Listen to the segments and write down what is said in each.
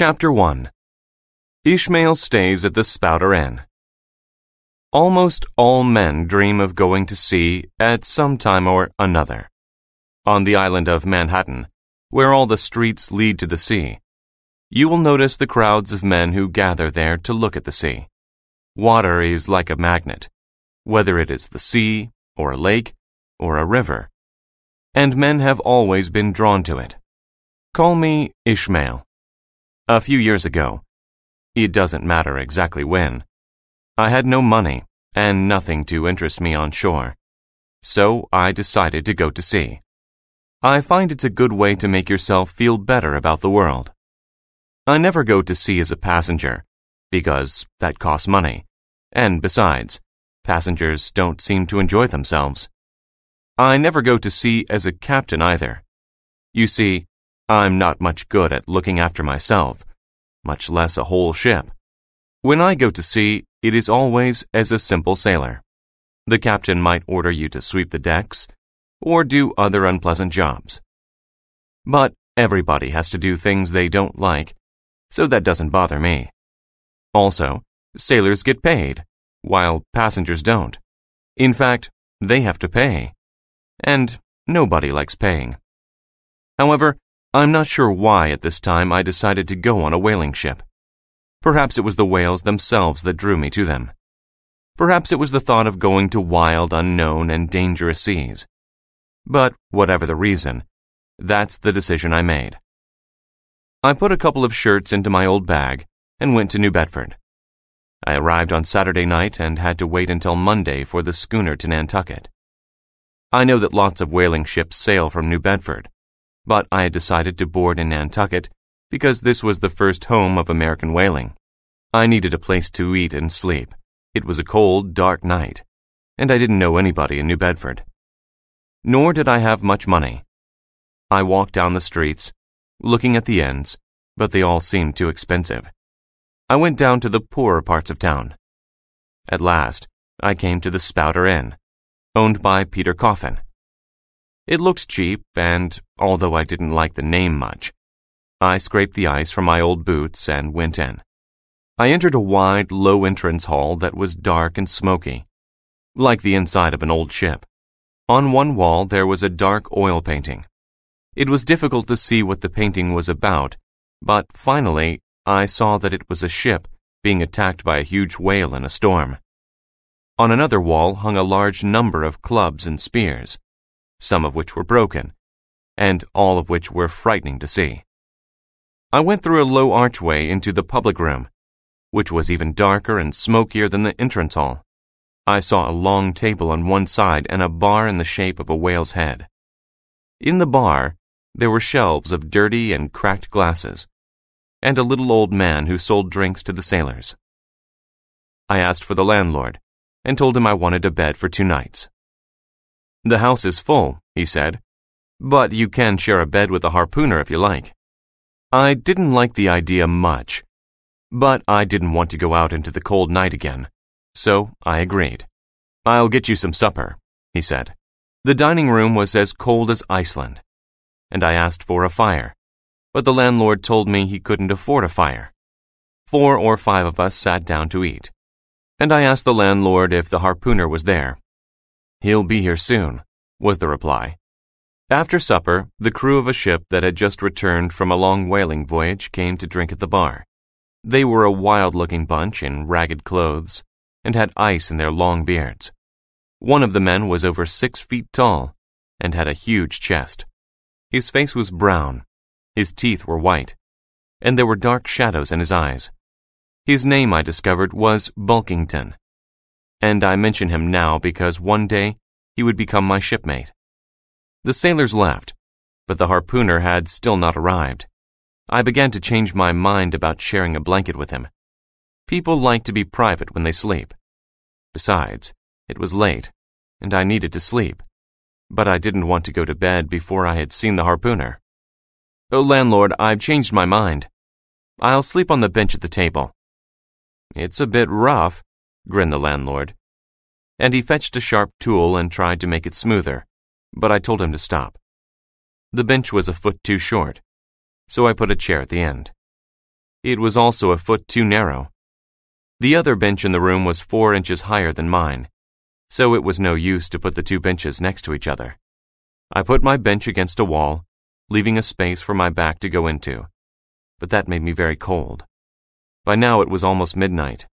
Chapter 1. Ishmael stays at the Spouter Inn. Almost all men dream of going to sea at some time or another. On the island of Manhattan, where all the streets lead to the sea, you will notice the crowds of men who gather there to look at the sea. Water is like a magnet, whether it is the sea, or a lake, or a river, and men have always been drawn to it. Call me Ishmael. A few years ago, it doesn't matter exactly when, I had no money and nothing to interest me on shore, so I decided to go to sea. I find it's a good way to make yourself feel better about the world. I never go to sea as a passenger, because that costs money, and besides, passengers don't seem to enjoy themselves. I never go to sea as a captain either. You see, I'm not much good at looking after myself, much less a whole ship. When I go to sea, it is always as a simple sailor. The captain might order you to sweep the decks or do other unpleasant jobs. But everybody has to do things they don't like, so that doesn't bother me. Also, sailors get paid, while passengers don't. In fact, they have to pay, and nobody likes paying. However, I'm not sure why at this time I decided to go on a whaling ship. Perhaps it was the whales themselves that drew me to them. Perhaps it was the thought of going to wild, unknown, and dangerous seas. But whatever the reason, that's the decision I made. I put a couple of shirts into my old bag and went to New Bedford. I arrived on Saturday night and had to wait until Monday for the schooner to Nantucket. I know that lots of whaling ships sail from New Bedford, but I had decided to board in Nantucket because this was the first home of American whaling. I needed a place to eat and sleep. It was a cold, dark night, and I didn't know anybody in New Bedford. Nor did I have much money. I walked down the streets, looking at the inns, but they all seemed too expensive. I went down to the poorer parts of town. At last, I came to the Spouter Inn, owned by Peter Coffin. It looked cheap, and although I didn't like the name much, I scraped the ice from my old boots and went in. I entered a wide, low entrance hall that was dark and smoky, like the inside of an old ship. On one wall there was a dark oil painting. It was difficult to see what the painting was about, but finally I saw that it was a ship being attacked by a huge whale in a storm. On another wall hung a large number of clubs and spears, some of which were broken, and all of which were frightening to see. I went through a low archway into the public room, which was even darker and smokier than the entrance hall. I saw a long table on one side and a bar in the shape of a whale's head. In the bar, there were shelves of dirty and cracked glasses, and a little old man who sold drinks to the sailors. I asked for the landlord, and told him I wanted a bed for 2 nights. "The house is full," he said, "but you can share a bed with a harpooner if you like." I didn't like the idea much, but I didn't want to go out into the cold night again, so I agreed. "I'll get you some supper," he said. The dining room was as cold as Iceland, and I asked for a fire, but the landlord told me he couldn't afford a fire. 4 or 5 of us sat down to eat, and I asked the landlord if the harpooner was there. "He'll be here soon," was the reply. After supper, the crew of a ship that had just returned from a long whaling voyage came to drink at the bar. They were a wild-looking bunch in ragged clothes and had ice in their long beards. One of the men was over 6 feet tall and had a huge chest. His face was brown, his teeth were white, and there were dark shadows in his eyes. His name, I discovered, was Bulkington, and I mention him now because one day he would become my shipmate. The sailors left, but the harpooner had still not arrived. I began to change my mind about sharing a blanket with him. People like to be private when they sleep. Besides, it was late, and I needed to sleep, but I didn't want to go to bed before I had seen the harpooner. "Oh, landlord, I've changed my mind. I'll sleep on the bench at the table." "It's a bit rough," grinned the landlord, and he fetched a sharp tool and tried to make it smoother, but I told him to stop. The bench was a foot too short, so I put a chair at the end. It was also a foot too narrow. The other bench in the room was 4 inches higher than mine, so it was no use to put the 2 benches next to each other. I put my bench against a wall, leaving a space for my back to go into, but that made me very cold. By now it was almost midnight,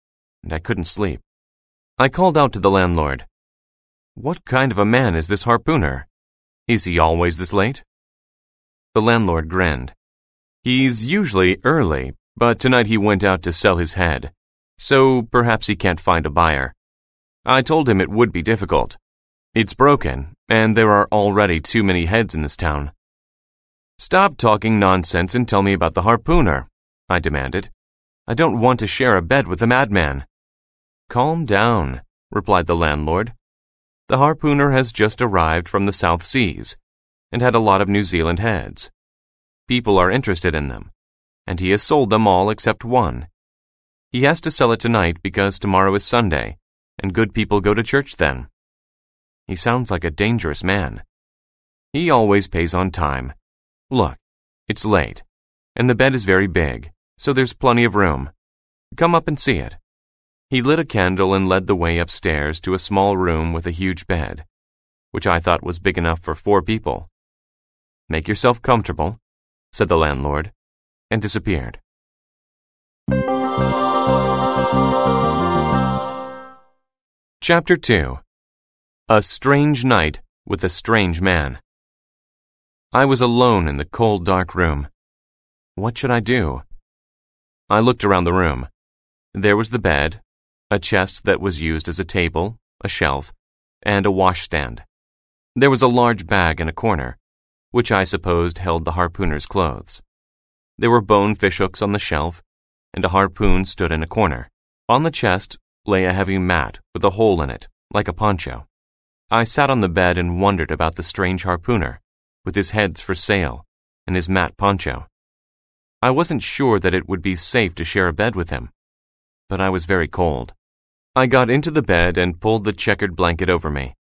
and I couldn't sleep. I called out to the landlord, "What kind of a man is this harpooner? Is he always this late?" The landlord grinned. "He's usually early, but tonight he went out to sell his head, so perhaps he can't find a buyer. I told him it would be difficult. It's broken, and there are already too many heads in this town." "Stop talking nonsense and tell me about the harpooner," I demanded. "I don't want to share a bed with a madman." "Calm down," replied the landlord. "The harpooner has just arrived from the South Seas and had a lot of New Zealand heads. People are interested in them, and he has sold them all except one. He has to sell it tonight because tomorrow is Sunday, and good people go to church then. He sounds like a dangerous man. He always pays on time. Look, it's late, and the bed is very big, so there's plenty of room. Come up and see it." He lit a candle and led the way upstairs to a small room with a huge bed, which I thought was big enough for 4 people. "Make yourself comfortable," said the landlord, and disappeared. Chapter 2. A Strange Night with a Strange Man. I was alone in the cold, dark room. What should I do? I looked around the room. There was the bed, a chest that was used as a table, a shelf, and a washstand. There was a large bag in a corner, which I supposed held the harpooner's clothes. There were bone fishhooks on the shelf, and a harpoon stood in a corner. On the chest lay a heavy mat with a hole in it, like a poncho. I sat on the bed and wondered about the strange harpooner, with his heads for sale and his mat poncho. I wasn't sure that it would be safe to share a bed with him, but I was very cold. I got into the bed and pulled the checkered blanket over me,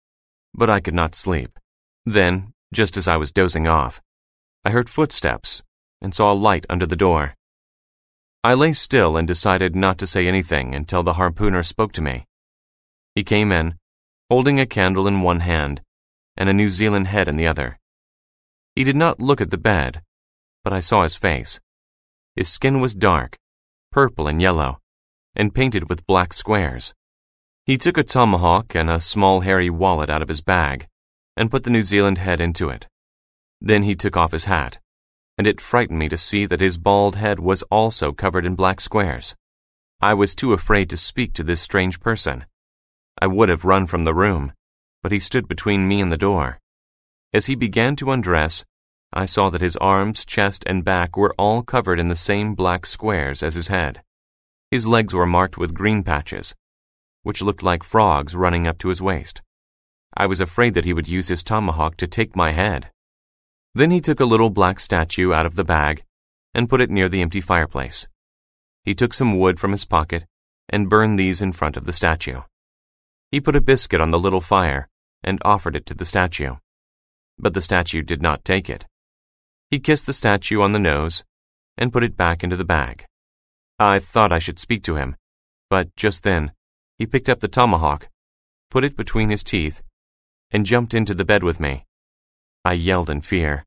but I could not sleep. Then, just as I was dozing off, I heard footsteps and saw a light under the door. I lay still and decided not to say anything until the harpooner spoke to me. He came in, holding a candle in one hand and a New Zealand head in the other. He did not look at the bed, but I saw his face. His skin was dark, purple and yellow, and painted with black squares. He took a tomahawk and a small hairy wallet out of his bag and put the New Zealand head into it. Then he took off his hat, and it frightened me to see that his bald head was also covered in black squares. I was too afraid to speak to this strange person. I would have run from the room, but he stood between me and the door. As he began to undress, I saw that his arms, chest, and back were all covered in the same black squares as his head. His legs were marked with green patches, which looked like frogs running up to his waist. I was afraid that he would use his tomahawk to take my head. Then he took a little black statue out of the bag and put it near the empty fireplace. He took some wood from his pocket and burned these in front of the statue. He put a biscuit on the little fire and offered it to the statue, but the statue did not take it. He kissed the statue on the nose and put it back into the bag. I thought I should speak to him, but just then he picked up the tomahawk, put it between his teeth, and jumped into the bed with me. I yelled in fear.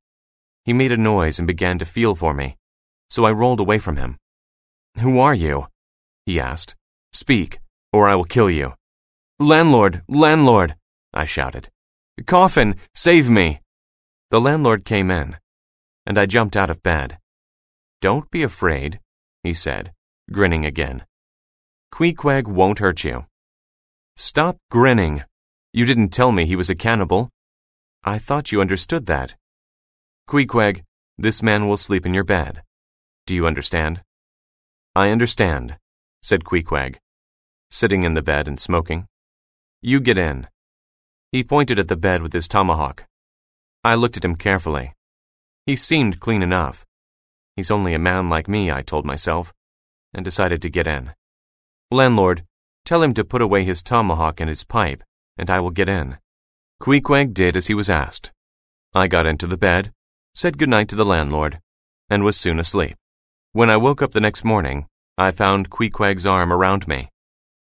He made a noise and began to feel for me, so I rolled away from him. "Who are you?" he asked. "Speak, or I will kill you." "Landlord, landlord," I shouted. "Coffin, save me." The landlord came in, and I jumped out of bed. "Don't be afraid," he said, grinning again. "Queequeg won't hurt you." "Stop grinning. You didn't tell me he was a cannibal. I thought you understood that. Queequeg, this man will sleep in your bed. Do you understand?" "I understand," said Queequeg, sitting in the bed and smoking. "You get in." He pointed at the bed with his tomahawk. I looked at him carefully. He seemed clean enough. He's only a man like me, I told myself, and decided to get in. "Landlord, tell him to put away his tomahawk and his pipe, and I will get in." Queequeg did as he was asked. I got into the bed, said good night to the landlord, and was soon asleep. When I woke up the next morning, I found Queequeg's arm around me.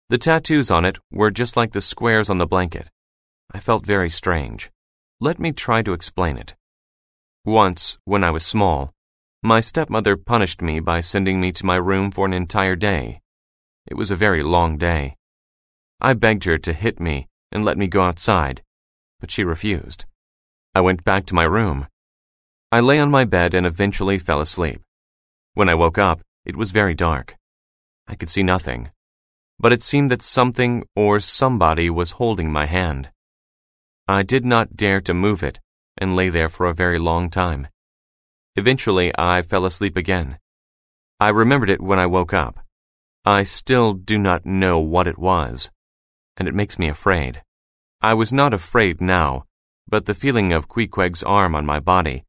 The tattoos on it were just like the squares on the blanket. I felt very strange. Let me try to explain it. Once, when I was small, my stepmother punished me by sending me to my room for an entire day. It was a very long day. I begged her to hit me and let me go outside, but she refused. I went back to my room. I lay on my bed and eventually fell asleep. When I woke up, it was very dark. I could see nothing, but it seemed that something or somebody was holding my hand. I did not dare to move it and lay there for a very long time. Eventually, I fell asleep again. I remembered it when I woke up. I still do not know what it was, and it makes me afraid. I was not afraid now, but the feeling of Queequeg's arm on my body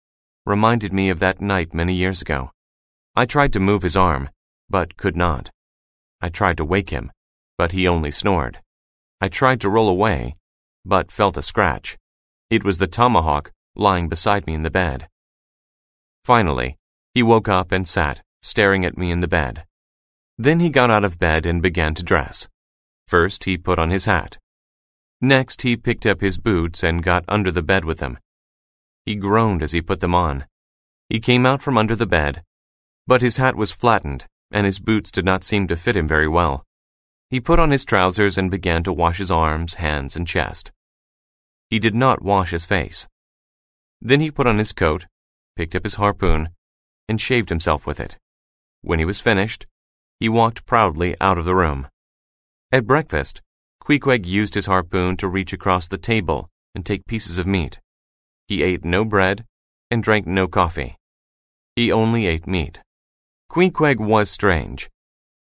reminded me of that night many years ago. I tried to move his arm, but could not. I tried to wake him, but he only snored. I tried to roll away, but felt a scratch. It was the tomahawk lying beside me in the bed. Finally, he woke up and sat, staring at me in the bed. Then he got out of bed and began to dress. First, he put on his hat. Next, he picked up his boots and got under the bed with them. He groaned as he put them on. He came out from under the bed, but his hat was flattened, and his boots did not seem to fit him very well. He put on his trousers and began to wash his arms, hands, and chest. He did not wash his face. Then he put on his coat, picked up his harpoon, and shaved himself with it. When he was finished, he walked proudly out of the room. At breakfast, Queequeg used his harpoon to reach across the table and take pieces of meat. He ate no bread and drank no coffee. He only ate meat. Queequeg was strange,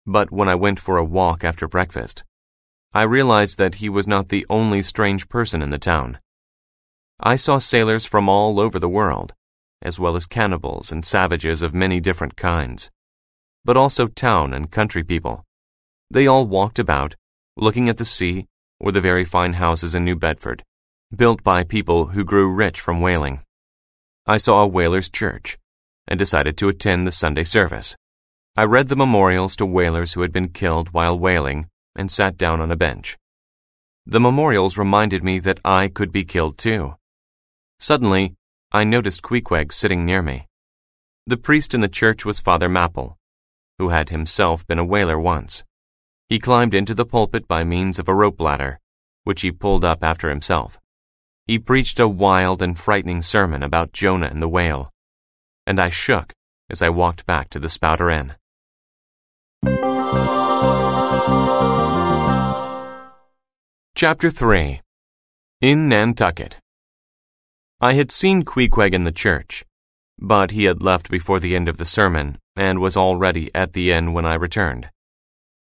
but when I went for a walk after breakfast, I realized that he was not the only strange person in the town. I saw sailors from all over the world, as well as cannibals and savages of many different kinds, but also town and country people. They all walked about, looking at the sea or the very fine houses in New Bedford, built by people who grew rich from whaling. I saw a whalers' church and decided to attend the Sunday service. I read the memorials to whalers who had been killed while whaling and sat down on a bench. The memorials reminded me that I could be killed too. Suddenly, I noticed Queequeg sitting near me. The priest in the church was Father Mapple, who had himself been a whaler once. He climbed into the pulpit by means of a rope ladder, which he pulled up after himself. He preached a wild and frightening sermon about Jonah and the whale, and I shook as I walked back to the Spouter Inn. Chapter 3. In Nantucket. I had seen Queequeg in the church, but he had left before the end of the sermon and was already at the inn when I returned.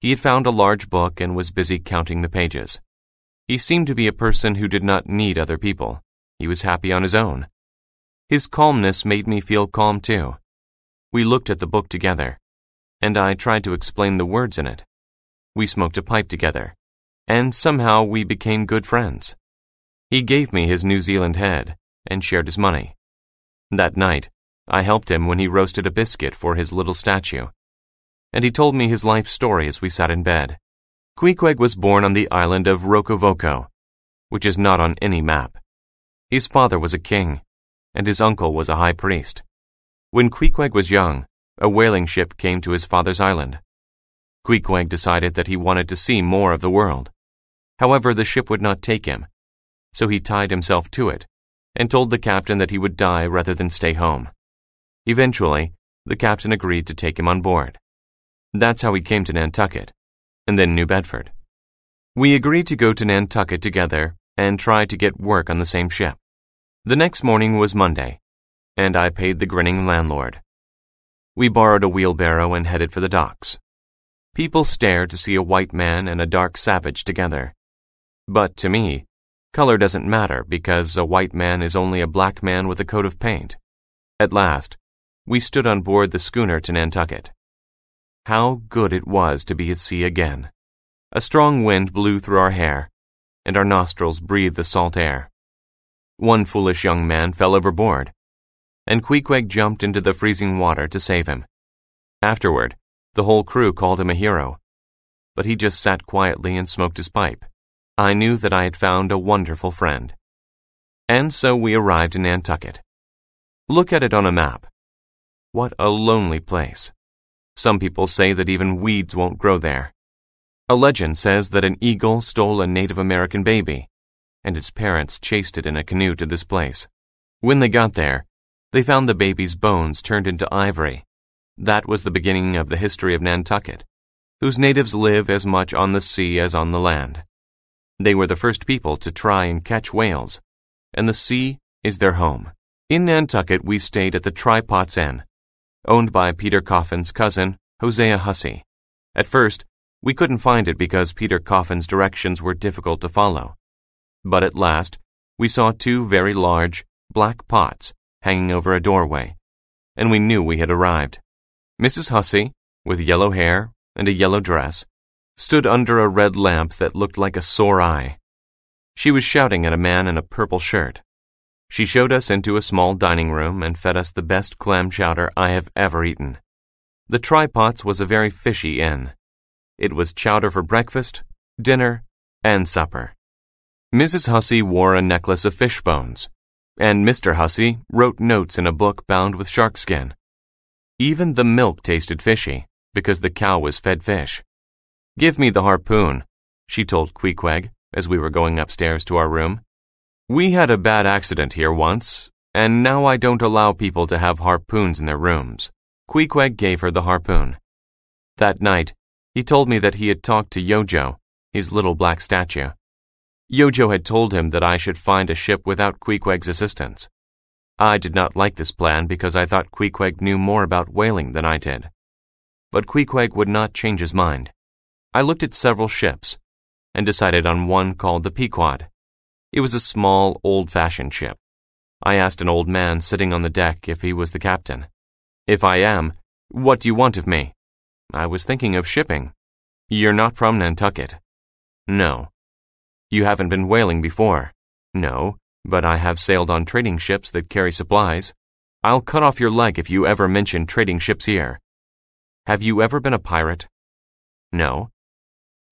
He had found a large book and was busy counting the pages. He seemed to be a person who did not need other people. He was happy on his own. His calmness made me feel calm too. We looked at the book together, and I tried to explain the words in it. We smoked a pipe together, and somehow we became good friends. He gave me his New Zealand head and shared his money. That night, I helped him when he roasted a biscuit for his little statue, and he told me his life story as we sat in bed. Queequeg was born on the island of Rokovoko, which is not on any map. His father was a king, and his uncle was a high priest. When Queequeg was young, a whaling ship came to his father's island. Queequeg decided that he wanted to see more of the world. However, the ship would not take him, so he tied himself to it and told the captain that he would die rather than stay home. Eventually, the captain agreed to take him on board. That's how he came to Nantucket, and then New Bedford. We agreed to go to Nantucket together and try to get work on the same ship. The next morning was Monday, and I paid the grinning landlord. We borrowed a wheelbarrow and headed for the docks. People stared to see a white man and a dark savage together. But to me, color doesn't matter because a white man is only a black man with a coat of paint. At last, we stood on board the schooner to Nantucket. How good it was to be at sea again. A strong wind blew through our hair, and our nostrils breathed the salt air. One foolish young man fell overboard, and Queequeg jumped into the freezing water to save him. Afterward, the whole crew called him a hero. But he just sat quietly and smoked his pipe. I knew that I had found a wonderful friend. And so we arrived in Nantucket. Look at it on a map. What a lonely place. Some people say that even weeds won't grow there. A legend says that an eagle stole a Native American baby, and its parents chased it in a canoe to this place. When they got there, they found the baby's bones turned into ivory. That was the beginning of the history of Nantucket, whose natives live as much on the sea as on the land. They were the first people to try and catch whales, and the sea is their home. In Nantucket, we stayed at the Try-Pots Inn, owned by Peter Coffin's cousin, Hosea Hussey. At first, we couldn't find it because Peter Coffin's directions were difficult to follow. But at last, we saw two very large, black pots hanging over a doorway, and we knew we had arrived. Mrs. Hussey, with yellow hair and a yellow dress, stood under a red lamp that looked like a sore eye. She was shouting at a man in a purple shirt. She showed us into a small dining room and fed us the best clam chowder I have ever eaten. The Try-Pots was a very fishy inn. It was chowder for breakfast, dinner, and supper. Mrs. Hussey wore a necklace of fish bones, and Mr. Hussey wrote notes in a book bound with shark skin. Even the milk tasted fishy, because the cow was fed fish. "Give me the harpoon," she told Queequeg as we were going upstairs to our room. "We had a bad accident here once, and now I don't allow people to have harpoons in their rooms." Queequeg gave her the harpoon. That night, he told me that he had talked to Yojo, his little black statue. Yojo had told him that I should find a ship without Queequeg's assistance. I did not like this plan because I thought Queequeg knew more about whaling than I did. But Queequeg would not change his mind. I looked at several ships and decided on one called the Pequod. It was a small, old-fashioned ship. I asked an old man sitting on the deck if he was the captain. "If I am, what do you want of me?" "I was thinking of shipping." "You're not from Nantucket?" "No." "You haven't been whaling before?" "No, but I have sailed on trading ships that carry supplies." "I'll cut off your leg if you ever mention trading ships here." "Have you ever been a pirate?" "No."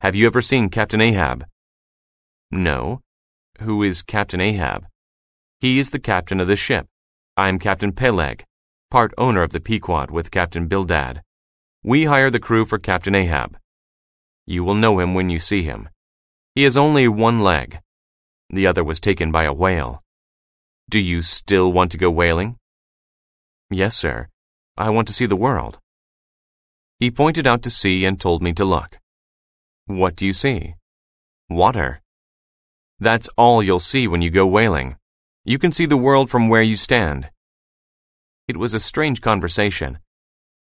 "Have you ever seen Captain Ahab?" "No." "Who is Captain Ahab?" "He is the captain of this ship. I am Captain Peleg, part owner of the Pequod with Captain Bildad. We hire the crew for Captain Ahab. You will know him when you see him. He has only one leg. The other was taken by a whale. Do you still want to go whaling?" "Yes, sir. I want to see the world." He pointed out to sea and told me to look. "What do you see?" "Water." "That's all you'll see when you go whaling. You can see the world from where you stand." It was a strange conversation,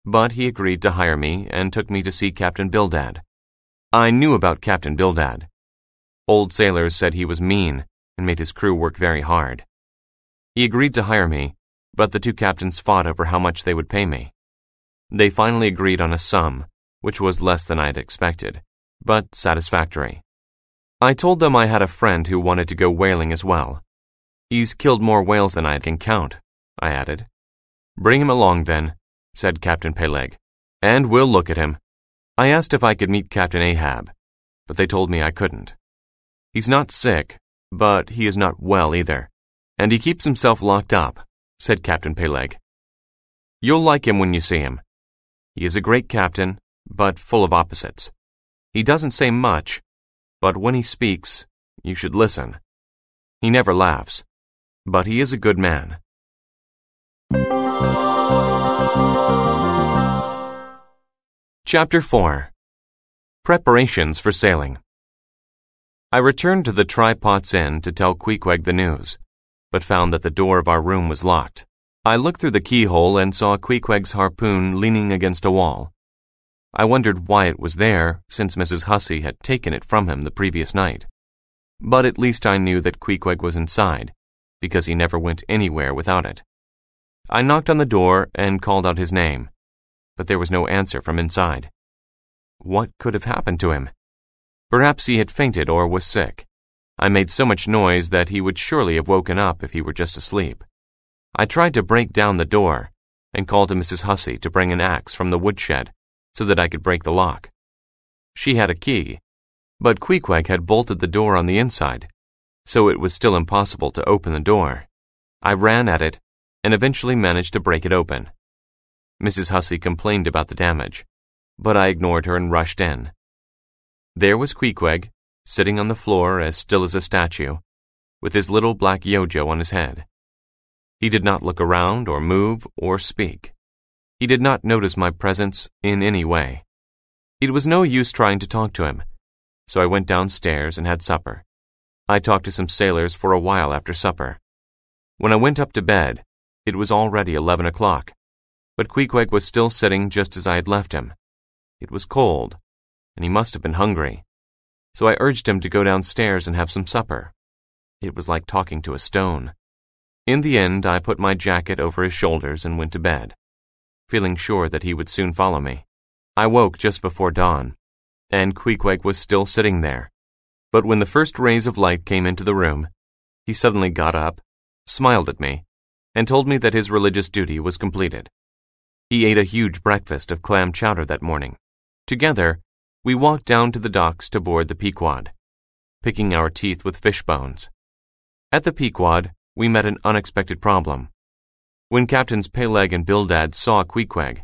but he agreed to hire me and took me to see Captain Bildad. I knew about Captain Bildad. Old sailors said he was mean and made his crew work very hard. He agreed to hire me, but the two captains fought over how much they would pay me. They finally agreed on a sum, which was less than I had expected, but satisfactory. I told them I had a friend who wanted to go whaling as well. "He's killed more whales than I can count," I added. "Bring him along then," said Captain Peleg, "and we'll look at him." I asked if I could meet Captain Ahab, but they told me I couldn't. "He's not sick, but he is not well either, and he keeps himself locked up," said Captain Peleg. "You'll like him when you see him. He is a great captain, but full of opposites. He doesn't say much, but when he speaks, you should listen. He never laughs, but he is a good man." Chapter 4. Preparations for Sailing. I returned to the Try-Pots Inn to tell Queequeg the news, but found that the door of our room was locked. I looked through the keyhole and saw Queequeg's harpoon leaning against a wall. I wondered why it was there, since Mrs. Hussey had taken it from him the previous night. But at least I knew that Queequeg was inside, because he never went anywhere without it. I knocked on the door and called out his name, but there was no answer from inside. What could have happened to him? Perhaps he had fainted or was sick. I made so much noise that he would surely have woken up if he were just asleep. I tried to break down the door, and called to Mrs. Hussey to bring an axe from the woodshed so that I could break the lock. She had a key, but Queequeg had bolted the door on the inside, so it was still impossible to open the door. I ran at it and eventually managed to break it open. Mrs. Hussey complained about the damage, but I ignored her and rushed in. There was Queequeg, sitting on the floor as still as a statue, with his little black yojo on his head. He did not look around or move or speak. He did not notice my presence in any way. It was no use trying to talk to him, so I went downstairs and had supper. I talked to some sailors for a while after supper. When I went up to bed, it was already 11 o'clock, but Queequeg was still sitting just as I had left him. It was cold, and he must have been hungry, so I urged him to go downstairs and have some supper. It was like talking to a stone. In the end, I put my jacket over his shoulders and went to bed, feeling sure that he would soon follow me. I woke just before dawn, and Queequeg was still sitting there. But when the first rays of light came into the room, he suddenly got up, smiled at me, and told me that his religious duty was completed. He ate a huge breakfast of clam chowder that morning. Together, we walked down to the docks to board the Pequod, picking our teeth with fish bones. At the Pequod, we met an unexpected problem. When Captains Peleg and Bildad saw Queequeg,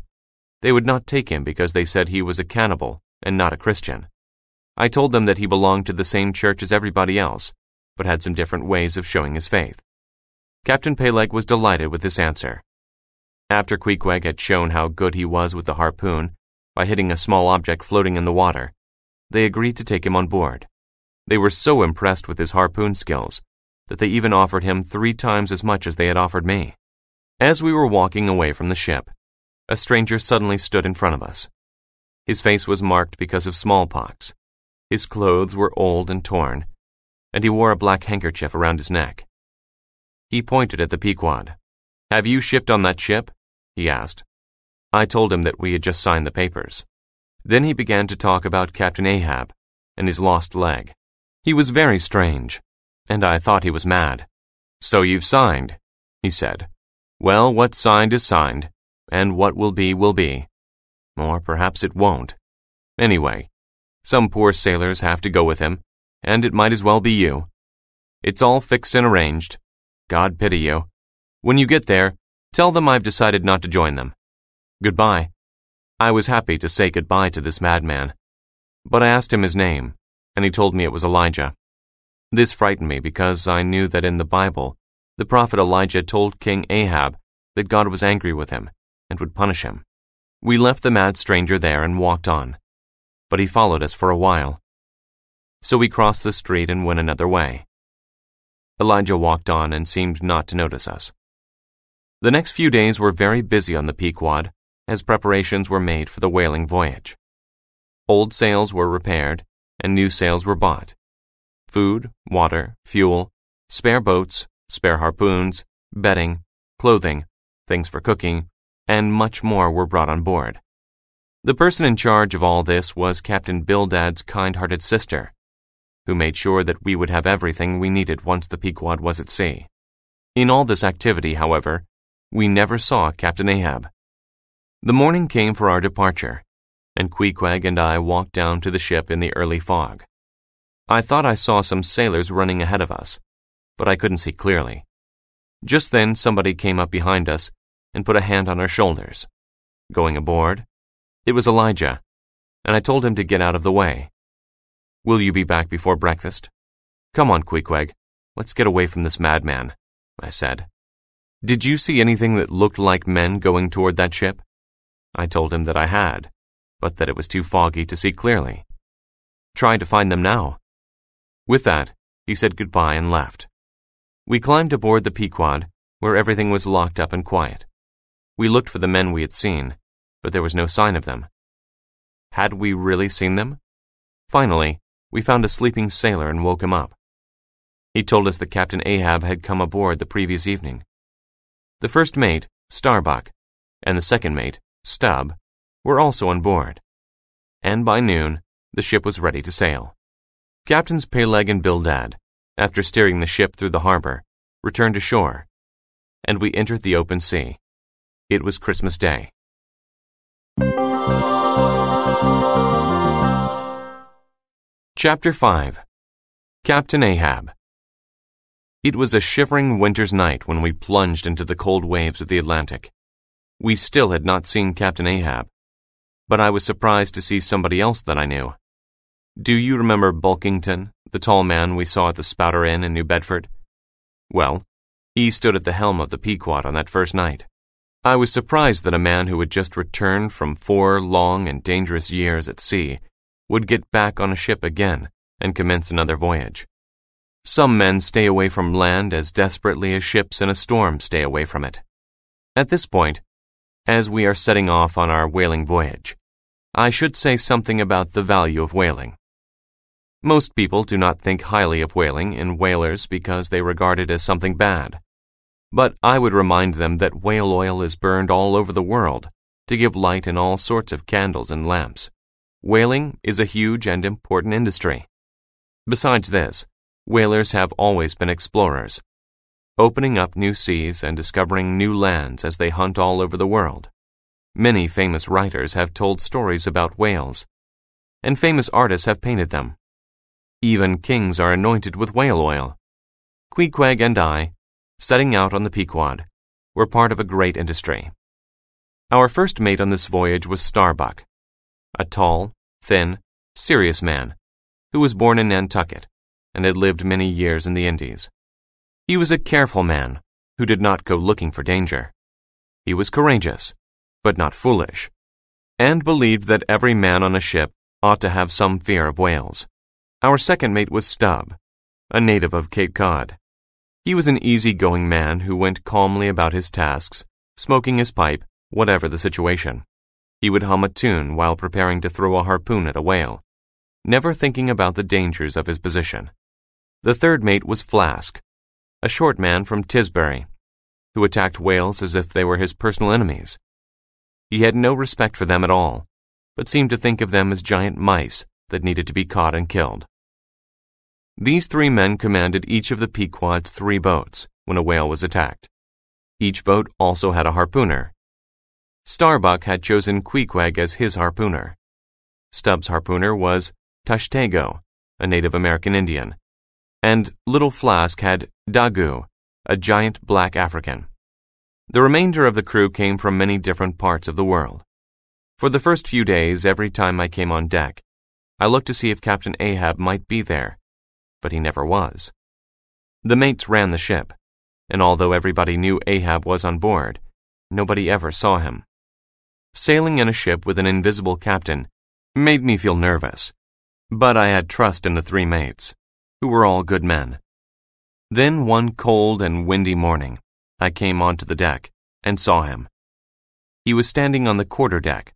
they would not take him because they said he was a cannibal and not a Christian. I told them that he belonged to the same church as everybody else, but had some different ways of showing his faith. Captain Peleg was delighted with this answer. After Queequeg had shown how good he was with the harpoon by hitting a small object floating in the water, they agreed to take him on board. They were so impressed with his harpoon skills that they even offered him 3 times as much as they had offered me. As we were walking away from the ship, a stranger suddenly stood in front of us. His face was marked because of smallpox. His clothes were old and torn, and he wore a black handkerchief around his neck. He pointed at the Pequod. "Have you shipped on that ship?" he asked. I told him that we had just signed the papers. Then he began to talk about Captain Ahab and his lost leg. He was very strange, and I thought he was mad. "So you've signed," he said. "Well, what's signed is signed, and what will be will be. Or perhaps it won't. Anyway, some poor sailors have to go with him, and it might as well be you. It's all fixed and arranged. God pity you. When you get there, tell them I've decided not to join them. Goodbye." I was happy to say goodbye to this madman, but I asked him his name, and he told me it was Elijah. This frightened me because I knew that in the Bible, the prophet Elijah told King Ahab that God was angry with him and would punish him. We left the mad stranger there and walked on, but he followed us for a while. So we crossed the street and went another way. Elijah walked on and seemed not to notice us. The next few days were very busy on the Pequod as preparations were made for the whaling voyage. Old sails were repaired and new sails were bought. Food, water, fuel, spare boats, spare harpoons, bedding, clothing, things for cooking, and much more were brought on board. The person in charge of all this was Captain Bildad's kind-hearted sister, who made sure that we would have everything we needed once the Pequod was at sea. In all this activity, however, we never saw Captain Ahab. The morning came for our departure, and Queequeg and I walked down to the ship in the early fog. I thought I saw some sailors running ahead of us, but I couldn't see clearly. Just then somebody came up behind us and put a hand on our shoulders. Going aboard? It was Elijah, and I told him to get out of the way. "Will you be back before breakfast? Come on, Queequeg, let's get away from this madman," I said. "Did you see anything that looked like men going toward that ship?" I told him that I had, but that it was too foggy to see clearly. "Try to find them now." With that, he said goodbye and left. We climbed aboard the Pequod, where everything was locked up and quiet. We looked for the men we had seen, but there was no sign of them. Had we really seen them? Finally, we found a sleeping sailor and woke him up. He told us that Captain Ahab had come aboard the previous evening. The first mate, Starbuck, and the second mate, Stubb, were also on board, and by noon, the ship was ready to sail. Captains Peleg and Bildad, after steering the ship through the harbor, returned ashore, and we entered the open sea. It was Christmas Day. Chapter 5. Captain Ahab. It was a shivering winter's night when we plunged into the cold waves of the Atlantic. We still had not seen Captain Ahab, but I was surprised to see somebody else that I knew. Do you remember Bulkington, the tall man we saw at the Spouter Inn in New Bedford? Well, he stood at the helm of the Pequod on that first night. I was surprised that a man who had just returned from 4 long and dangerous years at sea would get back on a ship again and commence another voyage. Some men stay away from land as desperately as ships in a storm stay away from it. At this point, as we are setting off on our whaling voyage, I should say something about the value of whaling. Most people do not think highly of whaling in whalers because they regard it as something bad. But I would remind them that whale oil is burned all over the world to give light in all sorts of candles and lamps. Whaling is a huge and important industry. Besides this, whalers have always been explorers, opening up new seas and discovering new lands as they hunt all over the world. Many famous writers have told stories about whales, and famous artists have painted them. Even kings are anointed with whale oil. Queequeg and I, setting out on the Pequod, were part of a great industry. Our first mate on this voyage was Starbuck, a tall, thin, serious man who was born in Nantucket and had lived many years in the Indies. He was a careful man who did not go looking for danger. He was courageous, but not foolish, and believed that every man on a ship ought to have some fear of whales. Our second mate was Stubb, a native of Cape Cod. He was an easy-going man who went calmly about his tasks, smoking his pipe, whatever the situation. He would hum a tune while preparing to throw a harpoon at a whale, never thinking about the dangers of his position. The third mate was Flask, a short man from Tisbury, who attacked whales as if they were his personal enemies. He had no respect for them at all, but seemed to think of them as giant mice that needed to be caught and killed. These 3 men commanded each of the Pequod's 3 boats when a whale was attacked. Each boat also had a harpooner. Starbuck had chosen Queequeg as his harpooner. Stubb's harpooner was Tashtego, a Native American Indian, and Little Flask had Dagu, a giant black African. The remainder of the crew came from many different parts of the world. For the first few days, every time I came on deck, I looked to see if Captain Ahab might be there, but he never was. The mates ran the ship, and although everybody knew Ahab was on board, nobody ever saw him. Sailing in a ship with an invisible captain made me feel nervous, but I had trust in the 3 mates, who were all good men. Then one cold and windy morning, I came onto the deck and saw him. He was standing on the quarterdeck,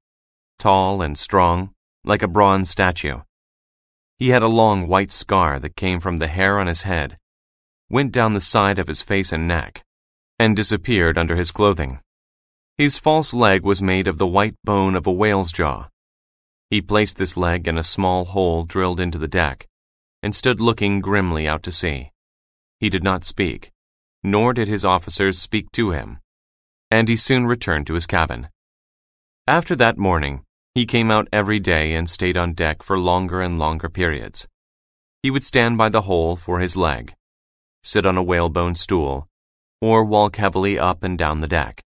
tall and strong, like a bronze statue. He had a long white scar that came from the hair on his head, went down the side of his face and neck, and disappeared under his clothing. His false leg was made of the white bone of a whale's jaw. He placed this leg in a small hole drilled into the deck, and stood looking grimly out to sea. He did not speak, nor did his officers speak to him, and he soon returned to his cabin. After that morning, he came out every day and stayed on deck for longer and longer periods. He would stand by the hole for his leg, sit on a whalebone stool, or walk heavily up and down the deck.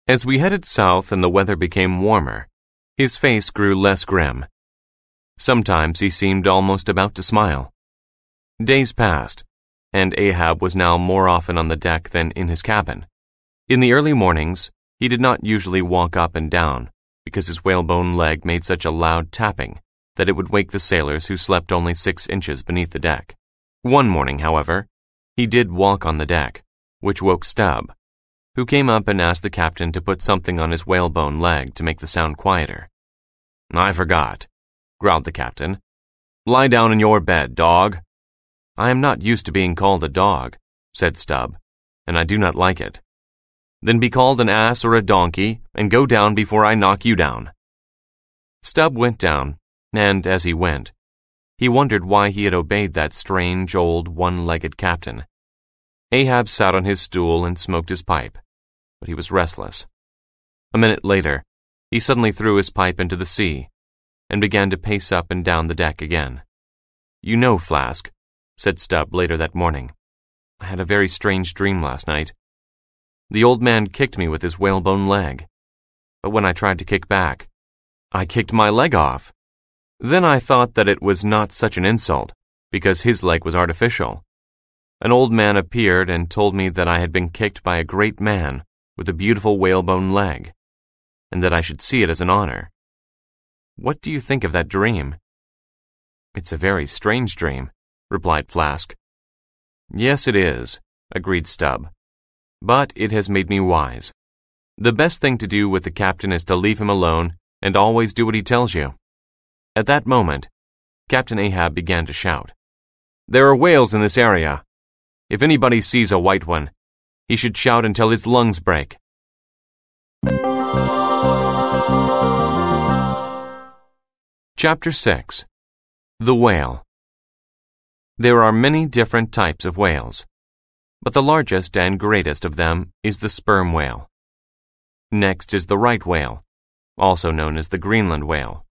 As we headed south and the weather became warmer, his face grew less grim. Sometimes he seemed almost about to smile. Days passed, and Ahab was now more often on the deck than in his cabin. In the early mornings, he did not usually walk up and down, because his whalebone leg made such a loud tapping that it would wake the sailors who slept only 6 inches beneath the deck. One morning, however, he did walk on the deck, which woke Stubb, who came up and asked the captain to put something on his whalebone leg to make the sound quieter. "I forgot," growled the captain. "Lie down in your bed, dog." "I am not used to being called a dog," said Stubb, "and I do not like it." "Then be called an ass or a donkey, and go down before I knock you down." Stubb went down, and as he went, he wondered why he had obeyed that strange old one-legged captain. Ahab sat on his stool and smoked his pipe, but he was restless. A minute later, he suddenly threw his pipe into the sea and began to pace up and down the deck again. "You know, Flask," said Stubb later that morning, "I had a very strange dream last night. The old man kicked me with his whalebone leg, but when I tried to kick back, I kicked my leg off. Then I thought that it was not such an insult, because his leg was artificial. An old man appeared and told me that I had been kicked by a great man with a beautiful whalebone leg, and that I should see it as an honor. What do you think of that dream?" "It's a very strange dream," replied Flask. "Yes, it is," agreed Stubb. "But it has made me wise. The best thing to do with the captain is to leave him alone and always do what he tells you." At that moment, Captain Ahab began to shout, "There are whales in this area. If anybody sees a white one, he should shout until his lungs break." Chapter 6. The Whale. There are many different types of whales, but the largest and greatest of them is the sperm whale. Next is the right whale, also known as the Greenland whale.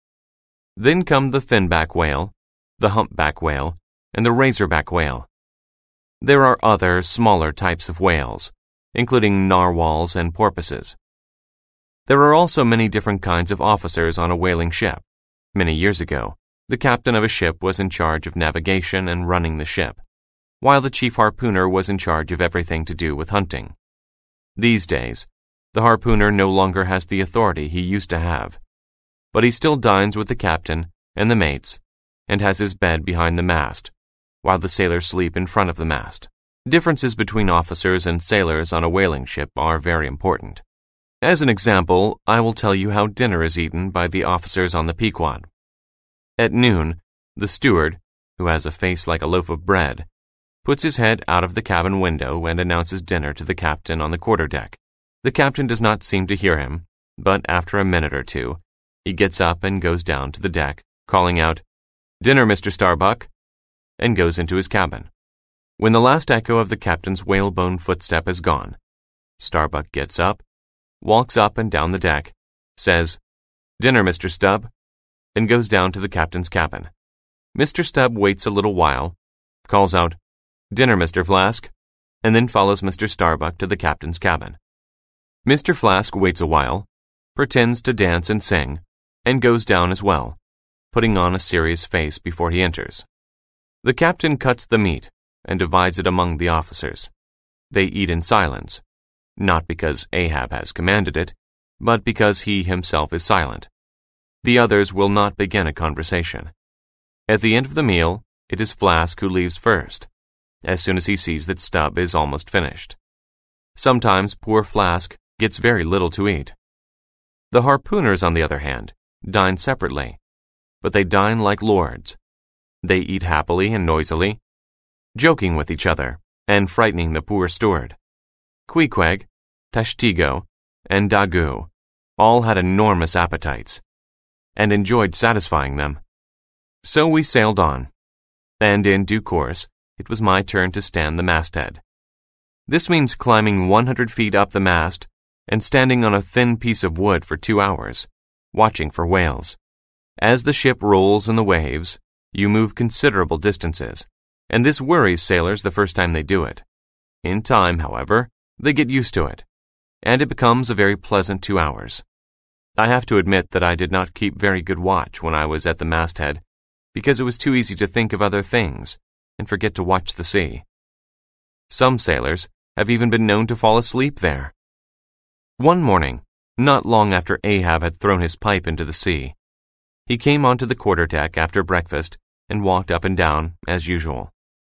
Then come the finback whale, the humpback whale, and the razorback whale. There are other, smaller types of whales, including narwhals and porpoises. There are also many different kinds of officers on a whaling ship. Many years ago, the captain of a ship was in charge of navigation and running the ship, while the chief harpooner was in charge of everything to do with hunting. These days, the harpooner no longer has the authority he used to have, but he still dines with the captain and the mates and has his bed behind the mast, while the sailors sleep in front of the mast. Differences between officers and sailors on a whaling ship are very important. As an example, I will tell you how dinner is eaten by the officers on the Pequod. At noon, the steward, who has a face like a loaf of bread, puts his head out of the cabin window and announces dinner to the captain on the quarterdeck. The captain does not seem to hear him, but after a minute or two, he gets up and goes down to the deck, calling out, "Dinner, Mr. Starbuck," and goes into his cabin. When the last echo of the captain's whalebone footstep is gone, Starbuck gets up, walks up and down the deck, says, "Dinner, Mr. Stubb," and goes down to the captain's cabin. Mr. Stubb waits a little while, calls out, "Dinner, Mr. Flask," and then follows Mr. Starbuck to the captain's cabin. Mr. Flask waits a while, pretends to dance and sing, and goes down as well, putting on a serious face before he enters. The captain cuts the meat and divides it among the officers. They eat in silence, not because Ahab has commanded it, but because he himself is silent. The others will not begin a conversation. At the end of the meal, it is Flask who leaves first, as soon as he sees that Stubb is almost finished. Sometimes poor Flask gets very little to eat. The harpooners, on the other hand, dine separately, but they dine like lords. They eat happily and noisily, joking with each other and frightening the poor steward. Queequeg, Tashtego, and Daggoo all had enormous appetites and enjoyed satisfying them. So we sailed on, and in due course, it was my turn to stand the masthead. This means climbing 100 feet up the mast and standing on a thin piece of wood for 2 hours, watching for whales. As the ship rolls in the waves, you move considerable distances, and this worries sailors the first time they do it. In time, however, they get used to it, and it becomes a very pleasant 2 hours. I have to admit that I did not keep very good watch when I was at the masthead, because it was too easy to think of other things and forget to watch the sea. Some sailors have even been known to fall asleep there. One morning, not long after Ahab had thrown his pipe into the sea, he came onto the quarterdeck after breakfast and walked up and down as usual.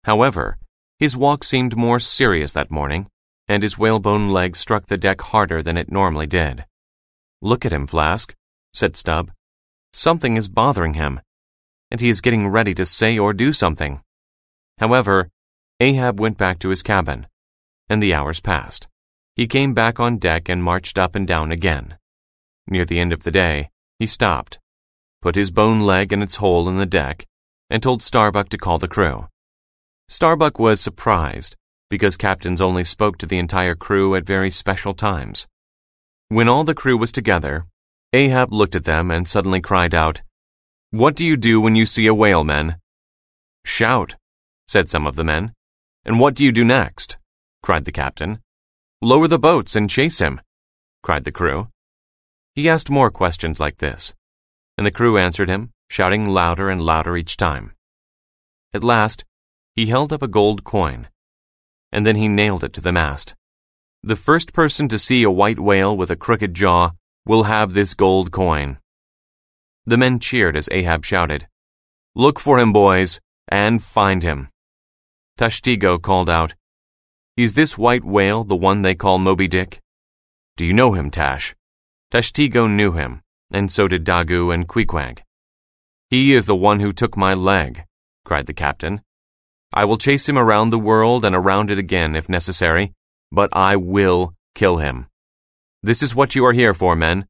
However, his walk seemed more serious that morning, and his whalebone leg struck the deck harder than it normally did. "Look at him, Flask," said Stubb. "Something is bothering him, and he is getting ready to say or do something." However, Ahab went back to his cabin, and the hours passed. He came back on deck and marched up and down again. Near the end of the day, he stopped, put his bone leg in its hole in the deck, and told Starbuck to call the crew. Starbuck was surprised, because captains only spoke to the entire crew at very special times. When all the crew was together, Ahab looked at them and suddenly cried out, "What do you do when you see a whale, men?" "Shout," said some of the men. "And what do you do next?" cried the captain. "Lower the boats and chase him," cried the crew. He asked more questions like this, and the crew answered him, shouting louder and louder each time. At last, he held up a gold coin, and then he nailed it to the mast. "The first person to see a white whale with a crooked jaw will have this gold coin." The men cheered as Ahab shouted, "Look for him, boys, and find him." Tashtego called out, "Is this white whale the one they call Moby Dick?" "Do you know him, Tash?" Tashtego knew him, and so did Dagu and Queequeg. "He is the one who took my leg," cried the captain. "I will chase him around the world and around it again if necessary, but I will kill him. This is what you are here for, men.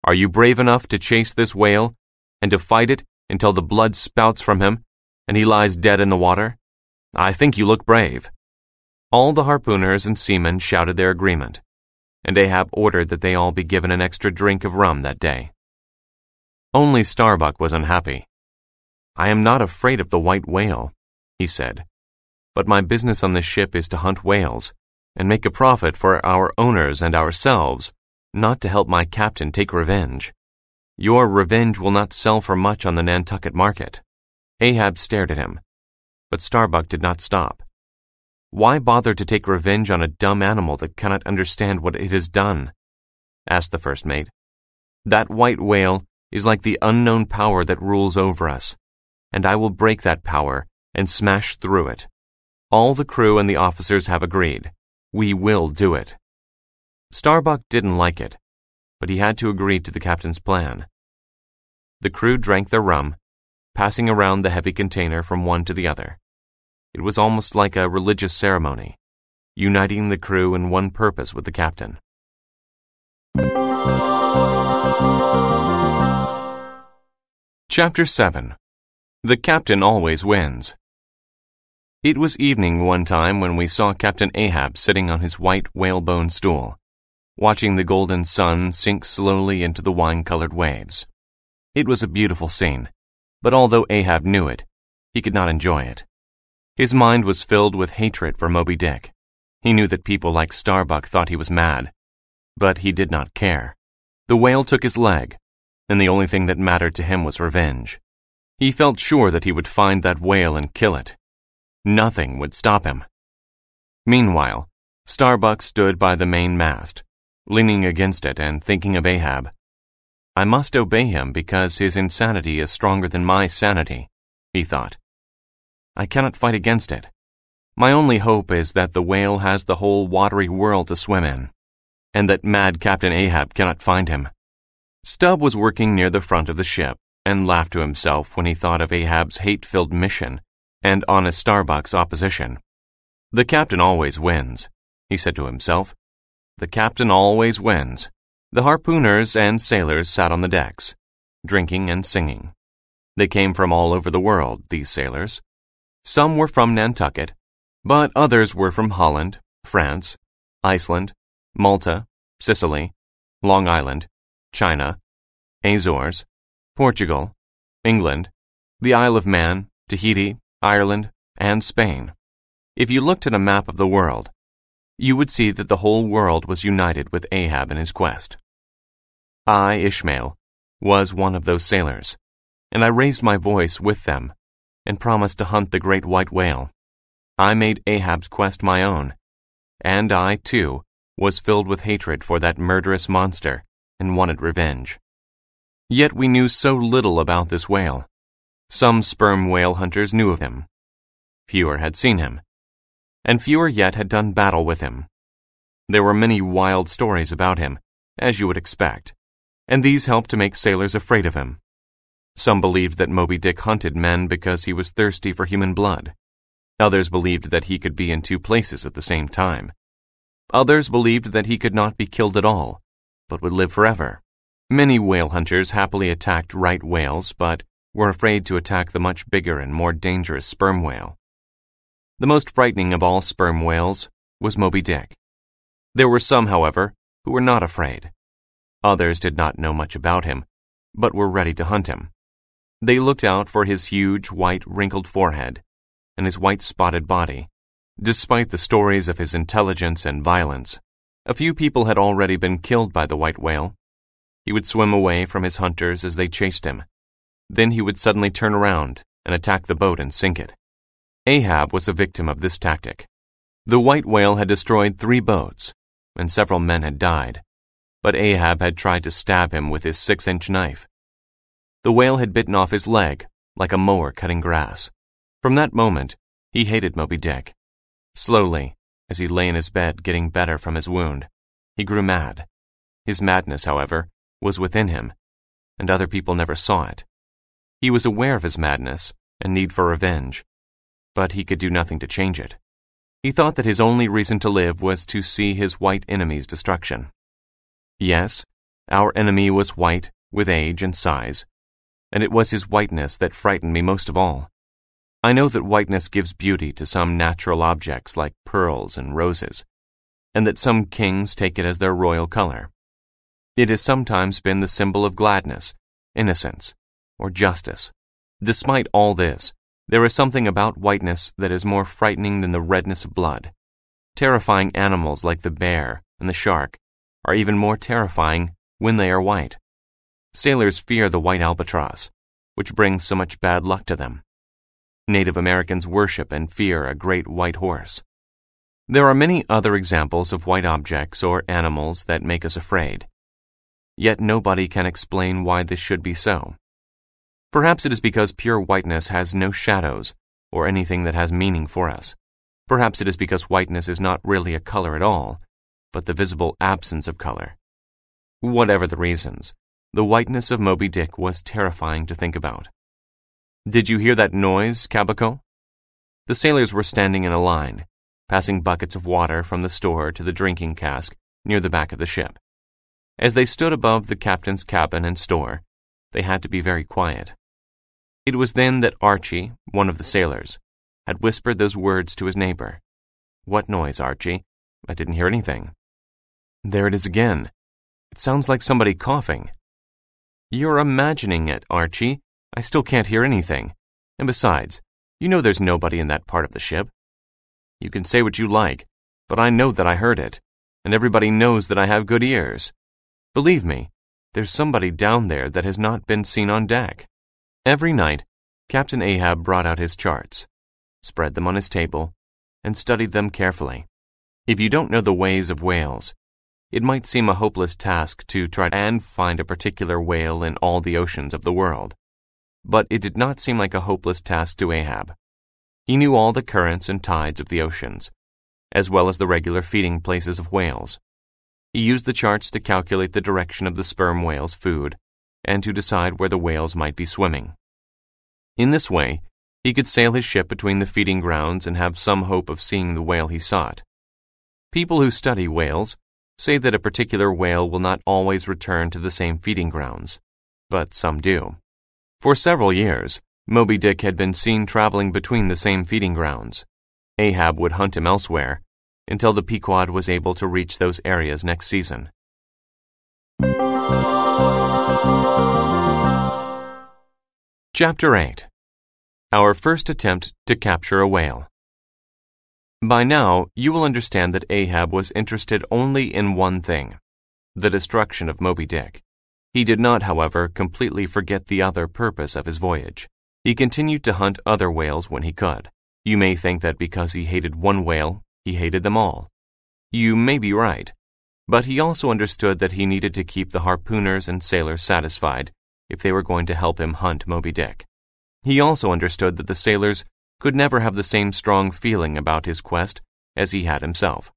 Are you brave enough to chase this whale and to fight it until the blood spouts from him and he lies dead in the water? I think you look brave." All the harpooners and seamen shouted their agreement, and Ahab ordered that they all be given an extra drink of rum that day. Only Starbuck was unhappy. "I am not afraid of the white whale," he said, "but my business on this ship is to hunt whales and make a profit for our owners and ourselves, not to help my captain take revenge. Your revenge will not sell for much on the Nantucket market." Ahab stared at him, but Starbuck did not stop. "Why bother to take revenge on a dumb animal that cannot understand what it has done?" asked the first mate. "That white whale is like the unknown power that rules over us, and I will break that power and smash through it. All the crew and the officers have agreed. We will do it." Starbuck didn't like it, but he had to agree to the captain's plan. The crew drank their rum, passing around the heavy container from one to the other. It was almost like a religious ceremony, uniting the crew in one purpose with the captain. Chapter 7. The Captain Always Wins. It was evening one time when we saw Captain Ahab sitting on his white whalebone stool, watching the golden sun sink slowly into the wine-colored waves. It was a beautiful scene, but although Ahab knew it, he could not enjoy it. His mind was filled with hatred for Moby Dick. He knew that people like Starbuck thought he was mad, but he did not care. The whale took his leg, and the only thing that mattered to him was revenge. He felt sure that he would find that whale and kill it. Nothing would stop him. Meanwhile, Starbuck stood by the main mast, leaning against it and thinking of Ahab. "I must obey him because his insanity is stronger than my sanity," he thought. "I cannot fight against it. My only hope is that the whale has the whole watery world to swim in, and that mad Captain Ahab cannot find him." Stubb was working near the front of the ship and laughed to himself when he thought of Ahab's hate-filled mission and honest Starbuck's opposition. "The captain always wins," he said to himself. "The captain always wins." The harpooners and sailors sat on the decks, drinking and singing. They came from all over the world, these sailors. Some were from Nantucket, but others were from Holland, France, Iceland, Malta, Sicily, Long Island, China, Azores, Portugal, England, the Isle of Man, Tahiti, Ireland, and Spain. If you looked at a map of the world, you would see that the whole world was united with Ahab in his quest. I, Ishmael, was one of those sailors, and I raised my voice with them and promised to hunt the great white whale. I made Ahab's quest my own, and I, too, was filled with hatred for that murderous monster and wanted revenge. Yet we knew so little about this whale. Some sperm whale hunters knew of him. Fewer had seen him, and fewer yet had done battle with him. There were many wild stories about him, as you would expect, and these helped to make sailors afraid of him. Some believed that Moby Dick hunted men because he was thirsty for human blood. Others believed that he could be in two places at the same time. Others believed that he could not be killed at all, but would live forever. Many whale hunters happily attacked right whales, but were afraid to attack the much bigger and more dangerous sperm whale. The most frightening of all sperm whales was Moby Dick. There were some, however, who were not afraid. Others did not know much about him, but were ready to hunt him. They looked out for his huge, white, wrinkled forehead and his white spotted body. Despite the stories of his intelligence and violence, a few people had already been killed by the white whale. He would swim away from his hunters as they chased him. Then he would suddenly turn around and attack the boat and sink it. Ahab was a victim of this tactic. The white whale had destroyed 3 boats, and several men had died, but Ahab had tried to stab him with his 6-inch knife. The whale had bitten off his leg like a mower cutting grass. From that moment, he hated Moby Dick. Slowly, as he lay in his bed getting better from his wound, he grew mad. His madness, however, was within him, and other people never saw it. He was aware of his madness and need for revenge, but he could do nothing to change it. He thought that his only reason to live was to see his white enemy's destruction. Yes, our enemy was white with age and size, and it was his whiteness that frightened me most of all. I know that whiteness gives beauty to some natural objects like pearls and roses, and that some kings take it as their royal color. It has sometimes been the symbol of gladness, innocence, or justice. Despite all this, there is something about whiteness that is more frightening than the redness of blood. Terrifying animals like the bear and the shark are even more terrifying when they are white. Sailors fear the white albatross, which brings so much bad luck to them. Native Americans worship and fear a great white horse. There are many other examples of white objects or animals that make us afraid. Yet nobody can explain why this should be so. Perhaps it is because pure whiteness has no shadows or anything that has meaning for us. Perhaps it is because whiteness is not really a color at all, but the visible absence of color. Whatever the reasons, the whiteness of Moby Dick was terrifying to think about. Did you hear that noise, Cabaco? The sailors were standing in a line, passing buckets of water from the store to the drinking cask near the back of the ship. As they stood above the captain's cabin and store, they had to be very quiet. It was then that Archie, one of the sailors, had whispered those words to his neighbor. "What noise, Archie? I didn't hear anything." "There it is again. It sounds like somebody coughing." "You're imagining it, Archie. I still can't hear anything. And besides, you know there's nobody in that part of the ship." "You can say what you like, but I know that I heard it, and everybody knows that I have good ears. Believe me, there's somebody down there that has not been seen on deck." Every night, Captain Ahab brought out his charts, spread them on his table, and studied them carefully. If you don't know the ways of whales, it might seem a hopeless task to try and find a particular whale in all the oceans of the world. But it did not seem like a hopeless task to Ahab. He knew all the currents and tides of the oceans, as well as the regular feeding places of whales. He used the charts to calculate the direction of the sperm whale's food and to decide where the whales might be swimming. In this way, he could sail his ship between the feeding grounds and have some hope of seeing the whale he sought. People who study whales say that a particular whale will not always return to the same feeding grounds, but some do. For several years, Moby Dick had been seen traveling between the same feeding grounds. Ahab would hunt him elsewhere until the Pequod was able to reach those areas next season. Chapter 8. Our First Attempt to Capture a Whale. By now, you will understand that Ahab was interested only in one thing, the destruction of Moby Dick. He did not, however, completely forget the other purpose of his voyage. He continued to hunt other whales when he could. You may think that because he hated one whale, he hated them all. You may be right, but he also understood that he needed to keep the harpooners and sailors satisfied if they were going to help him hunt Moby Dick. He also understood that the sailors could never have the same strong feeling about his quest as he had himself.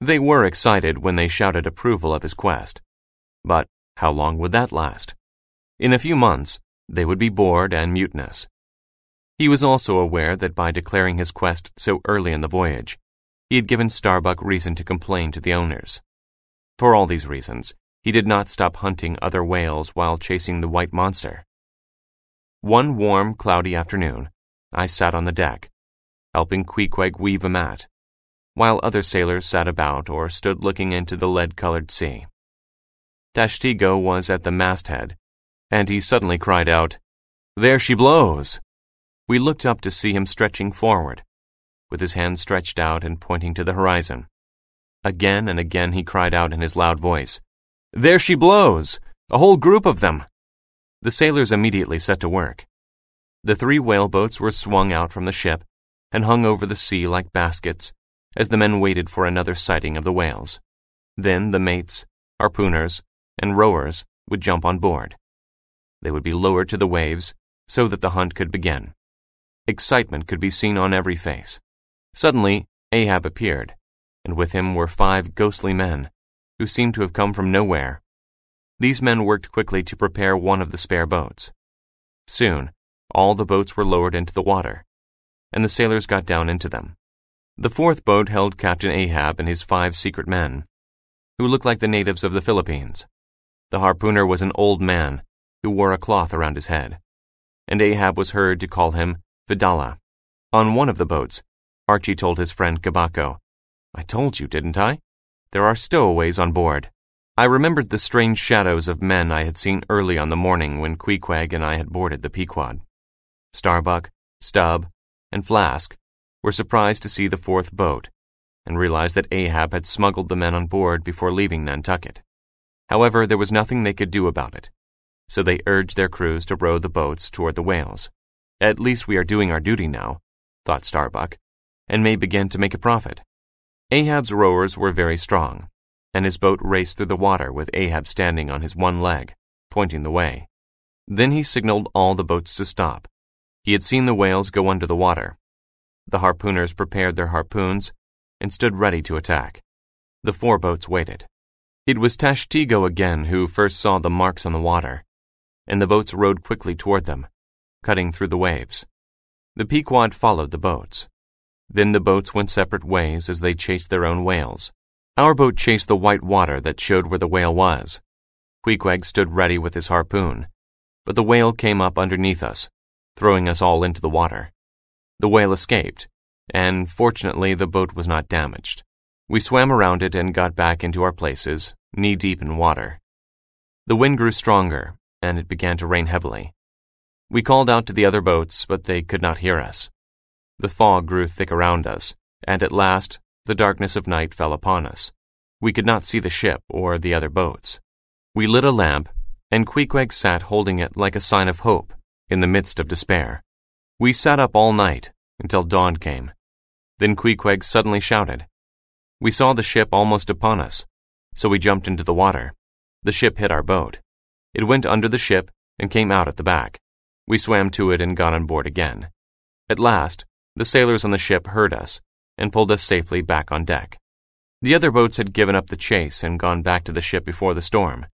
They were excited when they shouted approval of his quest. But how long would that last? In a few months, they would be bored and mutinous. He was also aware that by declaring his quest so early in the voyage, he had given Starbuck reason to complain to the owners. For all these reasons, he did not stop hunting other whales while chasing the white monster. One warm, cloudy afternoon, I sat on the deck, helping Queequeg weave a mat, while other sailors sat about or stood looking into the lead-colored sea. Tashtigo was at the masthead, and he suddenly cried out, "There she blows!" We looked up to see him stretching forward, with his hands stretched out and pointing to the horizon. Again and again he cried out in his loud voice, "There she blows! A whole group of them!" The sailors immediately set to work. The 3 whaleboats were swung out from the ship and hung over the sea like baskets as the men waited for another sighting of the whales. Then the mates, harpooners, and rowers would jump on board. They would be lowered to the waves so that the hunt could begin. Excitement could be seen on every face. Suddenly, Ahab appeared, and with him were 5 ghostly men, who seemed to have come from nowhere. These men worked quickly to prepare one of the spare boats. Soon, all the boats were lowered into the water, and the sailors got down into them. The 4th boat held Captain Ahab and his 5 secret men, who looked like the natives of the Philippines. The harpooner was an old man who wore a cloth around his head, and Ahab was heard to call him Vidala. On one of the boats, Archie told his friend Kabako, "I told you, didn't I? There are stowaways on board." I remembered the strange shadows of men I had seen early on the morning when Queequeg and I had boarded the Pequod. Starbuck, Stubb, and Flask were surprised to see the 4th boat and realized that Ahab had smuggled the men on board before leaving Nantucket. However, there was nothing they could do about it, so they urged their crews to row the boats toward the whales. "At least we are doing our duty now," thought Starbuck, "and may begin to make a profit." Ahab's rowers were very strong, and his boat raced through the water with Ahab standing on his one leg, pointing the way. Then he signaled all the boats to stop. He had seen the whales go under the water. The harpooners prepared their harpoons and stood ready to attack. The 4 boats waited. It was Tashtigo again who first saw the marks on the water, and the boats rowed quickly toward them, cutting through the waves. The Pequod followed the boats. Then the boats went separate ways as they chased their own whales. Our boat chased the white water that showed where the whale was. Queequeg stood ready with his harpoon, but the whale came up underneath us, throwing us all into the water. The whale escaped, and fortunately the boat was not damaged. We swam around it and got back into our places, knee-deep in water. The wind grew stronger, and it began to rain heavily. We called out to the other boats, but they could not hear us. The fog grew thick around us, and at last the darkness of night fell upon us. We could not see the ship or the other boats. We lit a lamp, and Queequeg sat holding it like a sign of hope in the midst of despair. We sat up all night until dawn came. Then Queequeg suddenly shouted. We saw the ship almost upon us, so we jumped into the water. The ship hit our boat. It went under the ship and came out at the back. We swam to it and got on board again. At last, the sailors on the ship heard us and pulled us safely back on deck. The other boats had given up the chase and gone back to the ship before the storm.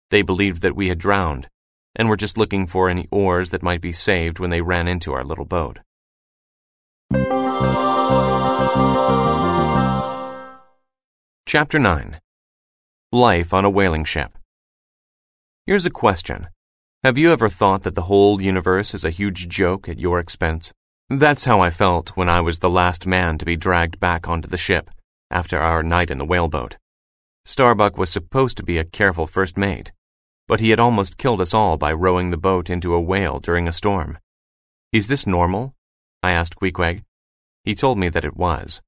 They believed that we had drowned and were just looking for any oars that might be saved when they ran into our little boat. Chapter 9. Life on a Whaling Ship. Here's a question. Have you ever thought that the whole universe is a huge joke at your expense? That's how I felt when I was the last man to be dragged back onto the ship after our night in the whaleboat. Starbuck was supposed to be a careful first mate, but he had almost killed us all by rowing the boat into a whale during a storm. Is this normal? I asked Queequeg. He told me that it was.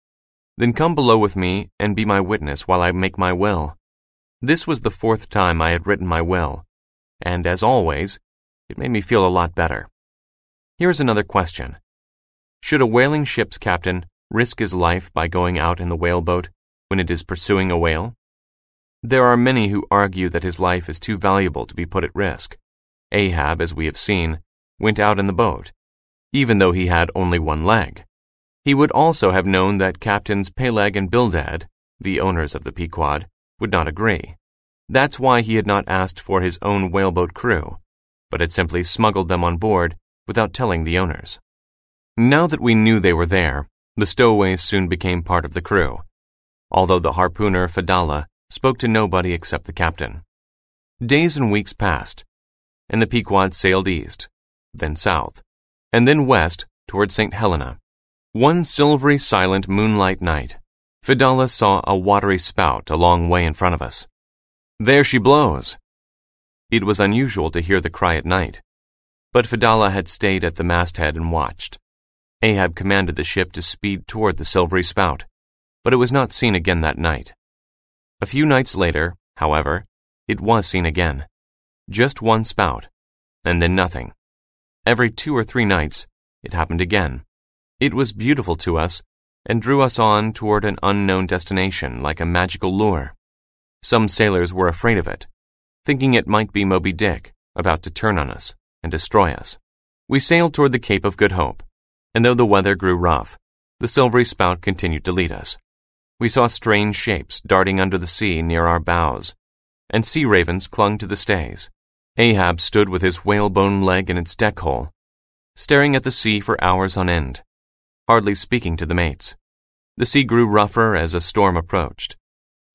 Then come below with me and be my witness while I make my will. This was the 4th time I had written my will, and as always, it made me feel a lot better. Here's another question. Should a whaling ship's captain risk his life by going out in the whaleboat when it is pursuing a whale? There are many who argue that his life is too valuable to be put at risk. Ahab, as we have seen, went out in the boat, even though he had only one leg. He would also have known that Captains Peleg and Bildad, the owners of the Pequod, would not agree. That's why he had not asked for his own whaleboat crew, but had simply smuggled them on board without telling the owners. Now that we knew they were there, the stowaways soon became part of the crew, although the harpooner Fadala spoke to nobody except the captain. Days and weeks passed, and the Pequod sailed east, then south, and then west toward St. Helena. One silvery, silent moonlight night, Fadala saw a watery spout a long way in front of us. There she blows! It was unusual to hear the cry at night, but Fedallah had stayed at the masthead and watched. Ahab commanded the ship to speed toward the silvery spout, but it was not seen again that night. A few nights later, however, it was seen again. Just one spout, and then nothing. Every 2 or 3 nights, it happened again. It was beautiful to us and drew us on toward an unknown destination like a magical lure. Some sailors were afraid of it, thinking it might be Moby Dick about to turn on us and destroy us. We sailed toward the Cape of Good Hope, and though the weather grew rough, the silvery spout continued to lead us. We saw strange shapes darting under the sea near our bows, and sea ravens clung to the stays. Ahab stood with his whalebone leg in its deck hole, staring at the sea for hours on end, hardly speaking to the mates. The sea grew rougher as a storm approached,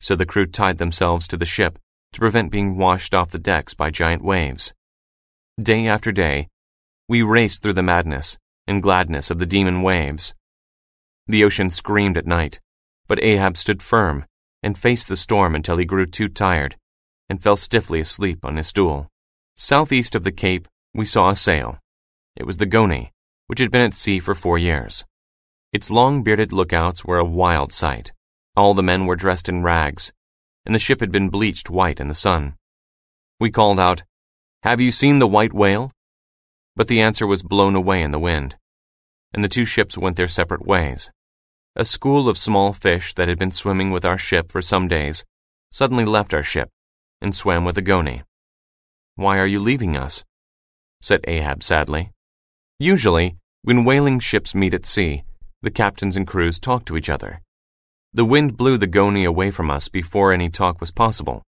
so the crew tied themselves to the ship to prevent being washed off the decks by giant waves. Day after day, we raced through the madness and gladness of the demon waves. The ocean screamed at night, but Ahab stood firm and faced the storm until he grew too tired and fell stiffly asleep on his stool. Southeast of the Cape, we saw a sail. It was the Goni, which had been at sea for 4 years. Its long-bearded lookouts were a wild sight. All the men were dressed in rags, and the ship had been bleached white in the sun. We called out, "Have you seen the white whale?" But the answer was blown away in the wind, and the 2 ships went their separate ways. A school of small fish that had been swimming with our ship for some days suddenly left our ship and swam with the Goni. "Why are you leaving us?" said Ahab sadly. Usually, when whaling ships meet at sea, the captains and crews talk to each other. The wind blew the Goni away from us before any talk was possible,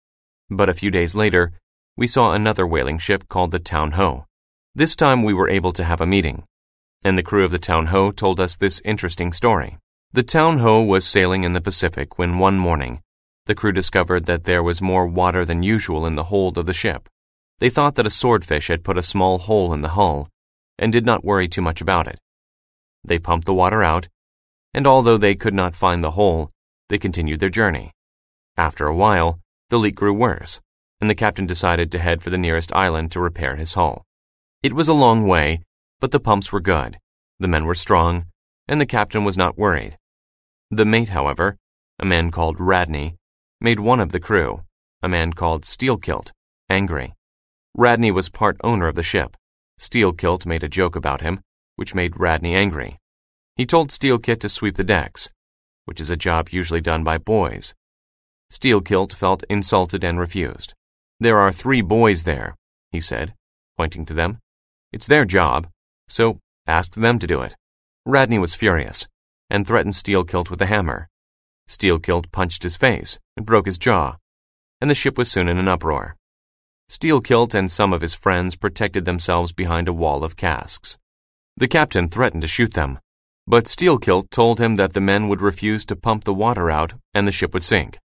but a few days later, we saw another whaling ship called the Town Ho. This time we were able to have a meeting, and the crew of the Town Ho told us this interesting story. The Town Ho was sailing in the Pacific when one morning, the crew discovered that there was more water than usual in the hold of the ship. They thought that a swordfish had put a small hole in the hull and did not worry too much about it. They pumped the water out, and although they could not find the hole, they continued their journey. After a while, the leak grew worse, and the captain decided to head for the nearest island to repair his hull. It was a long way, but the pumps were good, the men were strong, and the captain was not worried. The mate, however, a man called Radney, made one of the crew, a man called Steelkilt, angry. Radney was part owner of the ship. Steelkilt made a joke about him, which made Radney angry. He told Steelkilt to sweep the decks, which is a job usually done by boys. Steelkilt felt insulted and refused. "There are 3 boys there," he said, pointing to them. "It's their job, so ask them to do it." Radney was furious and threatened Steelkilt with a hammer. Steelkilt punched his face and broke his jaw, and the ship was soon in an uproar. Steelkilt and some of his friends protected themselves behind a wall of casks. The captain threatened to shoot them, but Steelkilt told him that the men would refuse to pump the water out and the ship would sink.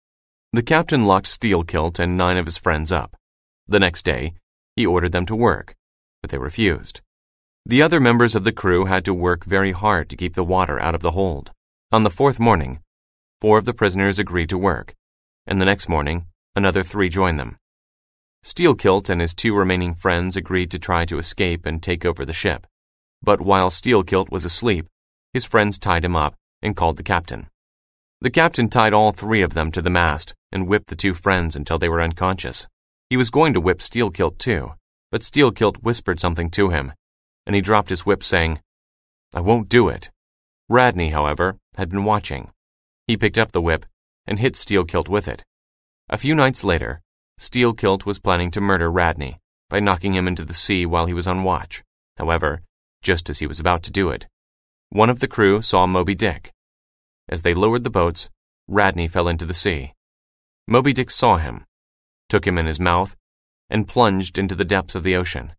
The captain locked Steelkilt and 9 of his friends up. The next day, he ordered them to work, but they refused. The other members of the crew had to work very hard to keep the water out of the hold. On the 4th morning, 4 of the prisoners agreed to work, and the next morning, another 3 joined them. Steelkilt and his 2 remaining friends agreed to try to escape and take over the ship, but while Steelkilt was asleep, his friends tied him up and called the captain. The captain tied all 3 of them to the mast and whipped the 2 friends until they were unconscious. He was going to whip Steelkilt too, but Steelkilt whispered something to him, and he dropped his whip saying, "I won't do it." Radney, however, had been watching. He picked up the whip and hit Steelkilt with it. A few nights later, Steelkilt was planning to murder Radney by knocking him into the sea while he was on watch. However, just as he was about to do it, one of the crew saw Moby Dick. As they lowered the boats, Radney fell into the sea. Moby Dick saw him, took him in his mouth, and plunged into the depths of the ocean.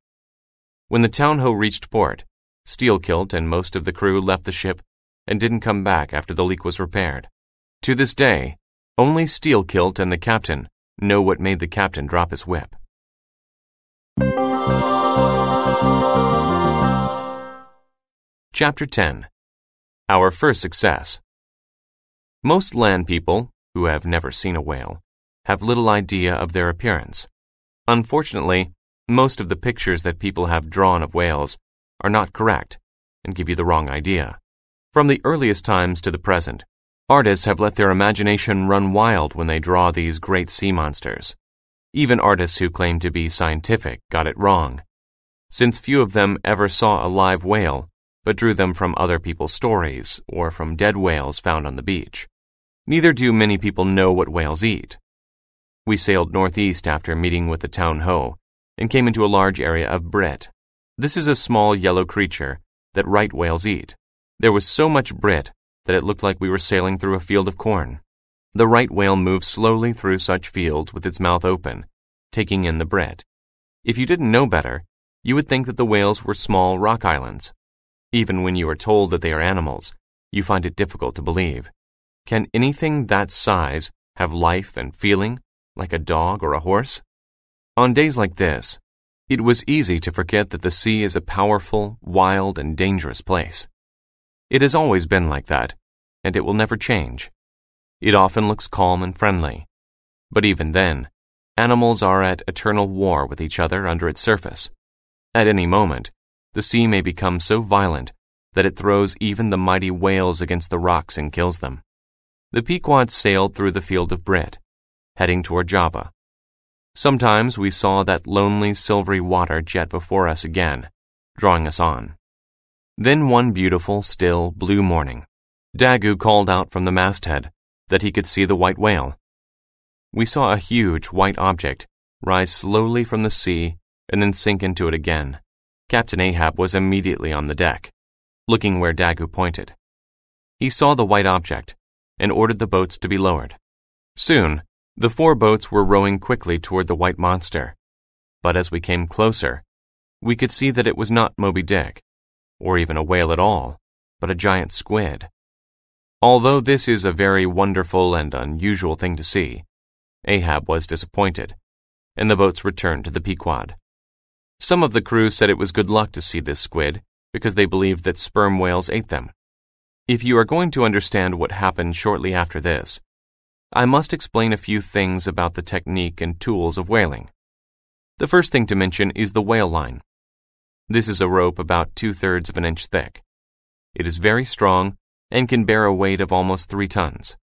When the Town Ho reached port, Steelkilt and most of the crew left the ship and didn't come back after the leak was repaired. To this day, only Steelkilt and the captain know what made the captain drop his whip. Chapter 10. Our First Success. Most land people, who have never seen a whale, have little idea of their appearance. Unfortunately, most of the pictures that people have drawn of whales are not correct and give you the wrong idea. From the earliest times to the present, artists have let their imagination run wild when they draw these great sea monsters. Even artists who claim to be scientific got it wrong, since few of them ever saw a live whale, but drew them from other people's stories or from dead whales found on the beach. Neither do many people know what whales eat. We sailed northeast after meeting with the town ho and came into a large area of brit. This is a small yellow creature that right whales eat. There was so much brit that it looked like we were sailing through a field of corn. The right whale moves slowly through such fields with its mouth open, taking in the brit. If you didn't know better, you would think that the whales were small rock islands. Even when you are told that they are animals, you find it difficult to believe. Can anything that size have life and feeling, like a dog or a horse? On days like this, it was easy to forget that the sea is a powerful, wild, and dangerous place. It has always been like that, and it will never change. It often looks calm and friendly. But even then, animals are at eternal war with each other under its surface. At any moment, the sea may become so violent that it throws even the mighty whales against the rocks and kills them. The Pequod sailed through the field of brit, heading toward Java. Sometimes we saw that lonely silvery water jet before us again, drawing us on. Then one beautiful, still, blue morning, Dagu called out from the masthead that he could see the white whale. We saw a huge white object rise slowly from the sea and then sink into it again. Captain Ahab was immediately on the deck, looking where Dagu pointed. He saw the white object and ordered the boats to be lowered. Soon, the 4 boats were rowing quickly toward the white monster, but as we came closer, we could see that it was not Moby Dick, or even a whale at all, but a giant squid. Although this is a very wonderful and unusual thing to see, Ahab was disappointed, and the boats returned to the Pequod. Some of the crew said it was good luck to see this squid because they believed that sperm whales ate them. If you are going to understand what happened shortly after this, I must explain a few things about the technique and tools of whaling. The first thing to mention is the whale line. This is a rope about 2/3 of an inch thick. It is very strong and can bear a weight of almost 3 tons.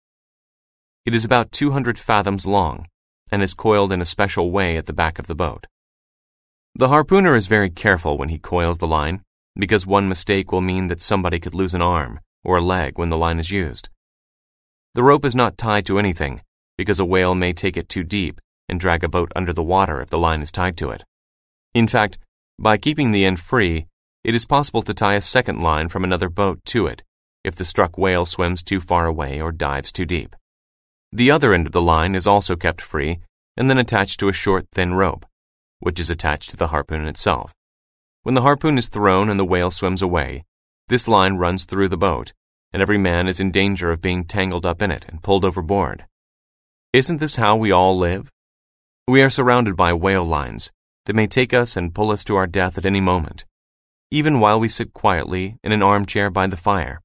It is about 200 fathoms long and is coiled in a special way at the back of the boat. The harpooner is very careful when he coils the line because one mistake will mean that somebody could lose an arm or a leg when the line is used. The rope is not tied to anything because a whale may take it too deep and drag a boat under the water if the line is tied to it. In fact, by keeping the end free, it is possible to tie a second line from another boat to it if the struck whale swims too far away or dives too deep. The other end of the line is also kept free and then attached to a short, thin rope, which is attached to the harpoon itself. When the harpoon is thrown and the whale swims away, this line runs through the boat, and every man is in danger of being tangled up in it and pulled overboard. Isn't this how we all live? We are surrounded by whale lines that may take us and pull us to our death at any moment, even while we sit quietly in an armchair by the fire.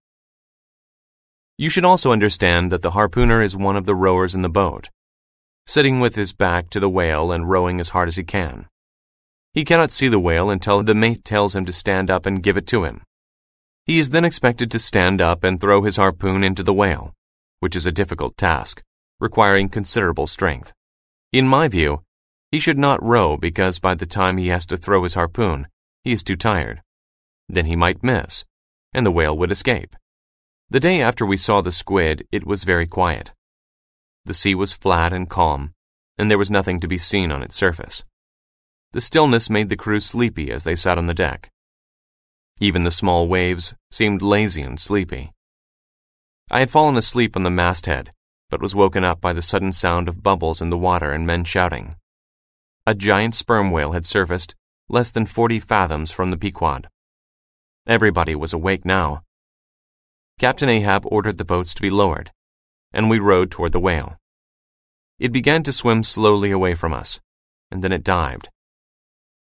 You should also understand that the harpooner is one of the rowers in the boat, sitting with his back to the whale and rowing as hard as he can. He cannot see the whale until the mate tells him to stand up and give it to him. He is then expected to stand up and throw his harpoon into the whale, which is a difficult task, requiring considerable strength. In my view, he should not row because by the time he has to throw his harpoon, he is too tired. Then he might miss, and the whale would escape. The day after we saw the squid, it was very quiet. The sea was flat and calm, and there was nothing to be seen on its surface. The stillness made the crew sleepy as they sat on the deck. Even the small waves seemed lazy and sleepy. I had fallen asleep on the masthead, but was woken up by the sudden sound of bubbles in the water and men shouting. A giant sperm whale had surfaced less than 40 fathoms from the Pequod. Everybody was awake now. Captain Ahab ordered the boats to be lowered, and we rowed toward the whale. It began to swim slowly away from us, and then it dived.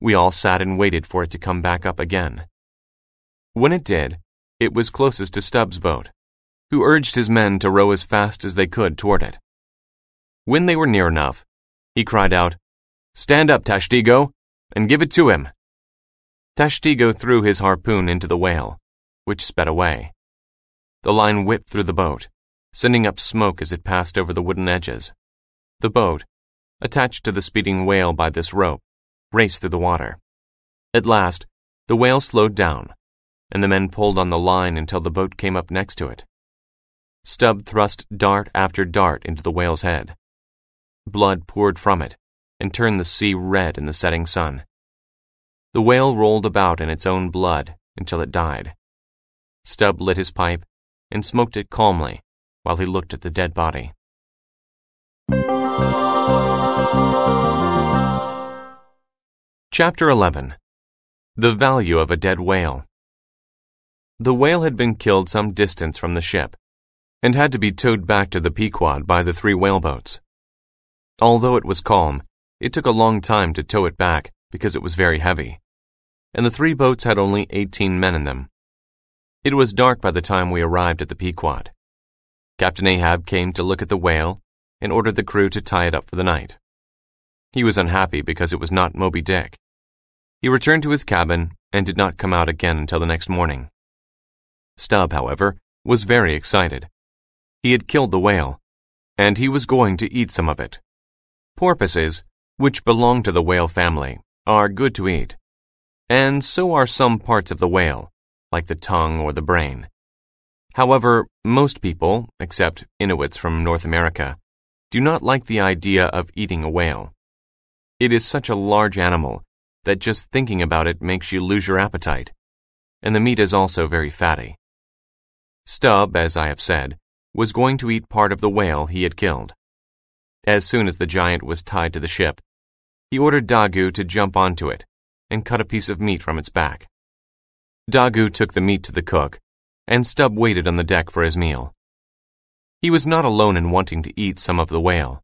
We all sat and waited for it to come back up again. When it did, it was closest to Stubbs' boat, who urged his men to row as fast as they could toward it. When they were near enough, he cried out, "Stand up, Tashtigo, and give it to him." Tashtigo threw his harpoon into the whale, which sped away. The line whipped through the boat, sending up smoke as it passed over the wooden edges. The boat, attached to the speeding whale by this rope, raced through the water. At last, the whale slowed down, and the men pulled on the line until the boat came up next to it. Stubb thrust dart after dart into the whale's head. Blood poured from it and turned the sea red in the setting sun. The whale rolled about in its own blood until it died. Stubb lit his pipe and smoked it calmly while he looked at the dead body. Chapter 11. The Value of a Dead Whale. The whale had been killed some distance from the ship and had to be towed back to the Pequod by the 3 whaleboats. Although it was calm, it took a long time to tow it back because it was very heavy, and the 3 boats had only 18 men in them. It was dark by the time we arrived at the Pequod. Captain Ahab came to look at the whale and ordered the crew to tie it up for the night. He was unhappy because it was not Moby Dick. He returned to his cabin and did not come out again until the next morning. Stubb, however, was very excited. He had killed the whale, and he was going to eat some of it. Porpoises, which belong to the whale family, are good to eat, and so are some parts of the whale, like the tongue or the brain. However, most people, except Inuits from North America, do not like the idea of eating a whale. It is such a large animal that just thinking about it makes you lose your appetite, and the meat is also very fatty. Stubb, as I have said, was going to eat part of the whale he had killed. As soon as the giant was tied to the ship, he ordered Dagu to jump onto it and cut a piece of meat from its back. Dagu took the meat to the cook, and Stubb waited on the deck for his meal. He was not alone in wanting to eat some of the whale.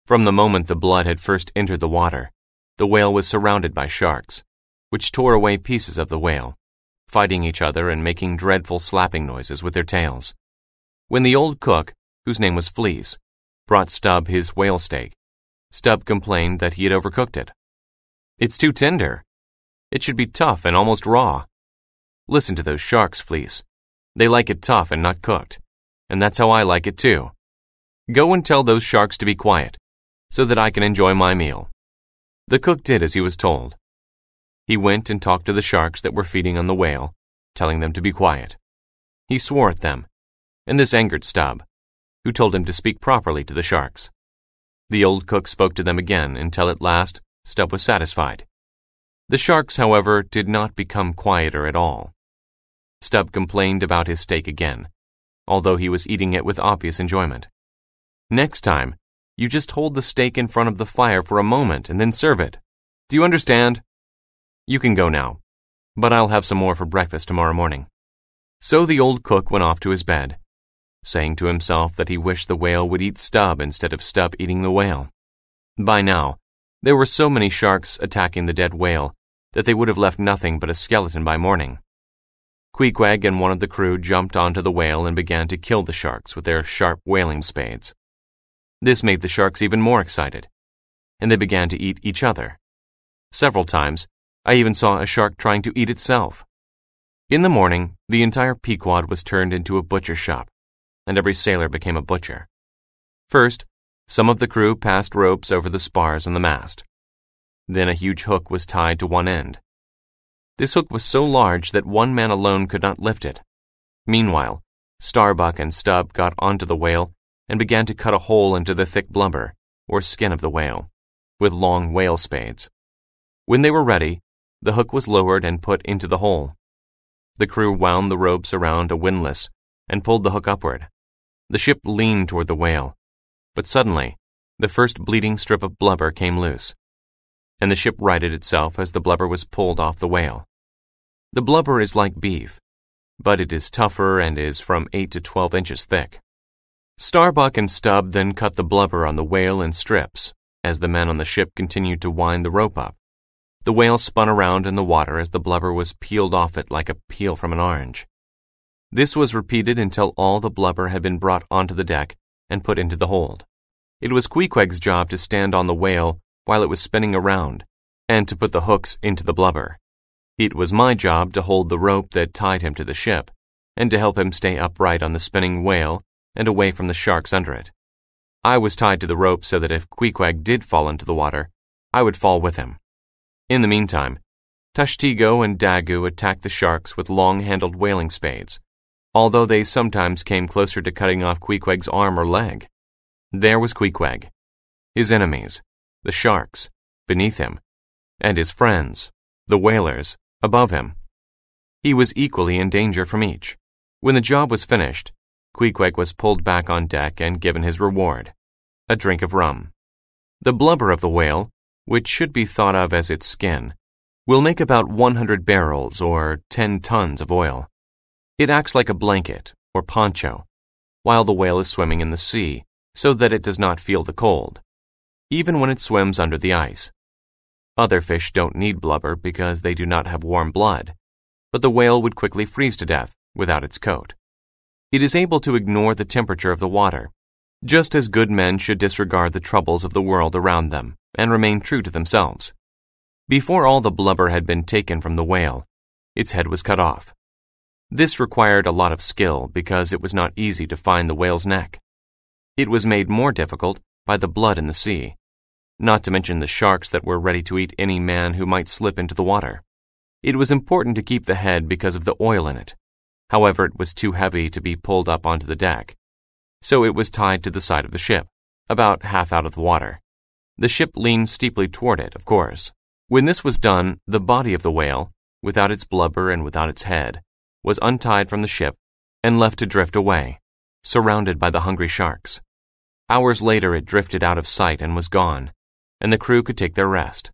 From the moment the blood had first entered the water, the whale was surrounded by sharks, which tore away pieces of the whale, fighting each other and making dreadful slapping noises with their tails. When the old cook, whose name was Fleece, brought Stubb his whale steak, Stubb complained that he had overcooked it. "It's too tender. It should be tough and almost raw. Listen to those sharks, Fleece. They like it tough and not cooked, and that's how I like it too. Go and tell those sharks to be quiet, so that I can enjoy my meal." The cook did as he was told. He went and talked to the sharks that were feeding on the whale, telling them to be quiet. He swore at them, and this angered Stubb, who told him to speak properly to the sharks. The old cook spoke to them again until at last Stubb was satisfied. The sharks, however, did not become quieter at all. Stubb complained about his steak again, although he was eating it with obvious enjoyment. "Next time, you just hold the steak in front of the fire for a moment and then serve it. Do you understand? You can go now, but I'll have some more for breakfast tomorrow morning." So the old cook went off to his bed, saying to himself that he wished the whale would eat Stubb instead of Stubb eating the whale. By now, there were so many sharks attacking the dead whale that they would have left nothing but a skeleton by morning. Queequeg and one of the crew jumped onto the whale and began to kill the sharks with their sharp whaling spades. This made the sharks even more excited, and they began to eat each other. Several times, I even saw a shark trying to eat itself. In the morning, the entire Pequod was turned into a butcher shop, and every sailor became a butcher. First, some of the crew passed ropes over the spars and the mast. Then a huge hook was tied to one end. This hook was so large that one man alone could not lift it. Meanwhile, Starbuck and Stubb got onto the whale and began to cut a hole into the thick blubber, or skin of the whale, with long whale spades. When they were ready, the hook was lowered and put into the hole. The crew wound the ropes around a windlass and pulled the hook upward. The ship leaned toward the whale, but suddenly, the first bleeding strip of blubber came loose, and the ship righted itself as the blubber was pulled off the whale. The blubber is like beef, but it is tougher and is from 8 to 12 inches thick. Starbuck and Stubb then cut the blubber on the whale in strips as the men on the ship continued to wind the rope up. The whale spun around in the water as the blubber was peeled off it like a peel from an orange. This was repeated until all the blubber had been brought onto the deck and put into the hold. It was Queequeg's job to stand on the whale while it was spinning around and to put the hooks into the blubber. It was my job to hold the rope that tied him to the ship and to help him stay upright on the spinning whale and away from the sharks under it. I was tied to the rope so that if Queequeg did fall into the water, I would fall with him. In the meantime, Tushtigo and Dagu attacked the sharks with long-handled whaling spades, although they sometimes came closer to cutting off Queequeg's arm or leg. There was Queequeg, his enemies, the sharks, beneath him, and his friends, the whalers, above him. He was equally in danger from each. When the job was finished, Queequeg was pulled back on deck and given his reward, a drink of rum. The blubber of the whale, which should be thought of as its skin, will make about 100 barrels or 10 tons of oil. It acts like a blanket or poncho, while the whale is swimming in the sea so that it does not feel the cold, even when it swims under the ice. Other fish don't need blubber because they do not have warm blood, but the whale would quickly freeze to death without its coat. It is able to ignore the temperature of the water, just as good men should disregard the troubles of the world around them and remain true to themselves. Before all the blubber had been taken from the whale, its head was cut off. This required a lot of skill because it was not easy to find the whale's neck. It was made more difficult by the blood in the sea, not to mention the sharks that were ready to eat any man who might slip into the water. It was important to keep the head because of the oil in it. However, it was too heavy to be pulled up onto the deck, so it was tied to the side of the ship, about half out of the water. The ship leaned steeply toward it, of course. When this was done, the body of the whale, without its blubber and without its head, was untied from the ship and left to drift away, surrounded by the hungry sharks. Hours later it drifted out of sight and was gone, and the crew could take their rest.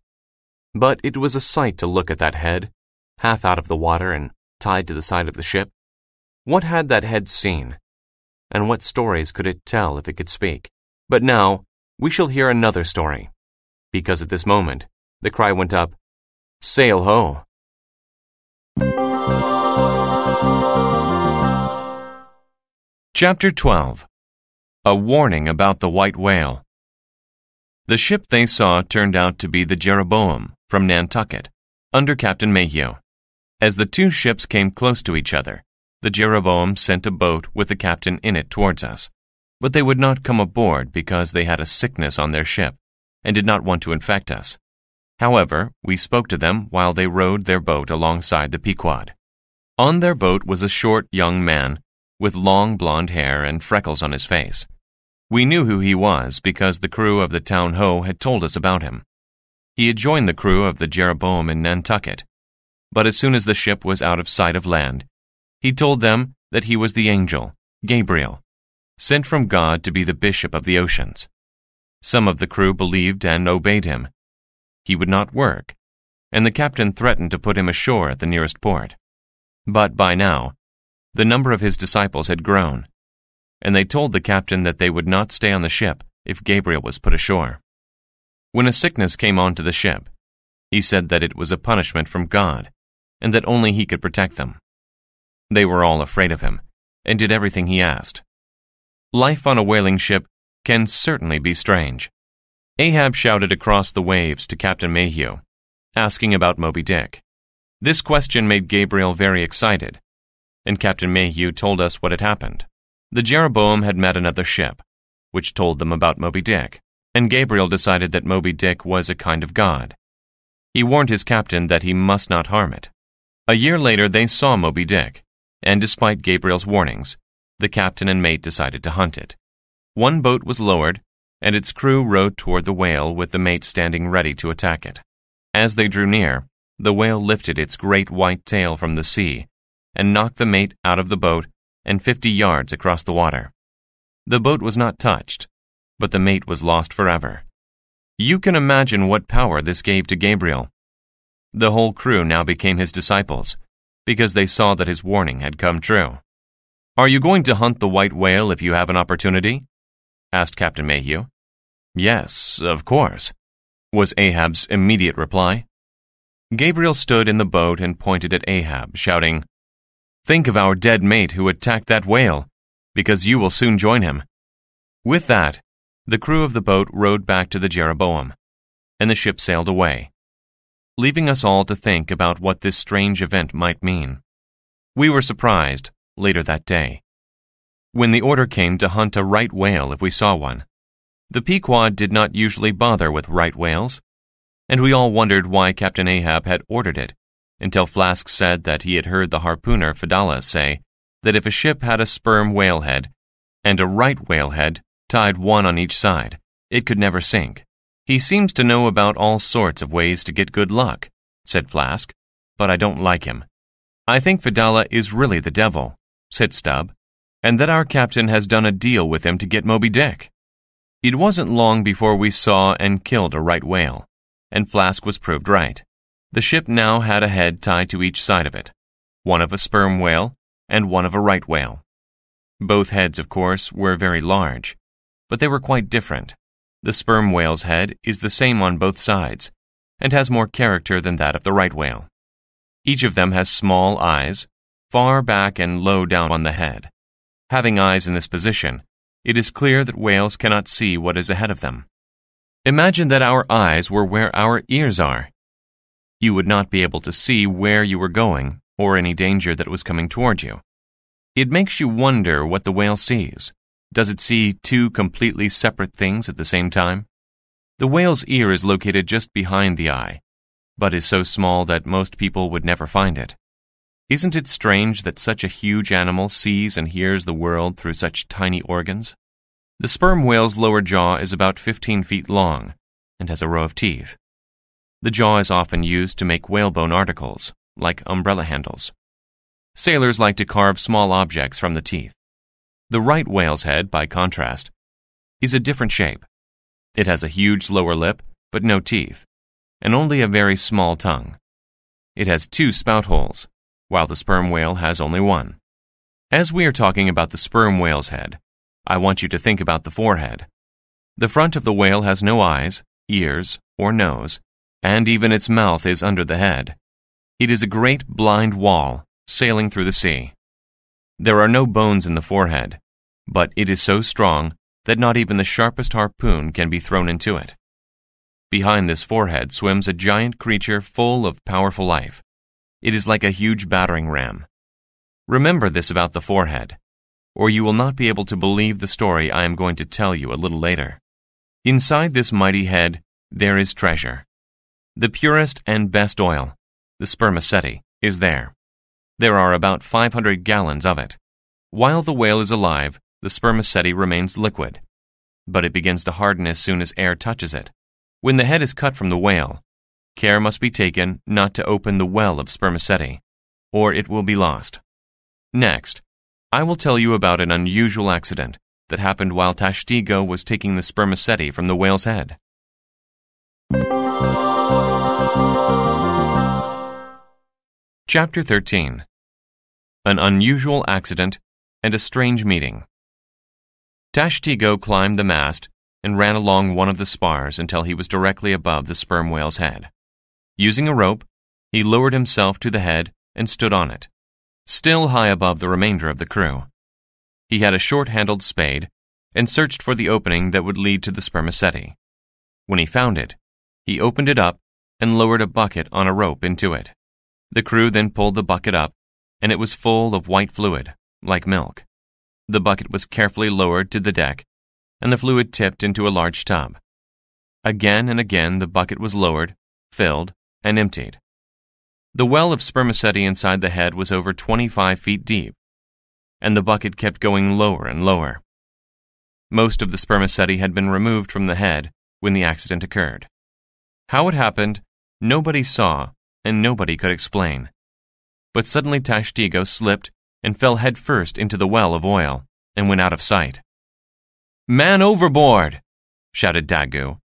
But it was a sight to look at that head, half out of the water and tied to the side of the ship. What had that head seen? And what stories could it tell if it could speak? But now, we shall hear another story, because at this moment, the cry went up, "Sail ho!" Chapter 12. A Warning About the White Whale. The ship they saw turned out to be the Jeroboam from Nantucket, under Captain Mayhew. As the two ships came close to each other, the Jeroboam sent a boat with the captain in it towards us, but they would not come aboard because they had a sickness on their ship and did not want to infect us. However, we spoke to them while they rowed their boat alongside the Pequod. On their boat was a short young man with long blonde hair and freckles on his face. We knew who he was because the crew of the Town Ho had told us about him. He had joined the crew of the Jeroboam in Nantucket, but as soon as the ship was out of sight of land, he told them that he was the angel, Gabriel, sent from God to be the bishop of the oceans. Some of the crew believed and obeyed him. He would not work, and the captain threatened to put him ashore at the nearest port. But by now, the number of his disciples had grown, and they told the captain that they would not stay on the ship if Gabriel was put ashore. When a sickness came onto the ship, he said that it was a punishment from God, and that only he could protect them. They were all afraid of him, and did everything he asked. Life on a whaling ship can certainly be strange. Ahab shouted across the waves to Captain Mayhew, asking about Moby Dick. This question made Gabriel very excited, and Captain Mayhew told us what had happened. The Jeroboam had met another ship, which told them about Moby Dick, and Gabriel decided that Moby Dick was a kind of god. He warned his captain that he must not harm it. A year later they saw Moby Dick, and despite Gabriel's warnings, the captain and mate decided to hunt it. One boat was lowered, and its crew rowed toward the whale with the mate standing ready to attack it. As they drew near, the whale lifted its great white tail from the sea and knocked the mate out of the boat and 50 yards across the water. The boat was not touched, but the mate was lost forever. You can imagine what power this gave to Gabriel. The whole crew now became his disciples, because they saw that his warning had come true. "Are you going to hunt the white whale if you have an opportunity?" asked Captain Mayhew. "Yes, of course," was Ahab's immediate reply. Gabriel stood in the boat and pointed at Ahab, shouting, "Think of our dead mate who attacked that whale, because you will soon join him." With that, The crew of the boat rowed back to the Jeroboam, and the ship sailed away, leaving us all to think about what this strange event might mean. We were surprised, later that day, when the order came to hunt a right whale if we saw one. The Pequod did not usually bother with right whales, and we all wondered why Captain Ahab had ordered it, until Flask said that he had heard the harpooner Fedallah say that if a ship had a sperm whale head and a right whale head tied one on each side, it could never sink. He seems to know about all sorts of ways to get good luck, said Flask, but I don't like him. I think Fedallah is really the devil, said Stubb, and that our captain has done a deal with him to get Moby Dick. It wasn't long before we saw and killed a right whale, and Flask was proved right. The ship now had a head tied to each side of it, one of a sperm whale and one of a right whale. Both heads, of course, were very large, but they were quite different. The sperm whale's head is the same on both sides, and has more character than that of the right whale. Each of them has small eyes, far back and low down on the head. Having eyes in this position, it is clear that whales cannot see what is ahead of them. Imagine that our eyes were where our ears are. You would not be able to see where you were going or any danger that was coming toward you. It makes you wonder what the whale sees. Does it see two completely separate things at the same time? The whale's ear is located just behind the eye, but is so small that most people would never find it. Isn't it strange that such a huge animal sees and hears the world through such tiny organs? The sperm whale's lower jaw is about 15 feet long and has a row of teeth. The jaw is often used to make whalebone articles, like umbrella handles. Sailors like to carve small objects from the teeth. The right whale's head, by contrast, is a different shape. It has a huge lower lip, but no teeth, and only a very small tongue. It has 2 spout holes, while the sperm whale has only 1. As we are talking about the sperm whale's head, I want you to think about the forehead. The front of the whale has no eyes, ears, or nose, and even its mouth is under the head. It is a great blind wall sailing through the sea. There are no bones in the forehead, but it is so strong that not even the sharpest harpoon can be thrown into it. Behind this forehead swims a giant creature full of powerful life. It is like a huge battering ram. Remember this about the forehead, or you will not be able to believe the story I am going to tell you a little later. Inside this mighty head, there is treasure. The purest and best oil, the spermaceti, is there. There are about 500 gallons of it. While the whale is alive, the spermaceti remains liquid, but it begins to harden as soon as air touches it. When the head is cut from the whale, care must be taken not to open the well of spermaceti, or it will be lost. Next, I will tell you about an unusual accident that happened while Tashtego was taking the spermaceti from the whale's head. Chapter 13. An Unusual Accident and a Strange Meeting. Tashtego climbed the mast and ran along one of the spars until he was directly above the sperm whale's head. Using a rope, he lowered himself to the head and stood on it, still high above the remainder of the crew. He had a short-handled spade and searched for the opening that would lead to the spermaceti. When he found it, he opened it up and lowered a bucket on a rope into it. The crew then pulled the bucket up, and it was full of white fluid, like milk. The bucket was carefully lowered to the deck, and the fluid tipped into a large tub. Again and again the bucket was lowered, filled, and emptied. The well of spermaceti inside the head was over 25 feet deep, and the bucket kept going lower and lower. Most of the spermaceti had been removed from the head when the accident occurred. How it happened, nobody saw, and nobody could explain. But suddenly Tashtego slipped and fell headfirst into the well of oil and went out of sight. "Man overboard!" shouted Daggoo.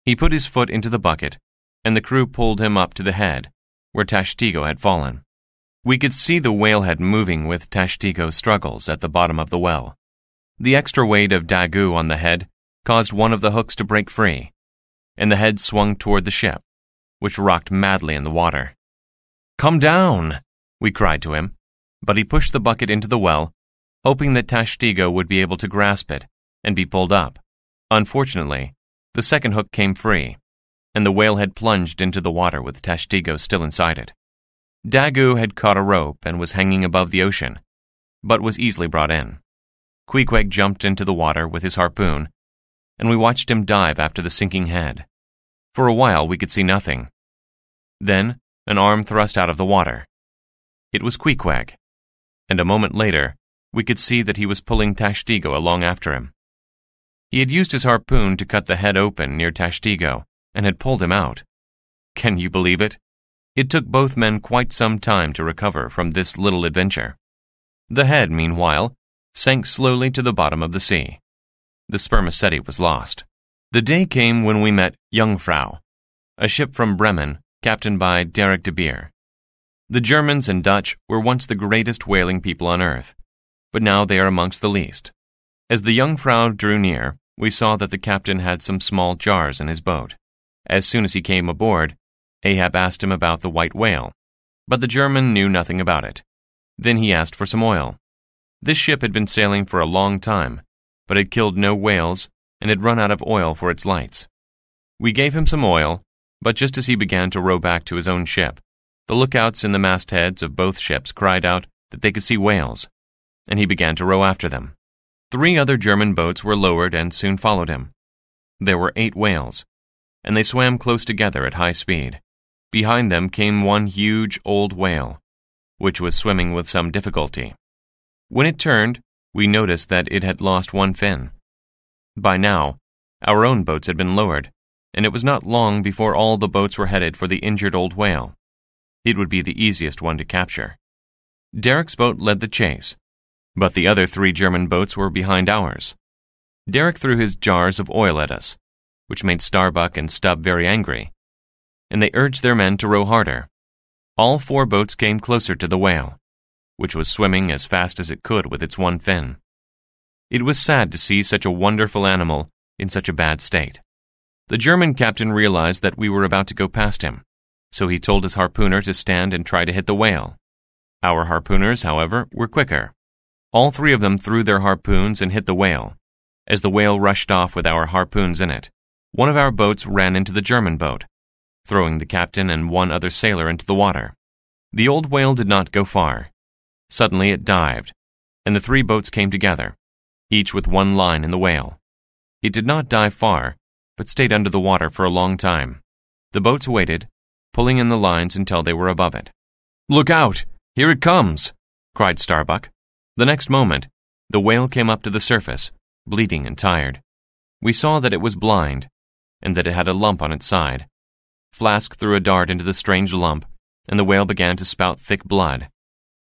He put his foot into the bucket, and the crew pulled him up to the head, where Tashtego had fallen. We could see the whalehead moving with Tashtego's struggles at the bottom of the well. The extra weight of Daggoo on the head caused one of the hooks to break free, and the head swung toward the ship, which rocked madly in the water. "Come down!" we cried to him, but he pushed the bucket into the well, hoping that Tashtego would be able to grasp it and be pulled up. Unfortunately, the second hook came free, and the whale had plunged into the water with Tashtigo still inside it. Dagu had caught a rope and was hanging above the ocean, but was easily brought in. Queequeg jumped into the water with his harpoon, and we watched him dive after the sinking head. For a while we could see nothing. Then an arm thrust out of the water. It was Queequeg, and a moment later we could see that he was pulling Tashtigo along after him. He had used his harpoon to cut the head open near Tashtigo and had pulled him out. Can you believe it? It took both men quite some time to recover from this little adventure. The head, meanwhile, sank slowly to the bottom of the sea. The spermaceti was lost. The day came when we met Jungfrau, a ship from Bremen captained by Derek de Beer. The Germans and Dutch were once the greatest whaling people on earth, but now they are amongst the least. As the Jungfrau drew near, we saw that the captain had some small jars in his boat. As soon as he came aboard, Ahab asked him about the white whale, but the German knew nothing about it. Then he asked for some oil. This ship had been sailing for a long time, but had killed no whales and had run out of oil for its lights. We gave him some oil, but just as he began to row back to his own ship, the lookouts in the mastheads of both ships cried out that they could see whales, and he began to row after them. 3 other German boats were lowered and soon followed him. There were 8 whales, and they swam close together at high speed. Behind them came one huge old whale, which was swimming with some difficulty. When it turned, we noticed that it had lost one fin. By now, our own boats had been lowered, and it was not long before all the boats were headed for the injured old whale. It would be the easiest one to capture. Derek's boat led the chase, but the other 3 German boats were behind ours. Derek threw his jars of oil at us, which made Starbuck and Stubb very angry, and they urged their men to row harder. All 4 boats came closer to the whale, which was swimming as fast as it could with its one fin. It was sad to see such a wonderful animal in such a bad state. The German captain realized that we were about to go past him, so he told his harpooner to stand and try to hit the whale. Our harpooners, however, were quicker. All 3 of them threw their harpoons and hit the whale. As the whale rushed off with our harpoons in it, one of our boats ran into the German boat, throwing the captain and 1 other sailor into the water. The old whale did not go far. Suddenly it dived, and the 3 boats came together, each with 1 line in the whale. It did not dive far, but stayed under the water for a long time. The boats waited, pulling in the lines until they were above it. "Look out! Here it comes!" cried Starbuck. The next moment, the whale came up to the surface, bleeding and tired. We saw that it was blind, and that it had a lump on its side. Flask threw a dart into the strange lump, and the whale began to spout thick blood.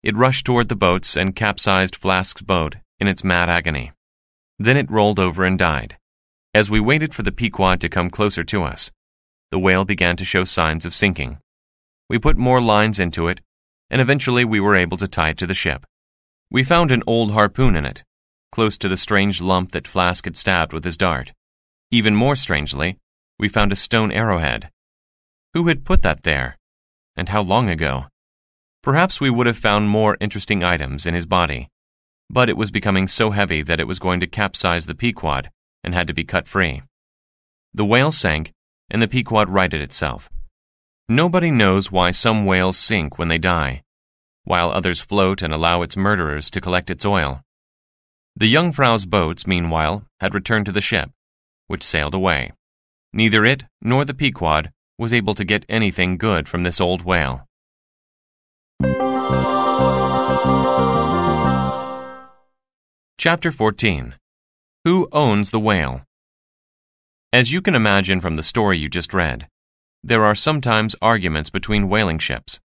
It rushed toward the boats and capsized Flask's boat in its mad agony. Then it rolled over and died. As we waited for the Pequod to come closer to us, the whale began to show signs of sinking. We put more lines into it, and eventually we were able to tie it to the ship. We found an old harpoon in it, close to the strange lump that Flask had stabbed with his dart. Even more strangely, we found a stone arrowhead. Who had put that there? And how long ago? Perhaps we would have found more interesting items in his body, but it was becoming so heavy that it was going to capsize the Pequod and had to be cut free. The whale sank, and the Pequod righted itself. Nobody knows why some whales sink when they die, while others float and allow its murderers to collect its oil. The Jungfrau's boats, meanwhile, had returned to the ship, which sailed away. Neither it nor the Pequod was able to get anything good from this old whale. Chapter 14. Who owns the whale? As you can imagine from the story you just read, there are sometimes arguments between whaling ships.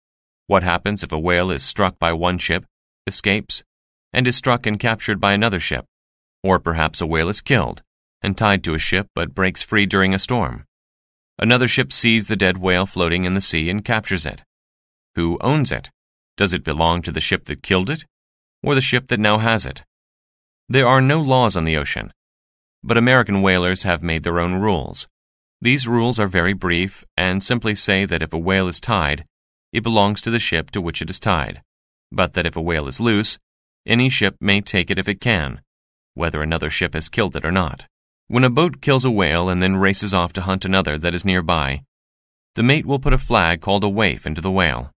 What happens if a whale is struck by one ship, escapes, and is struck and captured by another ship? Or perhaps a whale is killed and tied to a ship but breaks free during a storm. Another ship sees the dead whale floating in the sea and captures it. Who owns it? Does it belong to the ship that killed it, or the ship that now has it? There are no laws on the ocean, but American whalers have made their own rules. These rules are very brief and simply say that if a whale is tied, it belongs to the ship to which it is tied, but that if a whale is loose, any ship may take it if it can, whether another ship has killed it or not. When a boat kills a whale and then races off to hunt another that is nearby, the mate will put a flag called a waif into the whale.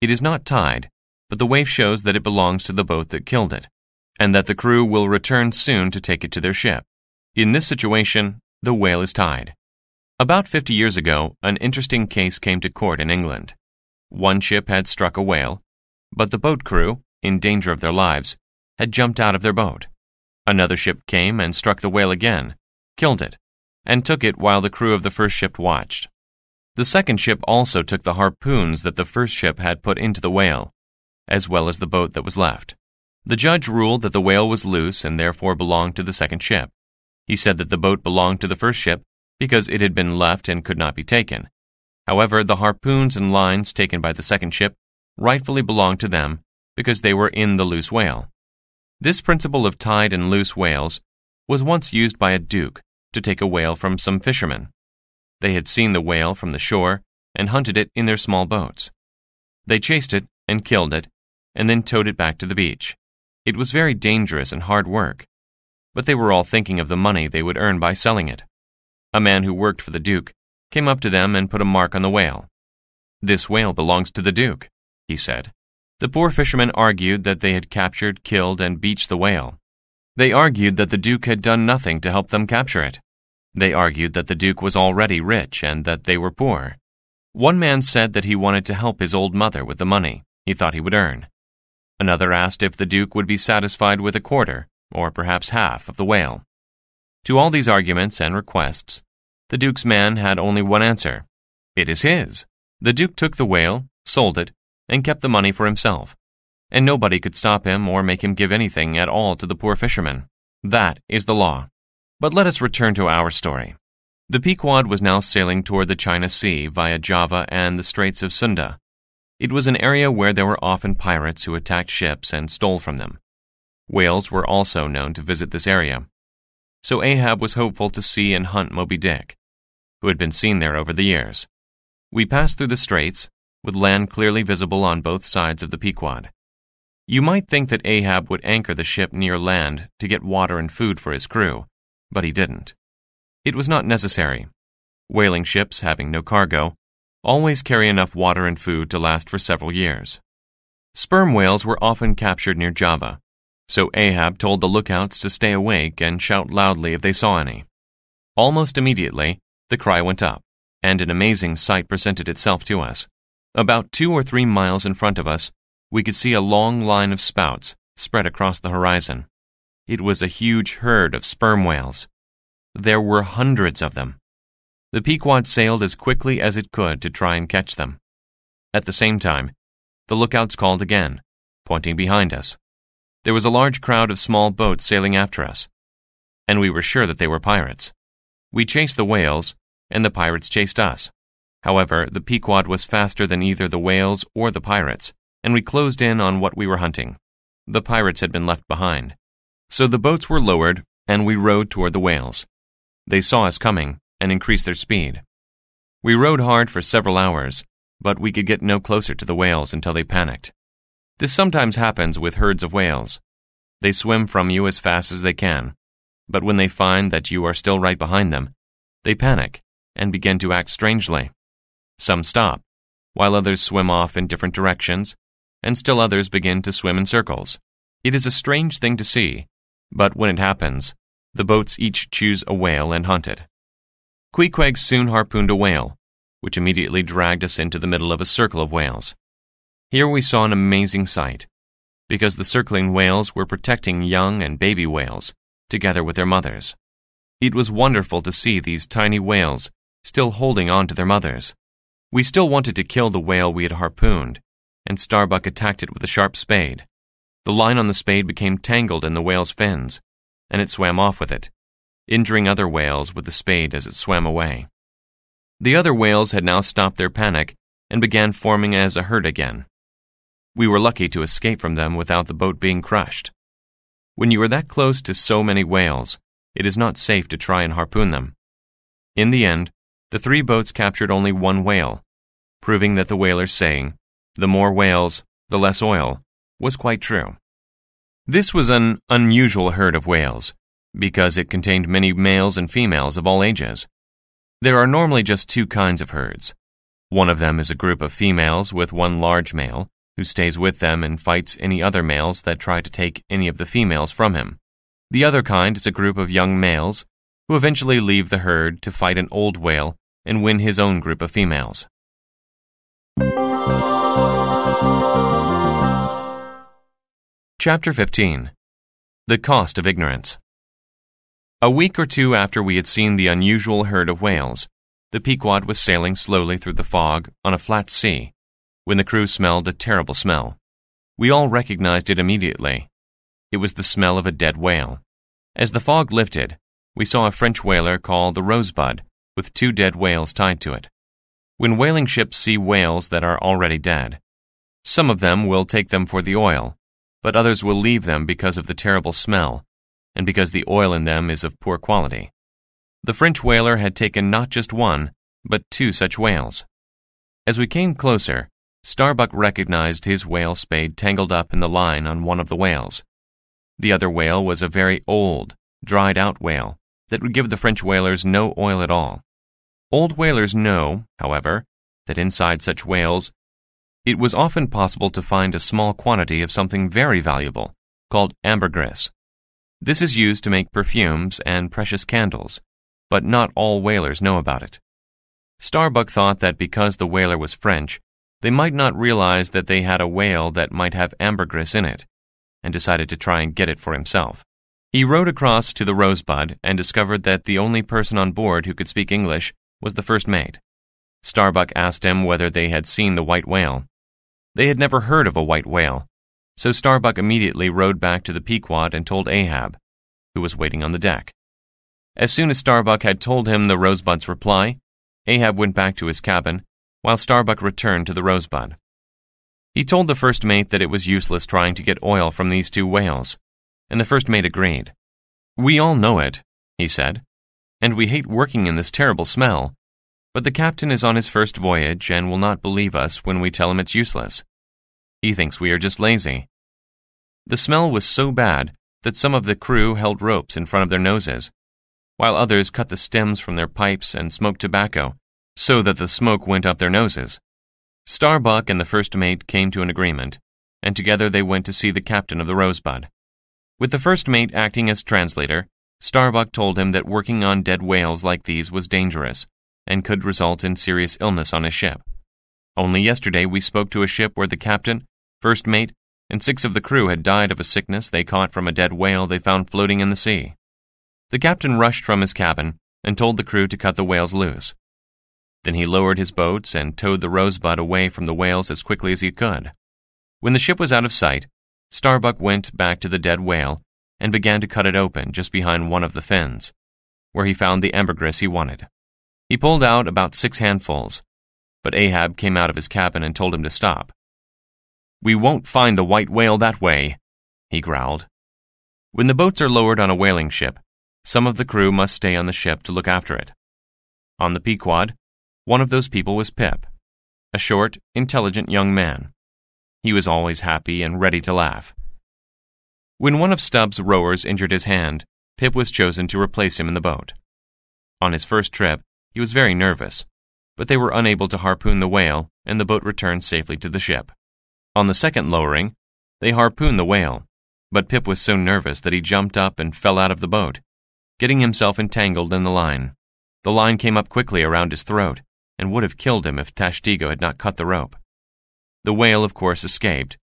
It is not tied, but the waif shows that it belongs to the boat that killed it, and that the crew will return soon to take it to their ship. In this situation, the whale is tied. About 50 years ago, an interesting case came to court in England. One ship had struck a whale, but the boat crew, in danger of their lives, had jumped out of their boat. Another ship came and struck the whale again, killed it, and took it while the crew of the first ship watched. The second ship also took the harpoons that the first ship had put into the whale, as well as the boat that was left. The judge ruled that the whale was loose and therefore belonged to the second ship. He said that the boat belonged to the first ship because it had been left and could not be taken. However, the harpoons and lines taken by the second ship rightfully belonged to them because they were in the loose whale. This principle of tied and loose whales was once used by a duke to take a whale from some fishermen. They had seen the whale from the shore and hunted it in their small boats. They chased it and killed it, and then towed it back to the beach. It was very dangerous and hard work, but they were all thinking of the money they would earn by selling it. A man who worked for the duke came up to them and put a mark on the whale. "This whale belongs to the duke," he said. The poor fishermen argued that they had captured, killed, and beached the whale. They argued that the duke had done nothing to help them capture it. They argued that the duke was already rich and that they were poor. One man said that he wanted to help his old mother with the money he thought he would earn. Another asked if the duke would be satisfied with a quarter, or perhaps half, of the whale. To all these arguments and requests, the duke's man had only one answer: "It is his." The duke took the whale, sold it, and kept the money for himself, and nobody could stop him or make him give anything at all to the poor fisherman. That is the law. But let us return to our story. The Pequod was now sailing toward the China Sea via Java and the Straits of Sunda. It was an area where there were often pirates who attacked ships and stole from them. Whales were also known to visit this area. So Ahab was hopeful to see and hunt Moby Dick, who had been seen there over the years. We passed through the straits, with land clearly visible on both sides of the Pequod. You might think that Ahab would anchor the ship near land to get water and food for his crew, but he didn't. It was not necessary. Whaling ships, having no cargo, always carry enough water and food to last for several years. Sperm whales were often captured near Java, so Ahab told the lookouts to stay awake and shout loudly if they saw any. Almost immediately, the cry went up, and an amazing sight presented itself to us. About 2 or 3 miles in front of us, we could see a long line of spouts spread across the horizon. It was a huge herd of sperm whales. There were hundreds of them. The Pequod sailed as quickly as it could to try and catch them. At the same time, the lookouts called again, pointing behind us. There was a large crowd of small boats sailing after us, and we were sure that they were pirates. We chased the whales, and the pirates chased us. However, the Pequod was faster than either the whales or the pirates, and we closed in on what we were hunting. The pirates had been left behind. So the boats were lowered, and we rowed toward the whales. They saw us coming and increased their speed. We rowed hard for several hours, but we could get no closer to the whales until they panicked. This sometimes happens with herds of whales. They swim from you as fast as they can, but when they find that you are still right behind them, they panic and begin to act strangely. Some stop, while others swim off in different directions, and still others begin to swim in circles. It is a strange thing to see, but when it happens, the boats each choose a whale and hunt it. Queequeg soon harpooned a whale, which immediately dragged us into the middle of a circle of whales. Here we saw an amazing sight, because the circling whales were protecting young and baby whales, together with their mothers. It was wonderful to see these tiny whales still holding on to their mothers. We still wanted to kill the whale we had harpooned, and Starbuck attacked it with a sharp spade. The line on the spade became tangled in the whale's fins, and it swam off with it, injuring other whales with the spade as it swam away. The other whales had now stopped their panic and began forming as a herd again. We were lucky to escape from them without the boat being crushed. When you are that close to so many whales, it is not safe to try and harpoon them. In the end, the 3 boats captured only 1 whale, proving that the whaler's saying, "The more whales, the less oil," was quite true. This was an unusual herd of whales, because it contained many males and females of all ages. There are normally just two kinds of herds. One of them is a group of females with one large male, who stays with them and fights any other males that try to take any of the females from him. The other kind is a group of young males who eventually leave the herd to fight an old whale and win his own group of females. Chapter 15. The Cost of Ignorance. A week or two after we had seen the unusual herd of whales, the Pequod was sailing slowly through the fog on a flat sea, when the crew smelled a terrible smell. We all recognized it immediately. It was the smell of a dead whale. As the fog lifted, we saw a French whaler called the Rosebud, with 2 dead whales tied to it. When whaling ships see whales that are already dead, some of them will take them for the oil, but others will leave them because of the terrible smell, and because the oil in them is of poor quality. The French whaler had taken not just 1, but 2 such whales. As we came closer, Starbuck recognized his whale spade tangled up in the line on one of the whales. The other whale was a very old, dried-out whale that would give the French whalers no oil at all. Old whalers know, however, that inside such whales, it was often possible to find a small quantity of something very valuable, called ambergris. This is used to make perfumes and precious candles, but not all whalers know about it. Starbuck thought that because the whaler was French, they might not realize that they had a whale that might have ambergris in it, and decided to try and get it for himself. He rowed across to the Rosebud and discovered that the only person on board who could speak English was the first mate. Starbuck asked him whether they had seen the white whale. They had never heard of a white whale, so Starbuck immediately rowed back to the Pequod and told Ahab, who was waiting on the deck. As soon as Starbuck had told him the Rosebud's reply, Ahab went back to his cabin, while Starbuck returned to the Rosebud. He told the first mate that it was useless trying to get oil from these 2 whales, and the first mate agreed. "We all know it," he said, "and we hate working in this terrible smell, but the captain is on his first voyage and will not believe us when we tell him it's useless. He thinks we are just lazy." The smell was so bad that some of the crew held ropes in front of their noses, while others cut the stems from their pipes and smoked tobacco so that the smoke went up their noses. Starbuck and the first mate came to an agreement, and together they went to see the captain of the Rosebud. With the first mate acting as translator, Starbuck told him that working on dead whales like these was dangerous and could result in serious illness on his ship. Only yesterday we spoke to a ship where the captain, first mate, and 6 of the crew had died of a sickness they caught from a dead whale they found floating in the sea. The captain rushed from his cabin and told the crew to cut the whales loose. Then he lowered his boats and towed the Rosebud away from the whales as quickly as he could. When the ship was out of sight, Starbuck went back to the dead whale and began to cut it open just behind one of the fins, where he found the ambergris he wanted. He pulled out about 6 handfuls, but Ahab came out of his cabin and told him to stop. "We won't find the white whale that way," he growled. When the boats are lowered on a whaling ship, some of the crew must stay on the ship to look after it. On the Pequod, one of those people was Pip, a short, intelligent young man. He was always happy and ready to laugh. When one of Stubbs' rowers injured his hand, Pip was chosen to replace him in the boat. On his first trip, he was very nervous, but they were unable to harpoon the whale, and the boat returned safely to the ship. On the second lowering, they harpooned the whale, but Pip was so nervous that he jumped up and fell out of the boat, getting himself entangled in the line. The line came up quickly around his throat, and would have killed him if Tashtigo had not cut the rope. The whale, of course, escaped,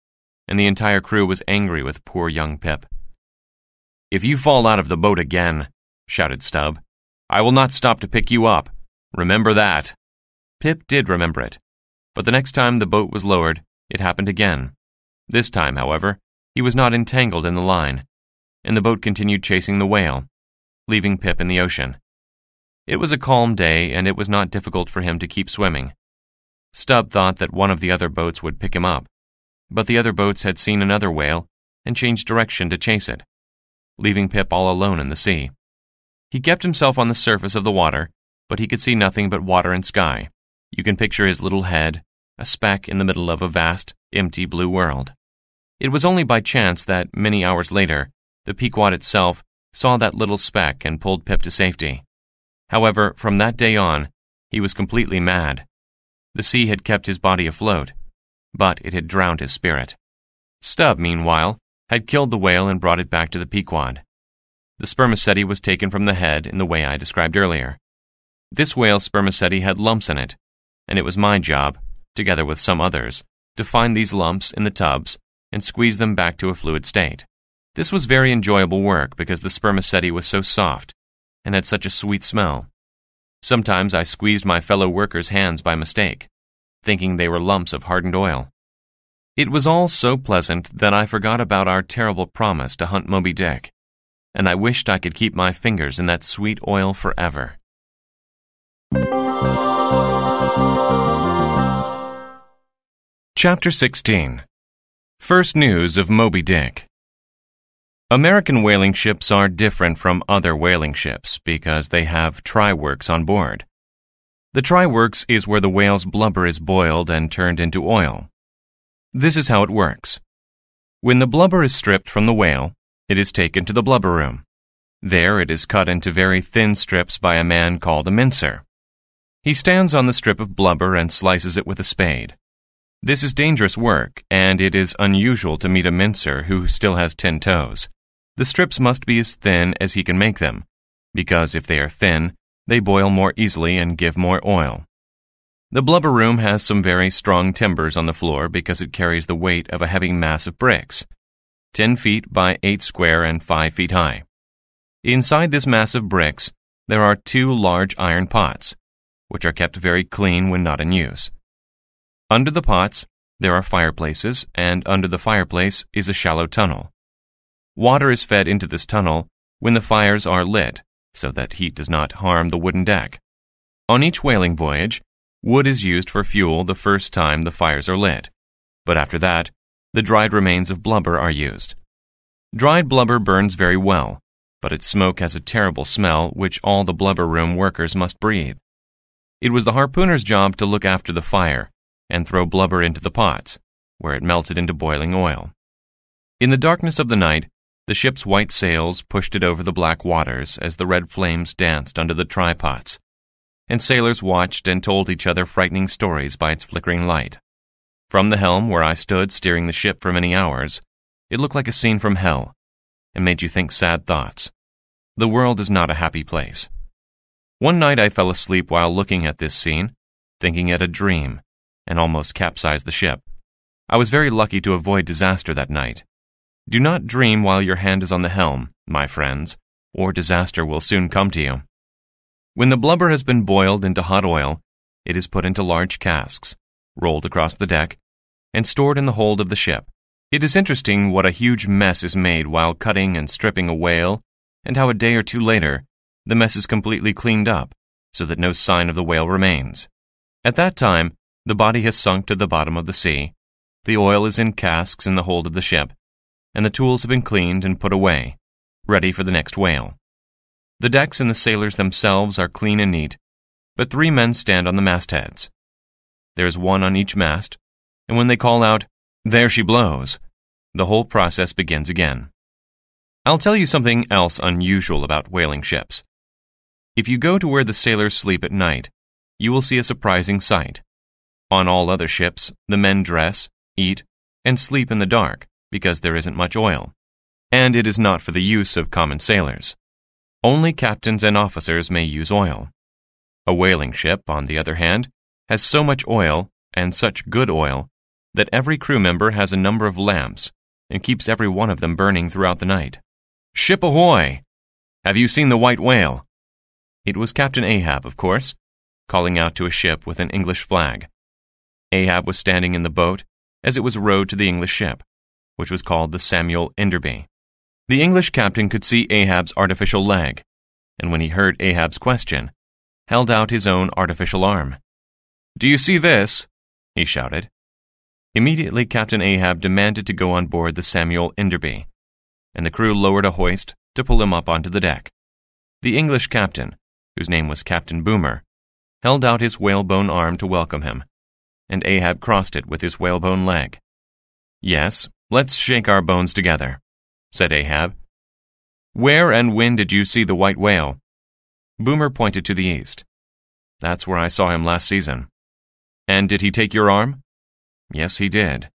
and the entire crew was angry with poor young Pip. "If you fall out of the boat again," shouted Stubb, "I will not stop to pick you up. Remember that." Pip did remember it, but the next time the boat was lowered, it happened again. This time, however, he was not entangled in the line, and the boat continued chasing the whale, leaving Pip in the ocean. It was a calm day, and it was not difficult for him to keep swimming. Stubb thought that one of the other boats would pick him up, but the other boats had seen another whale and changed direction to chase it, leaving Pip all alone in the sea. He kept himself on the surface of the water, but he could see nothing but water and sky. You can picture his little head, a speck in the middle of a vast, empty blue world. It was only by chance that, many hours later, the Pequod itself saw that little speck and pulled Pip to safety. However, from that day on, he was completely mad. The sea had kept his body afloat, but it had drowned his spirit. Stubb, meanwhile, had killed the whale and brought it back to the Pequod. The spermaceti was taken from the head in the way I described earlier. This whale's spermaceti had lumps in it, and it was my job, together with some others, to find these lumps in the tubs and squeeze them back to a fluid state. This was very enjoyable work because the spermaceti was so soft and had such a sweet smell. Sometimes I squeezed my fellow workers' hands by mistake, thinking they were lumps of hardened oil. It was all so pleasant that I forgot about our terrible promise to hunt Moby Dick, and I wished I could keep my fingers in that sweet oil forever. Chapter 16. First News of Moby Dick. American whaling ships are different from other whaling ships because they have try-works on board. The try-works is where the whale's blubber is boiled and turned into oil. This is how it works. When the blubber is stripped from the whale, it is taken to the blubber room. There it is cut into very thin strips by a man called a mincer. He stands on the strip of blubber and slices it with a spade. This is dangerous work, and it is unusual to meet a mincer who still has 10 toes. The strips must be as thin as he can make them, because if they are thin, they boil more easily and give more oil. The blubber room has some very strong timbers on the floor because it carries the weight of a heavy mass of bricks, 10 feet by 8 square and 5 feet high. Inside this mass of bricks, there are 2 large iron pots, which are kept very clean when not in use. Under the pots, there are fireplaces, and under the fireplace is a shallow tunnel. Water is fed into this tunnel when the fires are lit, so that heat does not harm the wooden deck. On each whaling voyage, wood is used for fuel the first time the fires are lit, but after that, the dried remains of blubber are used. Dried blubber burns very well, but its smoke has a terrible smell which all the blubber room workers must breathe. It was the harpooner's job to look after the fire and throw blubber into the pots, where it melted into boiling oil. In the darkness of the night, the ship's white sails pushed it over the black waters as the red flames danced under the try-pots, and sailors watched and told each other frightening stories by its flickering light. From the helm, where I stood steering the ship for many hours, it looked like a scene from hell, and made you think sad thoughts. The world is not a happy place. One night I fell asleep while looking at this scene, thinking it a dream, and almost capsized the ship. I was very lucky to avoid disaster that night. Do not dream while your hand is on the helm, my friends, or disaster will soon come to you. When the blubber has been boiled into hot oil, it is put into large casks, rolled across the deck, and stored in the hold of the ship. It is interesting what a huge mess is made while cutting and stripping a whale, and how a day or two later, the mess is completely cleaned up, so that no sign of the whale remains. At that time, the body has sunk to the bottom of the sea, the oil is in casks in the hold of the ship, and the tools have been cleaned and put away, ready for the next whale. The decks and the sailors themselves are clean and neat, but 3 men stand on the mastheads. There is one on each mast, and when they call out, "There she blows," the whole process begins again. I'll tell you something else unusual about whaling ships. If you go to where the sailors sleep at night, you will see a surprising sight. On all other ships, the men dress, eat, and sleep in the dark because there isn't much oil, and it is not for the use of common sailors. Only captains and officers may use oil. A whaling ship, on the other hand, has so much oil, and such good oil, that every crew member has a number of lamps and keeps every one of them burning throughout the night. "Ship ahoy! Have you seen the white whale?" It was Captain Ahab, of course, calling out to a ship with an English flag. Ahab was standing in the boat as it was rowed to the English ship, which was called the Samuel Enderby. The English captain could see Ahab's artificial leg, and when he heard Ahab's question, held out his own artificial arm. "Do you see this?" he shouted. Immediately Captain Ahab demanded to go on board the Samuel Enderby, and the crew lowered a hoist to pull him up onto the deck. The English captain, whose name was Captain Boomer, held out his whalebone arm to welcome him, and Ahab crossed it with his whalebone leg. "Yes, let's shake our bones together," said Ahab. Where and when did you see the white whale? Boomer pointed to the east. That's where I saw him last season. And did he take your arm? Yes, he did.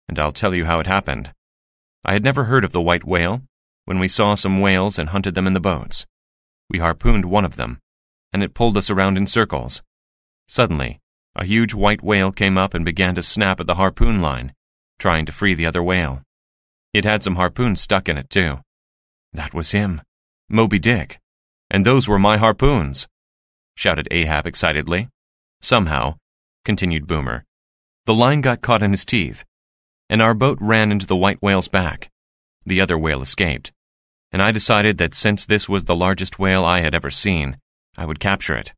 And I'll tell you how it happened. I had never heard of the white whale when we saw some whales and hunted them in the boats. We harpooned one of them, and it pulled us around in circles. Suddenly, a huge white whale came up and began to snap at the harpoon line, trying to free the other whale. It had some harpoons stuck in it, too. That was him, Moby Dick, and those were my harpoons, shouted Ahab excitedly. Somehow, continued Boomer, the line got caught in his teeth, and our boat ran into the white whale's back. The other whale escaped, and I decided that since this was the largest whale I had ever seen, I would capture it.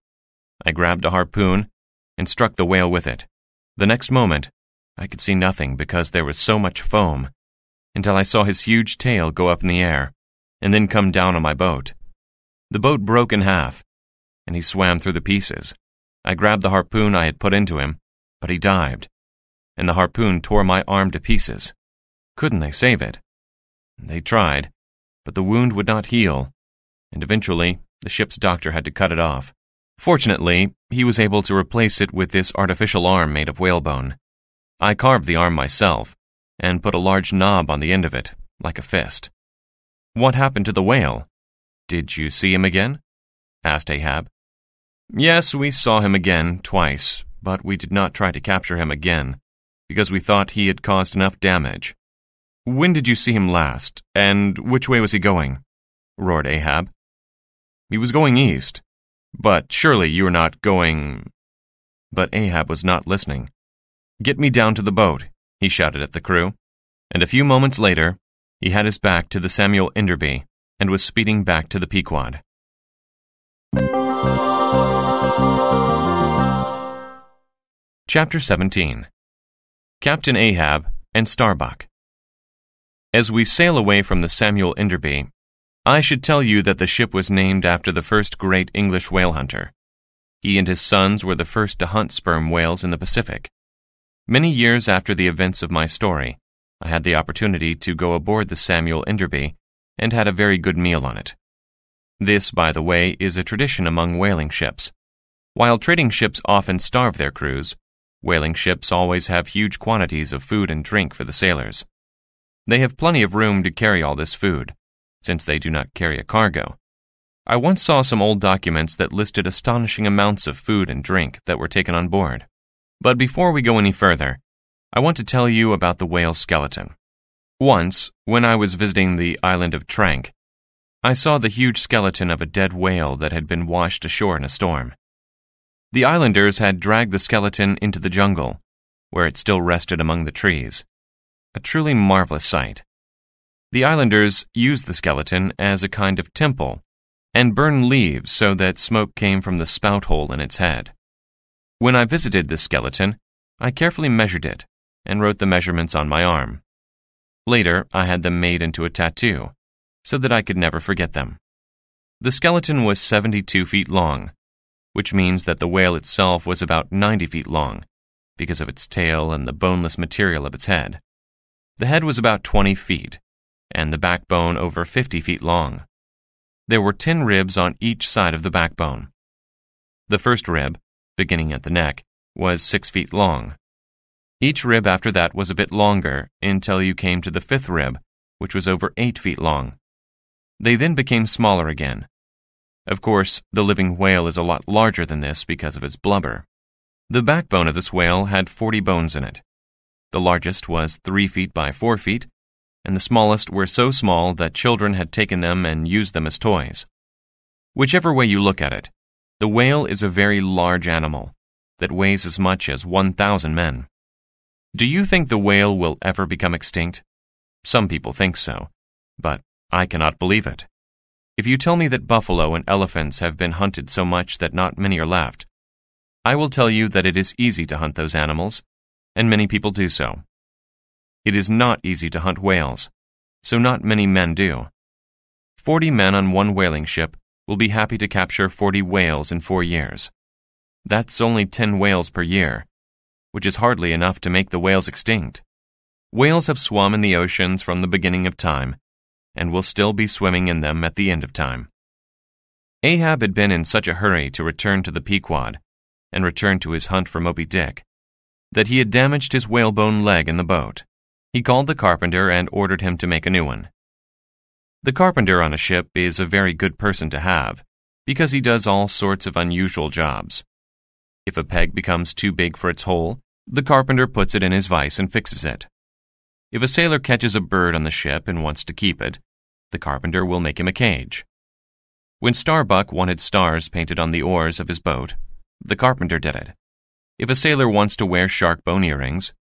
I grabbed a harpoon and struck the whale with it. The next moment, I could see nothing because there was so much foam, until I saw his huge tail go up in the air and then come down on my boat. The boat broke in half, and he swam through the pieces. I grabbed the harpoon I had put into him, but he dived, and the harpoon tore my arm to pieces. Couldn't they save it? They tried, but the wound would not heal, and eventually the ship's doctor had to cut it off. Fortunately, he was able to replace it with this artificial arm made of whalebone. I carved the arm myself, and put a large knob on the end of it, like a fist. What happened to the whale? Did you see him again? Asked Ahab. Yes, we saw him again twice, but we did not try to capture him again, because we thought he had caused enough damage. When did you see him last, and which way was he going? Roared Ahab. He was going east. But surely you are not going... But Ahab was not listening. Get me down to the boat, he shouted at the crew, and a few moments later, he had his back to the Samuel Enderby and was speeding back to the Pequod. Chapter 17. Captain Ahab and Starbuck. As we sail away from the Samuel Enderby, I should tell you that the ship was named after the first great English whale hunter. He and his sons were the first to hunt sperm whales in the Pacific. Many years after the events of my story, I had the opportunity to go aboard the Samuel Enderby and had a very good meal on it. This, by the way, is a tradition among whaling ships. While trading ships often starve their crews, whaling ships always have huge quantities of food and drink for the sailors. They have plenty of room to carry all this food, since they do not carry a cargo. I once saw some old documents that listed astonishing amounts of food and drink that were taken on board. But before we go any further, I want to tell you about the whale skeleton. Once, when I was visiting the island of Trank, I saw the huge skeleton of a dead whale that had been washed ashore in a storm. The islanders had dragged the skeleton into the jungle, where it still rested among the trees. A truly marvelous sight. The islanders used the skeleton as a kind of temple and burned leaves so that smoke came from the spout hole in its head. When I visited this skeleton, I carefully measured it and wrote the measurements on my arm. Later, I had them made into a tattoo so that I could never forget them. The skeleton was 72 feet long, which means that the whale itself was about 90 feet long because of its tail and the boneless material of its head. The head was about 20 feet, and the backbone over 50 feet long. There were 10 ribs on each side of the backbone. The first rib, beginning at the neck, was 6 feet long. Each rib after that was a bit longer until you came to the fifth rib, which was over 8 feet long. They then became smaller again. Of course, the living whale is a lot larger than this because of its blubber. The backbone of this whale had 40 bones in it. The largest was 3 feet by 4 feet, and the smallest were so small that children had taken them and used them as toys. Whichever way you look at it, the whale is a very large animal that weighs as much as 1,000 men. Do you think the whale will ever become extinct? Some people think so, but I cannot believe it. If you tell me that buffalo and elephants have been hunted so much that not many are left, I will tell you that it is easy to hunt those animals, and many people do so. It is not easy to hunt whales, so not many men do. 40 men on one whaling ship will be happy to capture 40 whales in 4 years. That's only 10 whales per year, which is hardly enough to make the whales extinct. Whales have swum in the oceans from the beginning of time, and will still be swimming in them at the end of time. Ahab had been in such a hurry to return to the Pequod and return to his hunt for Moby Dick that he had damaged his whalebone leg in the boat. He called the carpenter and ordered him to make a new one. The carpenter on a ship is a very good person to have because he does all sorts of unusual jobs. If a peg becomes too big for its hole, the carpenter puts it in his vise and fixes it. If a sailor catches a bird on the ship and wants to keep it, the carpenter will make him a cage. When Starbuck wanted stars painted on the oars of his boat, the carpenter did it. If a sailor wants to wear shark bone earrings,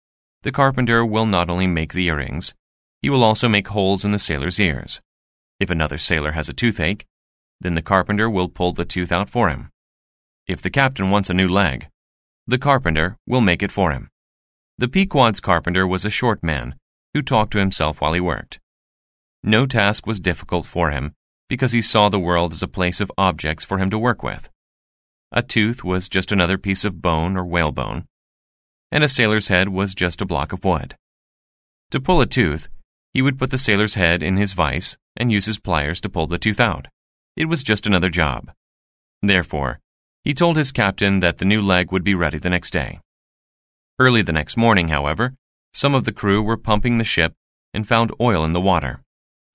the carpenter will not only make the earrings, he will also make holes in the sailor's ears. If another sailor has a toothache, then the carpenter will pull the tooth out for him. If the captain wants a new leg, the carpenter will make it for him. The Pequod's carpenter was a short man who talked to himself while he worked. No task was difficult for him because he saw the world as a place of objects for him to work with. A tooth was just another piece of bone or whalebone, and a sailor's head was just a block of wood. To pull a tooth, he would put the sailor's head in his vise and use his pliers to pull the tooth out. It was just another job. Therefore, he told his captain that the new leg would be ready the next day. Early the next morning, however, some of the crew were pumping the ship and found oil in the water.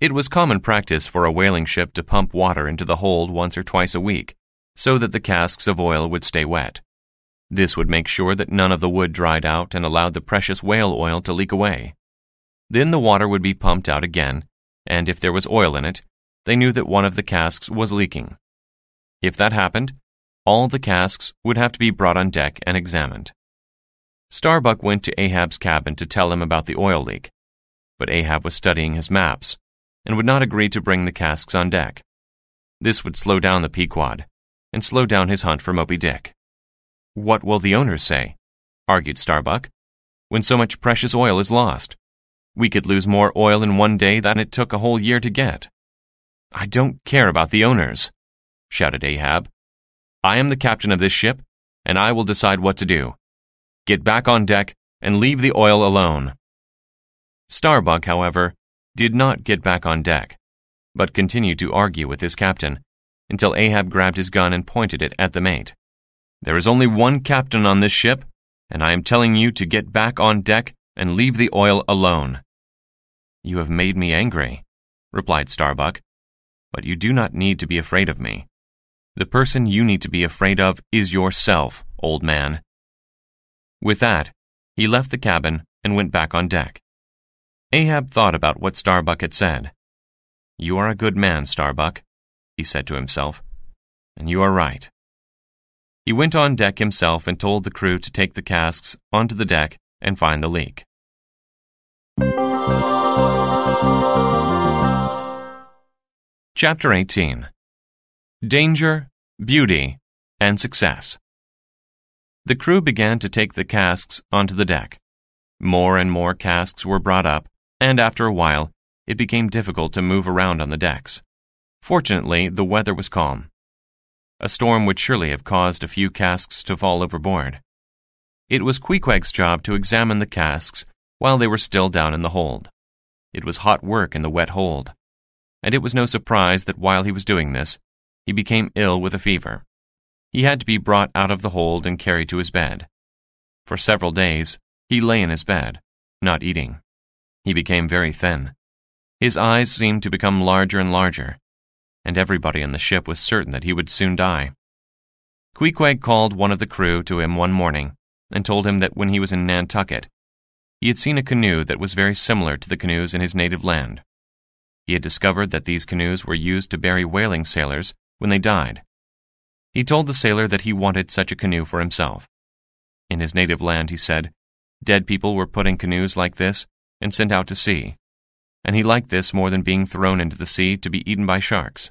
It was common practice for a whaling ship to pump water into the hold once or twice a week so that the casks of oil would stay wet. This would make sure that none of the wood dried out and allowed the precious whale oil to leak away. Then the water would be pumped out again, and if there was oil in it, they knew that one of the casks was leaking. If that happened, all the casks would have to be brought on deck and examined. Starbuck went to Ahab's cabin to tell him about the oil leak, but Ahab was studying his maps and would not agree to bring the casks on deck. This would slow down the Pequod and slow down his hunt for Moby Dick. "What will the owners say?" argued Starbuck, "when so much precious oil is lost? We could lose more oil in one day than it took a whole year to get." "I don't care about the owners," shouted Ahab. "I am the captain of this ship, and I will decide what to do. Get back on deck and leave the oil alone." Starbuck, however, did not get back on deck, but continued to argue with his captain until Ahab grabbed his gun and pointed it at the mate. "There is only one captain on this ship, and I am telling you to get back on deck and leave the oil alone." "You have made me angry," replied Starbuck, "but you do not need to be afraid of me. The person you need to be afraid of is yourself, old man." With that, he left the cabin and went back on deck. Ahab thought about what Starbuck had said. "You are a good man, Starbuck," he said to himself, "and you are right." He went on deck himself and told the crew to take the casks onto the deck and find the leak. Chapter 18. Danger, Beauty, and Success. The crew began to take the casks onto the deck. More and more casks were brought up, and after a while, it became difficult to move around on the decks. Fortunately, the weather was calm. A storm would surely have caused a few casks to fall overboard. It was Queequeg's job to examine the casks while they were still down in the hold. It was hot work in the wet hold, and it was no surprise that while he was doing this, he became ill with a fever. He had to be brought out of the hold and carried to his bed. For several days, he lay in his bed, not eating. He became very thin. His eyes seemed to become larger and larger, and everybody on the ship was certain that he would soon die. Queequeg called one of the crew to him one morning and told him that when he was in Nantucket, he had seen a canoe that was very similar to the canoes in his native land. He had discovered that these canoes were used to bury whaling sailors when they died. He told the sailor that he wanted such a canoe for himself. In his native land, he said, dead people were put in canoes like this and sent out to sea, and he liked this more than being thrown into the sea to be eaten by sharks.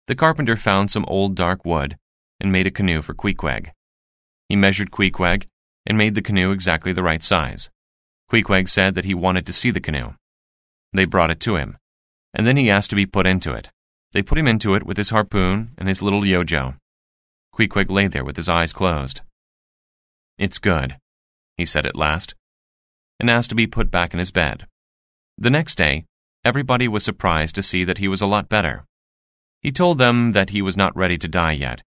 The carpenter found some old dark wood and made a canoe for Queequeg. He measured Queequeg and made the canoe exactly the right size. Queequeg said that he wanted to see the canoe. They brought it to him, and then he asked to be put into it. They put him into it with his harpoon and his little yojo. Queequeg lay there with his eyes closed. "It's good," he said at last, and asked to be put back in his bed. The next day, everybody was surprised to see that he was a lot better. He told them that he was not ready to die yet,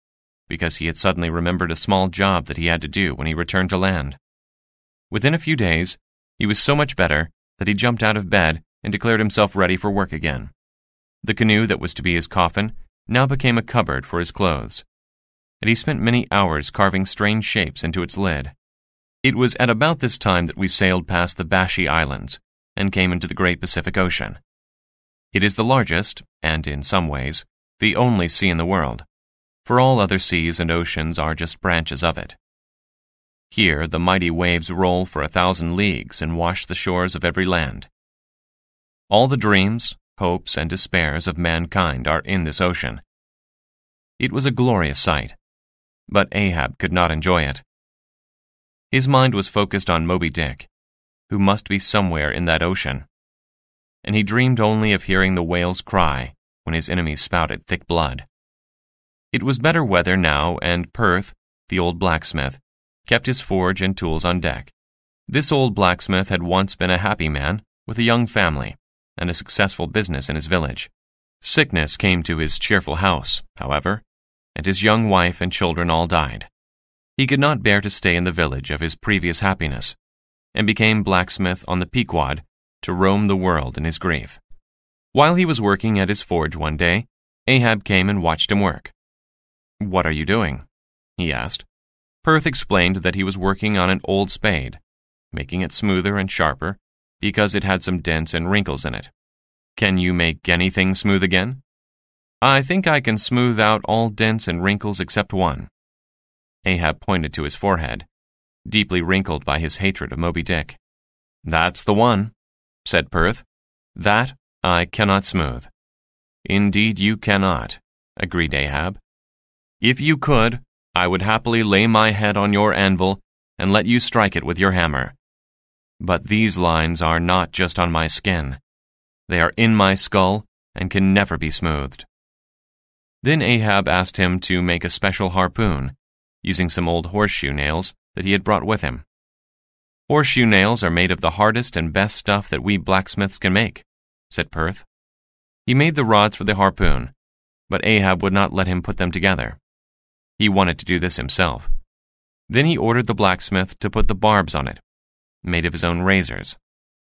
because he had suddenly remembered a small job that he had to do when he returned to land. Within a few days, he was so much better that he jumped out of bed and declared himself ready for work again. The canoe that was to be his coffin now became a cupboard for his clothes, and he spent many hours carving strange shapes into its lid. It was at about this time that we sailed past the Bashi Islands and came into the great Pacific Ocean. It is the largest, and in some ways, the only sea in the world, for all other seas and oceans are just branches of it. Here the mighty waves roll for 1,000 leagues and wash the shores of every land. All the dreams, hopes, and despairs of mankind are in this ocean. It was a glorious sight, but Ahab could not enjoy it. His mind was focused on Moby Dick, who must be somewhere in that ocean, and he dreamed only of hearing the whales cry when his enemies spouted thick blood. It was better weather now, and Perth, the old blacksmith, kept his forge and tools on deck. This old blacksmith had once been a happy man with a young family and a successful business in his village. Sickness came to his cheerful house, however, and his young wife and children all died. He could not bear to stay in the village of his previous happiness, and became blacksmith on the Pequod to roam the world in his grief. While he was working at his forge one day, Ahab came and watched him work. "What are you doing?" he asked. Perth explained that he was working on an old spade, making it smoother and sharper because it had some dents and wrinkles in it. "Can you make anything smooth again?" "I think I can smooth out all dents and wrinkles except one." Ahab pointed to his forehead, deeply wrinkled by his hatred of Moby Dick. "That's the one," said Perth. "That I cannot smooth." "Indeed you cannot," agreed Ahab. "If you could, I would happily lay my head on your anvil and let you strike it with your hammer. But these lines are not just on my skin. They are in my skull and can never be smoothed." Then Ahab asked him to make a special harpoon, using some old horseshoe nails that he had brought with him. "Horseshoe nails are made of the hardest and best stuff that we blacksmiths can make," said Perth. He made the rods for the harpoon, but Ahab would not let him put them together. He wanted to do this himself. Then he ordered the blacksmith to put the barbs on it, made of his own razors.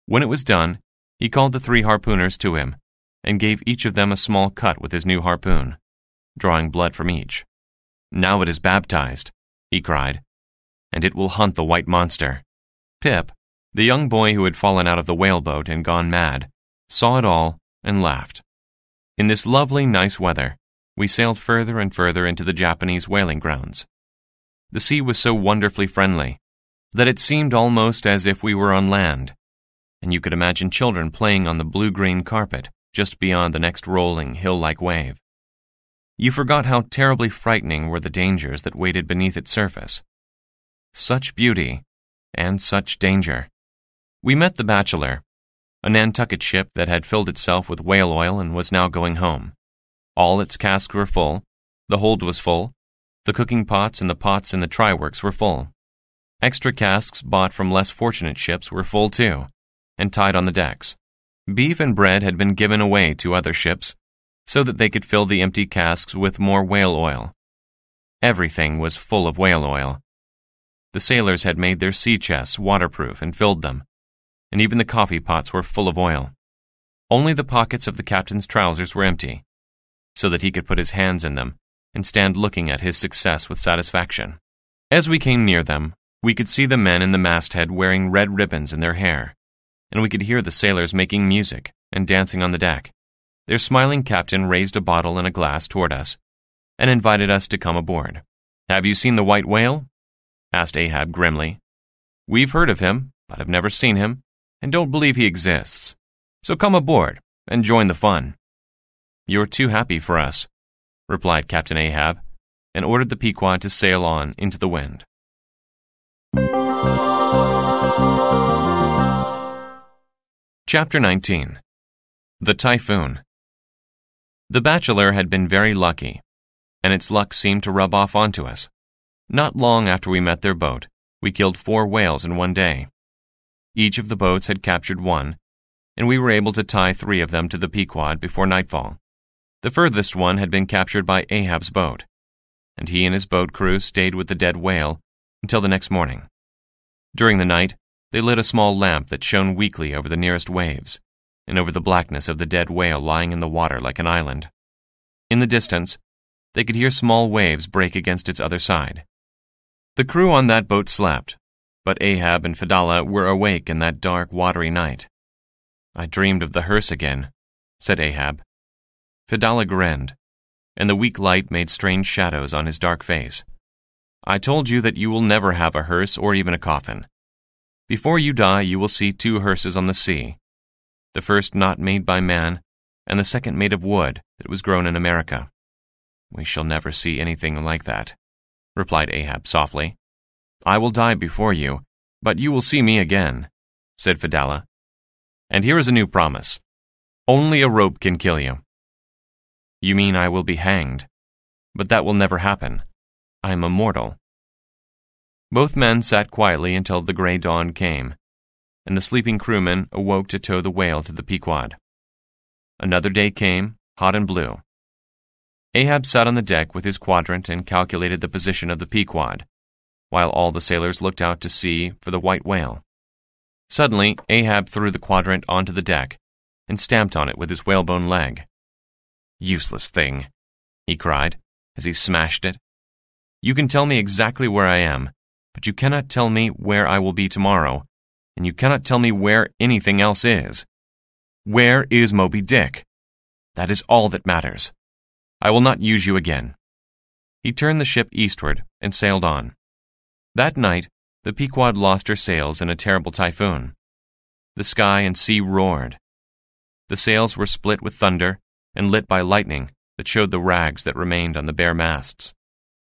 When it was done, he called the 3 harpooners to him and gave each of them a small cut with his new harpoon, drawing blood from each. "Now it is baptized," he cried, "and it will hunt the white monster." Pip, the young boy who had fallen out of the whaleboat and gone mad, saw it all and laughed. In this lovely, nice weather, we sailed further and further into the Japanese whaling grounds. The sea was so wonderfully friendly that it seemed almost as if we were on land, and you could imagine children playing on the blue-green carpet just beyond the next rolling, hill-like wave. You forgot how terribly frightening were the dangers that waited beneath its surface. Such beauty and such danger. We met the Bachelor, a Nantucket ship that had filled itself with whale oil and was now going home. All its casks were full, the hold was full, the cooking pots and the pots in the try-works were full. Extra casks bought from less fortunate ships were full too, and tied on the decks. Beef and bread had been given away to other ships, so that they could fill the empty casks with more whale oil. Everything was full of whale oil. The sailors had made their sea chests waterproof and filled them, and even the coffee pots were full of oil. Only the pockets of the captain's trousers were empty, so that he could put his hands in them and stand looking at his success with satisfaction. As we came near them, we could see the men in the masthead wearing red ribbons in their hair, and we could hear the sailors making music and dancing on the deck. Their smiling captain raised a bottle and a glass toward us and invited us to come aboard. "Have you seen the white whale?" asked Ahab grimly. "We've heard of him, but have never seen him, and don't believe he exists. So come aboard and join the fun." "You're too happy for us," replied Captain Ahab, and ordered the Pequod to sail on into the wind. Chapter 19. The Typhoon. The Bachelor had been very lucky, and its luck seemed to rub off onto us. Not long after we met their boat, we killed 4 whales in one day. Each of the boats had captured one, and we were able to tie 3 of them to the Pequod before nightfall. The furthest one had been captured by Ahab's boat, and he and his boat crew stayed with the dead whale until the next morning. During the night, they lit a small lamp that shone weakly over the nearest waves and over the blackness of the dead whale lying in the water like an island. In the distance, they could hear small waves break against its other side. The crew on that boat slept, but Ahab and Fedallah were awake in that dark, watery night. "I dreamed of the hearse again," said Ahab. Fedallah grinned, and the weak light made strange shadows on his dark face. "I told you that you will never have a hearse or even a coffin. Before you die, you will see 2 hearses on the sea, the first not made by man, and the second made of wood that was grown in America." "We shall never see anything like that," replied Ahab softly. "I will die before you, but you will see me again," said Fedallah. "And here is a new promise. Only a rope can kill you." "You mean I will be hanged? But that will never happen. I am immortal." Both men sat quietly until the gray dawn came, and the sleeping crewmen awoke to tow the whale to the Pequod. Another day came, hot and blue. Ahab sat on the deck with his quadrant and calculated the position of the Pequod, while all the sailors looked out to sea for the white whale. Suddenly, Ahab threw the quadrant onto the deck and stamped on it with his whalebone leg. "Useless thing," he cried as he smashed it. "You can tell me exactly where I am, but you cannot tell me where I will be tomorrow, and you cannot tell me where anything else is. Where is Moby Dick? That is all that matters. I will not use you again." He turned the ship eastward and sailed on. That night, the Pequod lost her sails in a terrible typhoon. The sky and sea roared. The sails were split with thunder and lit by lightning that showed the rags that remained on the bare masts.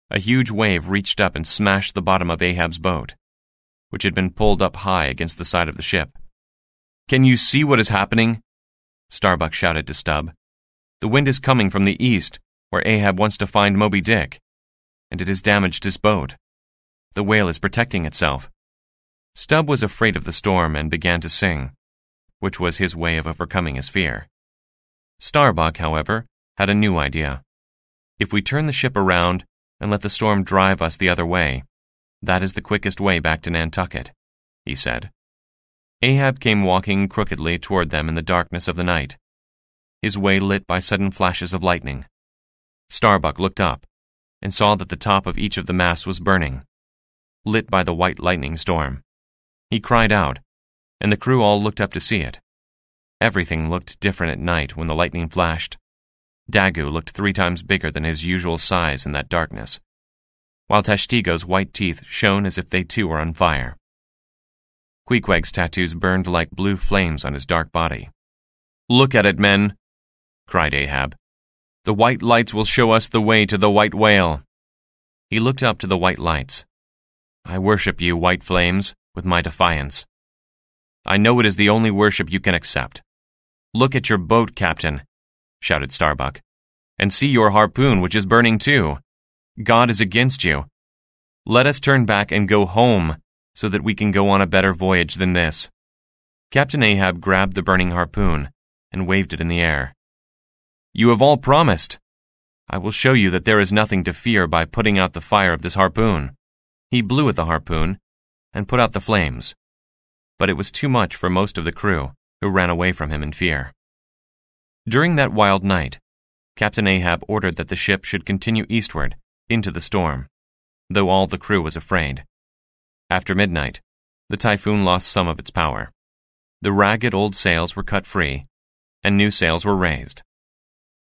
A huge wave reached up and smashed the bottom of Ahab's boat, which had been pulled up high against the side of the ship. "Can you see what is happening?" Starbuck shouted to Stubb. "The wind is coming from the east, where Ahab wants to find Moby Dick, and it has damaged his boat. The whale is protecting itself." Stubb was afraid of the storm and began to sing, which was his way of overcoming his fear. Starbuck, however, had a new idea. "If we turn the ship around and let the storm drive us the other way, that is the quickest way back to Nantucket," he said. Ahab came walking crookedly toward them in the darkness of the night, his way lit by sudden flashes of lightning. Starbuck looked up and saw that the top of each of the masts was burning, lit by the white lightning storm. He cried out, and the crew all looked up to see it. Everything looked different at night when the lightning flashed. Dagu looked 3 times bigger than his usual size in that darkness, while Tashtigo's white teeth shone as if they too were on fire. Queequeg's tattoos burned like blue flames on his dark body. "Look at it, men!" cried Ahab. "The white lights will show us the way to the white whale." He looked up to the white lights. "I worship you, white flames, with my defiance. I know it is the only worship you can accept. Look at your boat, Captain," shouted Starbuck, "and see your harpoon, which is burning too. God is against you. Let us turn back and go home, so that we can go on a better voyage than this." Captain Ahab grabbed the burning harpoon and waved it in the air. "You have all promised. I will show you that there is nothing to fear by putting out the fire of this harpoon." He blew at the harpoon and put out the flames, but it was too much for most of the crew, who ran away from him in fear. During that wild night, Captain Ahab ordered that the ship should continue eastward into the storm, though all the crew was afraid. After midnight, the typhoon lost some of its power. The ragged old sails were cut free, and new sails were raised.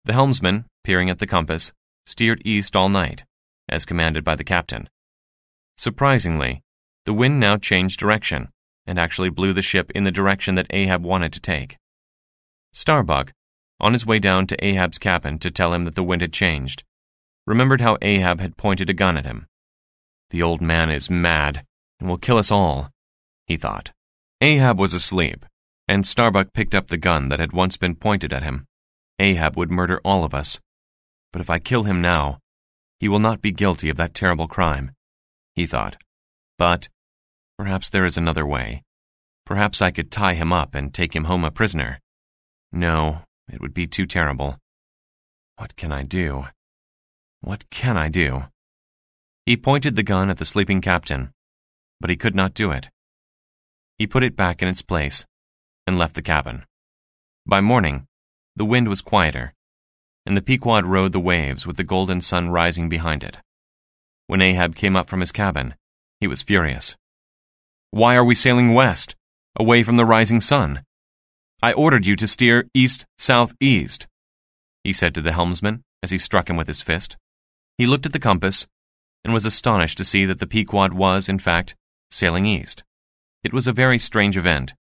The helmsman, peering at the compass, steered east all night, as commanded by the captain. Surprisingly, the wind now changed direction and actually blew the ship in the direction that Ahab wanted to take. Starbuck, on his way down to Ahab's cabin to tell him that the wind had changed, remembered how Ahab had pointed a gun at him. "The old man is mad and will kill us all," he thought. Ahab was asleep, and Starbuck picked up the gun that had once been pointed at him. "Ahab would murder all of us, but if I kill him now, he will not be guilty of that terrible crime," he thought. "But perhaps there is another way. Perhaps I could tie him up and take him home a prisoner." No, it would be too terrible. What can I do? What can I do? He pointed the gun at the sleeping captain, but he could not do it. He put it back in its place and left the cabin. By morning, the wind was quieter, and the Pequod rode the waves with the golden sun rising behind it. When Ahab came up from his cabin, he was furious. "Why are we sailing west, away from the rising sun? I ordered you to steer east-southeast," he said to the helmsman as he struck him with his fist. He looked at the compass and was astonished to see that the Pequod was, in fact, sailing east. It was a very strange event,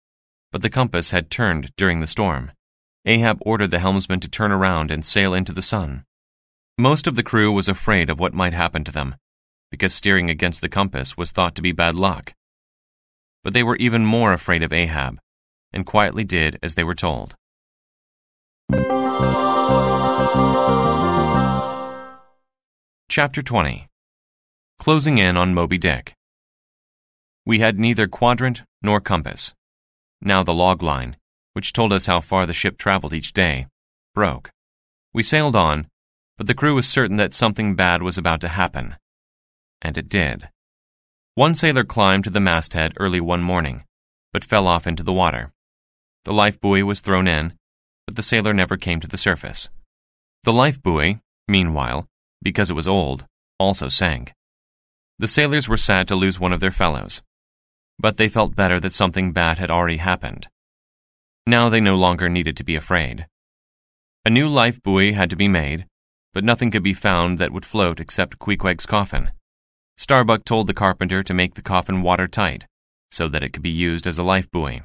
but the compass had turned during the storm. Ahab ordered the helmsman to turn around and sail into the sun. Most of the crew was afraid of what might happen to them, because steering against the compass was thought to be bad luck. But they were even more afraid of Ahab, and quietly did as they were told. Chapter 20. Closing in on Moby Dick. We had neither quadrant nor compass. Now the log line, which told us how far the ship traveled each day, broke. We sailed on, but the crew was certain that something bad was about to happen. And it did. One sailor climbed to the masthead early one morning, but fell off into the water. The life buoy was thrown in, but the sailor never came to the surface. The life buoy, meanwhile, because it was old, also sank. The sailors were sad to lose one of their fellows, but they felt better that something bad had already happened. Now they no longer needed to be afraid. A new life buoy had to be made, but nothing could be found that would float except Queequeg's coffin. Starbuck told the carpenter to make the coffin watertight, so that it could be used as a life buoy.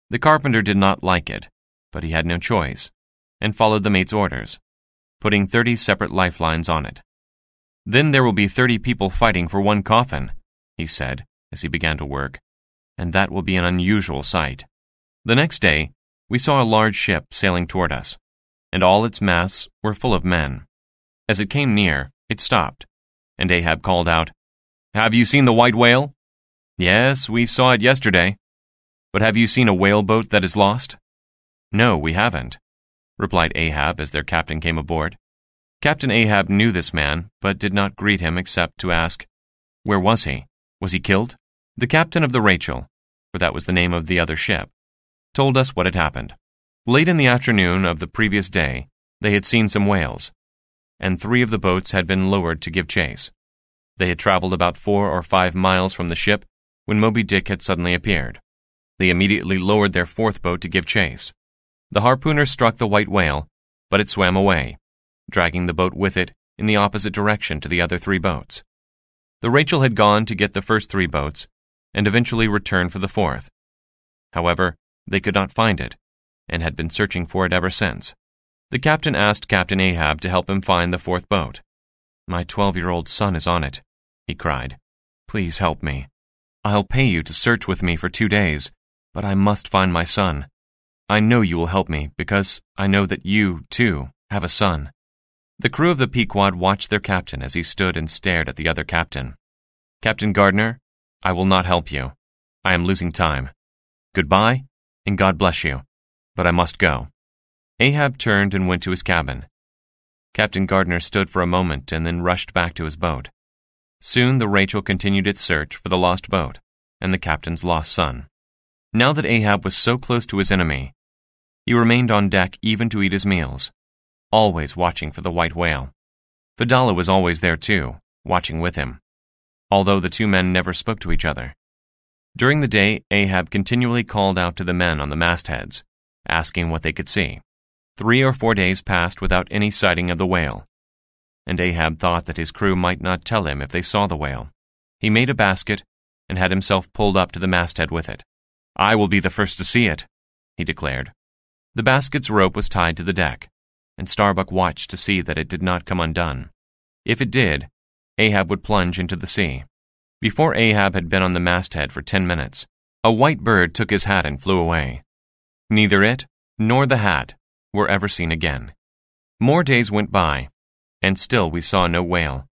The carpenter did not like it, but he had no choice, and followed the mate's orders, putting 30 separate lifelines on it. "Then there will be 30 people fighting for one coffin," he said as he began to work, "and that will be an unusual sight." The next day, we saw a large ship sailing toward us, and all its masts were full of men. As it came near, it stopped, and Ahab called out, "Have you seen the white whale?" "Yes, we saw it yesterday." "But have you seen a whaleboat that is lost?" "No, we haven't," replied Ahab as their captain came aboard. Captain Ahab knew this man, but did not greet him except to ask, "Where was he? Was he killed?" The captain of the Rachel, for that was the name of the other ship, told us what had happened. Late in the afternoon of the previous day, they had seen some whales, and 3 of the boats had been lowered to give chase. They had traveled about 4 or 5 miles from the ship when Moby Dick had suddenly appeared. They immediately lowered their 4th boat to give chase. The harpooner struck the white whale, but it swam away, dragging the boat with it in the opposite direction to the other 3 boats. The Rachel had gone to get the first 3 boats, and eventually returned for the 4th. However, they could not find it, and had been searching for it ever since. The captain asked Captain Ahab to help him find the 4th boat. "My 12-year-old son is on it," he cried. "Please help me. I'll pay you to search with me for 2 days, but I must find my son. I know you will help me because I know that you, too, have a son." The crew of the Pequod watched their captain as he stood and stared at the other captain. "Captain Gardner, I will not help you. I am losing time. Goodbye, and God bless you, but I must go." Ahab turned and went to his cabin. Captain Gardner stood for a moment and then rushed back to his boat. Soon the Rachel continued its search for the lost boat and the captain's lost son. Now that Ahab was so close to his enemy, he remained on deck even to eat his meals, always watching for the white whale. Fedallah was always there too, watching with him, although the 2 men never spoke to each other. During the day, Ahab continually called out to the men on the mastheads, asking what they could see. 3 or 4 days passed without any sighting of the whale, and Ahab thought that his crew might not tell him if they saw the whale. He made a basket and had himself pulled up to the masthead with it. "I will be the first to see it," he declared. The basket's rope was tied to the deck, and Starbuck watched to see that it did not come undone. If it did, Ahab would plunge into the sea. Before Ahab had been on the masthead for 10 minutes, a white bird took his hat and flew away. Neither it nor the hat were ever seen again. More days went by, and still we saw no whale.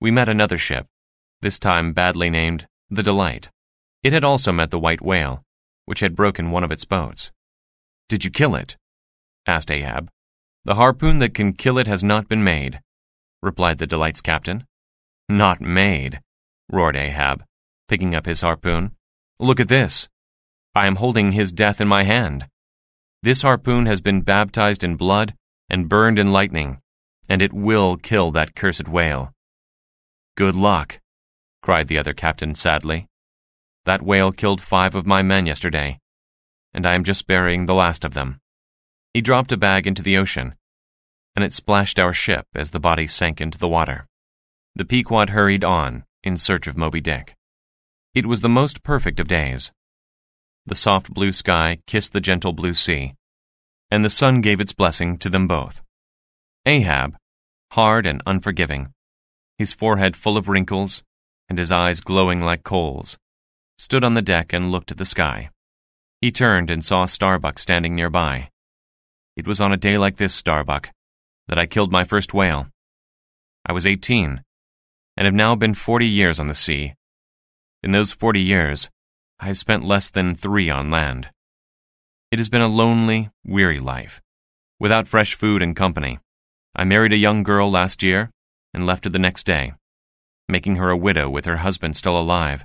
We met another ship, this time badly named the Delight. It had also met the white whale, which had broken one of its boats. "Did you kill it?" asked Ahab. "The harpoon that can kill it has not been made," replied the Delight's captain. "Not made," roared Ahab, picking up his harpoon. "Look at this. I am holding his death in my hand. This harpoon has been baptized in blood and burned in lightning, and it will kill that cursed whale." "Good luck," cried the other captain sadly. "That whale killed 5 of my men yesterday, and I am just burying the last of them." He dropped a bag into the ocean, and it splashed our ship as the body sank into the water. The Pequod hurried on in search of Moby Dick. It was the most perfect of days. The soft blue sky kissed the gentle blue sea, and the sun gave its blessing to them both. Ahab, hard and unforgiving, his forehead full of wrinkles and his eyes glowing like coals, stood on the deck and looked at the sky. He turned and saw Starbuck standing nearby. "It was on a day like this, Starbuck, that I killed my first whale. I was 18, and have now been 40 years on the sea. In those 40 years, I have spent less than 3 on land. It has been a lonely, weary life, without fresh food and company. I married a young girl last year and left her the next day, making her a widow with her husband still alive.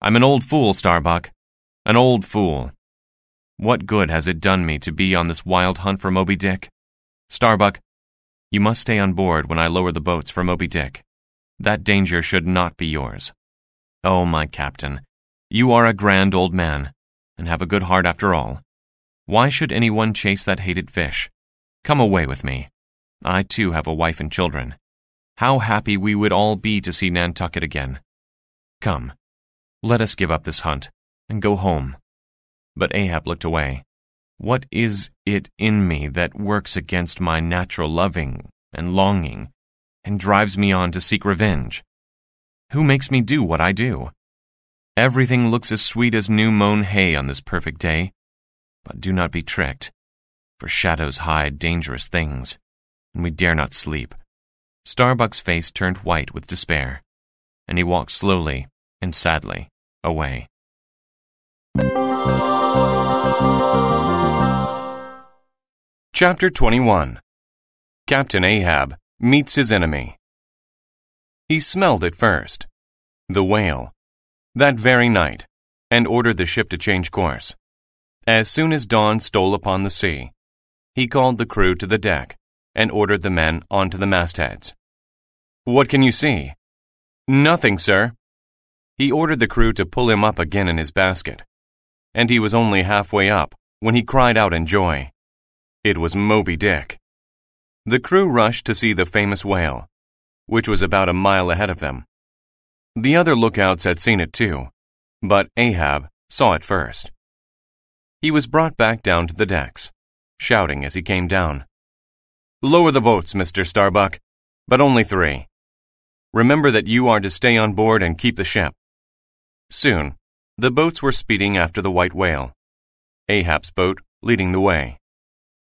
I'm an old fool, Starbuck, an old fool. What good has it done me to be on this wild hunt for Moby Dick? Starbuck, you must stay on board when I lower the boats for Moby Dick. That danger should not be yours. Oh, my captain, you are a grand old man, and have a good heart after all. Why should anyone chase that hated fish? Come away with me. I too have a wife and children. How happy we would all be to see Nantucket again. Come, let us give up this hunt and go home." But Ahab looked away. "What is it in me that works against my natural loving and longing and drives me on to seek revenge? Who makes me do what I do? Everything looks as sweet as new-mown hay on this perfect day. But do not be tricked, for shadows hide dangerous things, and we dare not sleep." Starbuck's face turned white with despair, and he walked slowly and sadly away. Chapter 21. Captain Ahab meets his enemy. He smelled it first, the whale, that very night, and ordered the ship to change course. As soon as dawn stole upon the sea, he called the crew to the deck and ordered the men onto the mastheads. "What can you see?" "Nothing, sir." He ordered the crew to pull him up again in his basket, and he was only halfway up when he cried out in joy. It was Moby Dick. The crew rushed to see the famous whale, which was about a mile ahead of them. The other lookouts had seen it too, but Ahab saw it first. He was brought back down to the decks, shouting as he came down, "Lower the boats, Mr. Starbuck, but only 3. Remember that you are to stay on board and keep the ship." Soon, the boats were speeding after the white whale, Ahab's boat leading the way.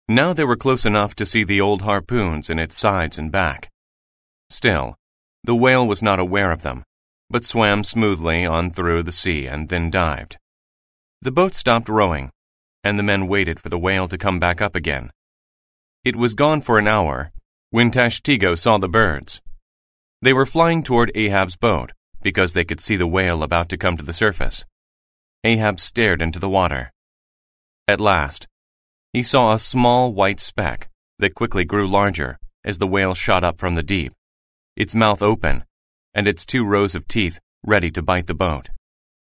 Now they were close enough to see the old harpoons in its sides and back. Still, the whale was not aware of them, but swam smoothly on through the sea and then dived. The boat stopped rowing, and the men waited for the whale to come back up again. It was gone for an hour when Tashtigo saw the birds. They were flying toward Ahab's boat because they could see the whale about to come to the surface. Ahab stared into the water. At last, he saw a small white speck that quickly grew larger as the whale shot up from the deep, its mouth open and its 2 rows of teeth ready to bite the boat.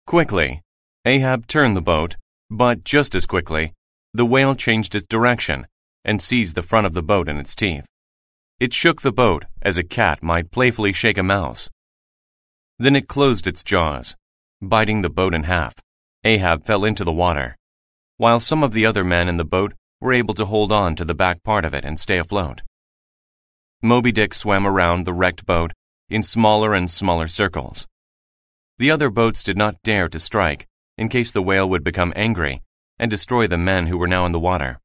Quickly, Ahab turned the boat, but just as quickly, the whale changed its direction and seized the front of the boat in its teeth. It shook the boat as a cat might playfully shake a mouse. Then it closed its jaws, biting the boat in half. Ahab fell into the water, while some of the other men in the boat were able to hold on to the back part of it and stay afloat. Moby Dick swam around the wrecked boat in smaller and smaller circles. The other boats did not dare to strike in case the whale would become angry and destroy the men who were now in the water.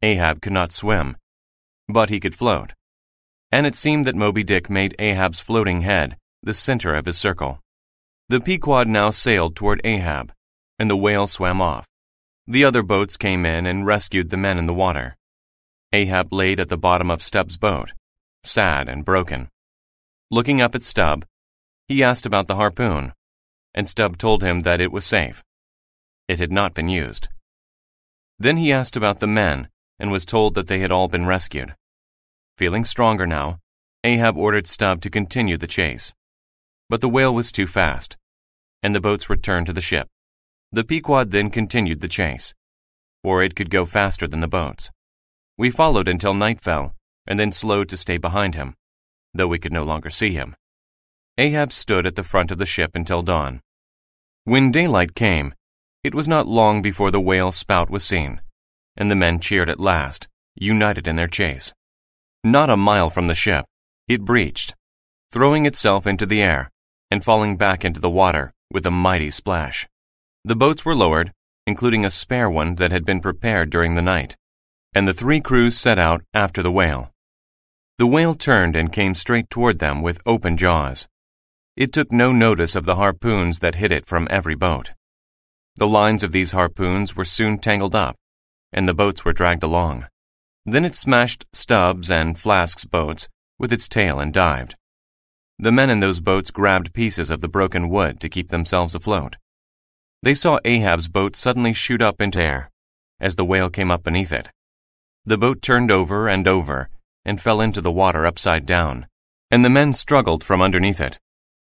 Ahab could not swim, but he could float, and it seemed that Moby Dick made Ahab's floating head the center of his circle. The Pequod now sailed toward Ahab, and the whale swam off. The other boats came in and rescued the men in the water. Ahab laid at the bottom of Stubb's boat, sad and broken. Looking up at Stubb, he asked about the harpoon, and Stubb told him that it was safe. It had not been used. Then he asked about the men and was told that they had all been rescued. Feeling stronger now, Ahab ordered Stubb to continue the chase. But the whale was too fast, and the boats returned to the ship. The Pequod then continued the chase, for it could go faster than the boats. We followed until night fell, and then slowed to stay behind him, though we could no longer see him. Ahab stood at the front of the ship until dawn. When daylight came, it was not long before the whale's spout was seen, and the men cheered at last, united in their chase. Not a mile from the ship, it breached, throwing itself into the air and falling back into the water with a mighty splash. The boats were lowered, including a spare one that had been prepared during the night, and the 3 crews set out after the whale. The whale turned and came straight toward them with open jaws. It took no notice of the harpoons that hit it from every boat. The lines of these harpoons were soon tangled up, and the boats were dragged along. Then it smashed Stubb's and Flask's boats with its tail and dived. The men in those boats grabbed pieces of the broken wood to keep themselves afloat. They saw Ahab's boat suddenly shoot up into air as the whale came up beneath it. The boat turned over and fell into the water upside down, and the men struggled from underneath it.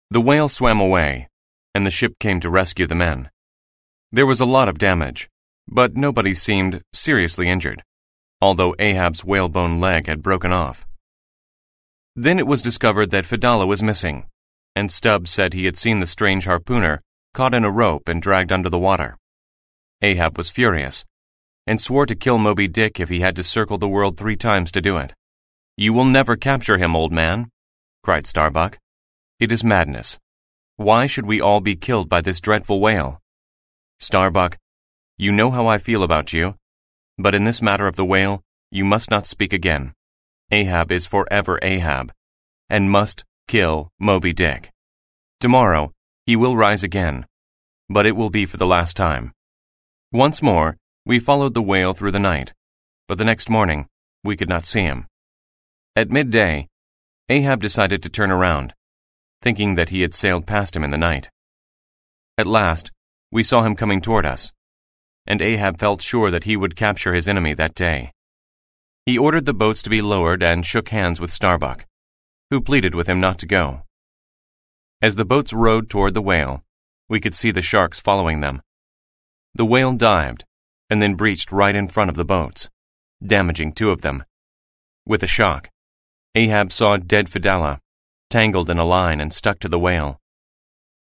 The whale swam away, and the ship came to rescue the men. There was a lot of damage, but nobody seemed seriously injured, although Ahab's whalebone leg had broken off. Then it was discovered that Fedallah was missing, and Stubb said he had seen the strange harpooner caught in a rope and dragged under the water. Ahab was furious, and swore to kill Moby Dick if he had to circle the world 3 times to do it. "You will never capture him, old man," cried Starbuck. "It is madness. Why should we all be killed by this dreadful whale? Starbuck, you know how I feel about you, but in this matter of the whale, you must not speak again. Ahab is forever Ahab, and must kill Moby Dick. Tomorrow, he will rise again, but it will be for the last time." Once more, we followed the whale through the night, but the next morning, we could not see him. At midday, Ahab decided to turn around, thinking that he had sailed past him in the night. At last, we saw him coming toward us, and Ahab felt sure that he would capture his enemy that day. He ordered the boats to be lowered and shook hands with Starbuck, who pleaded with him not to go. As the boats rowed toward the whale, we could see the sharks following them. The whale dived and then breached right in front of the boats, damaging 2 of them. With a shock, Ahab saw dead Fedallah, tangled in a line and stuck to the whale.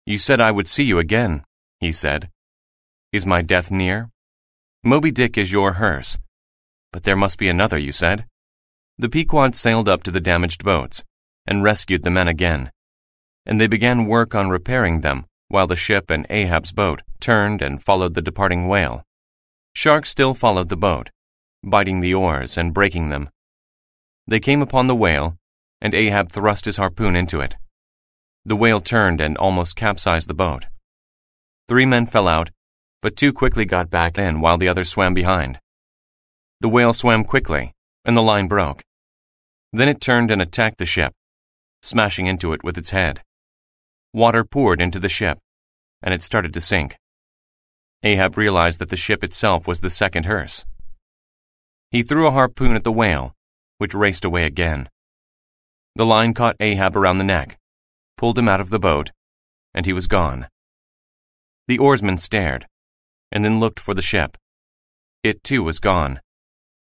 "You said I would see you again," he said. "Is my death near? Moby Dick is your hearse, but there must be another, you said." The Pequod sailed up to the damaged boats and rescued the men again, and they began work on repairing them while the ship and Ahab's boat turned and followed the departing whale. Sharks still followed the boat, biting the oars and breaking them. They came upon the whale, and Ahab thrust his harpoon into it. The whale turned and almost capsized the boat. 3 men fell out, but 2 quickly got back in while the others swam behind. The whale swam quickly, and the line broke. Then it turned and attacked the ship, smashing into it with its head. Water poured into the ship, and it started to sink. Ahab realized that the ship itself was the second hearse. He threw a harpoon at the whale, which raced away again. The line caught Ahab around the neck, pulled him out of the boat, and he was gone. The oarsmen stared, and then looked for the ship. It too was gone,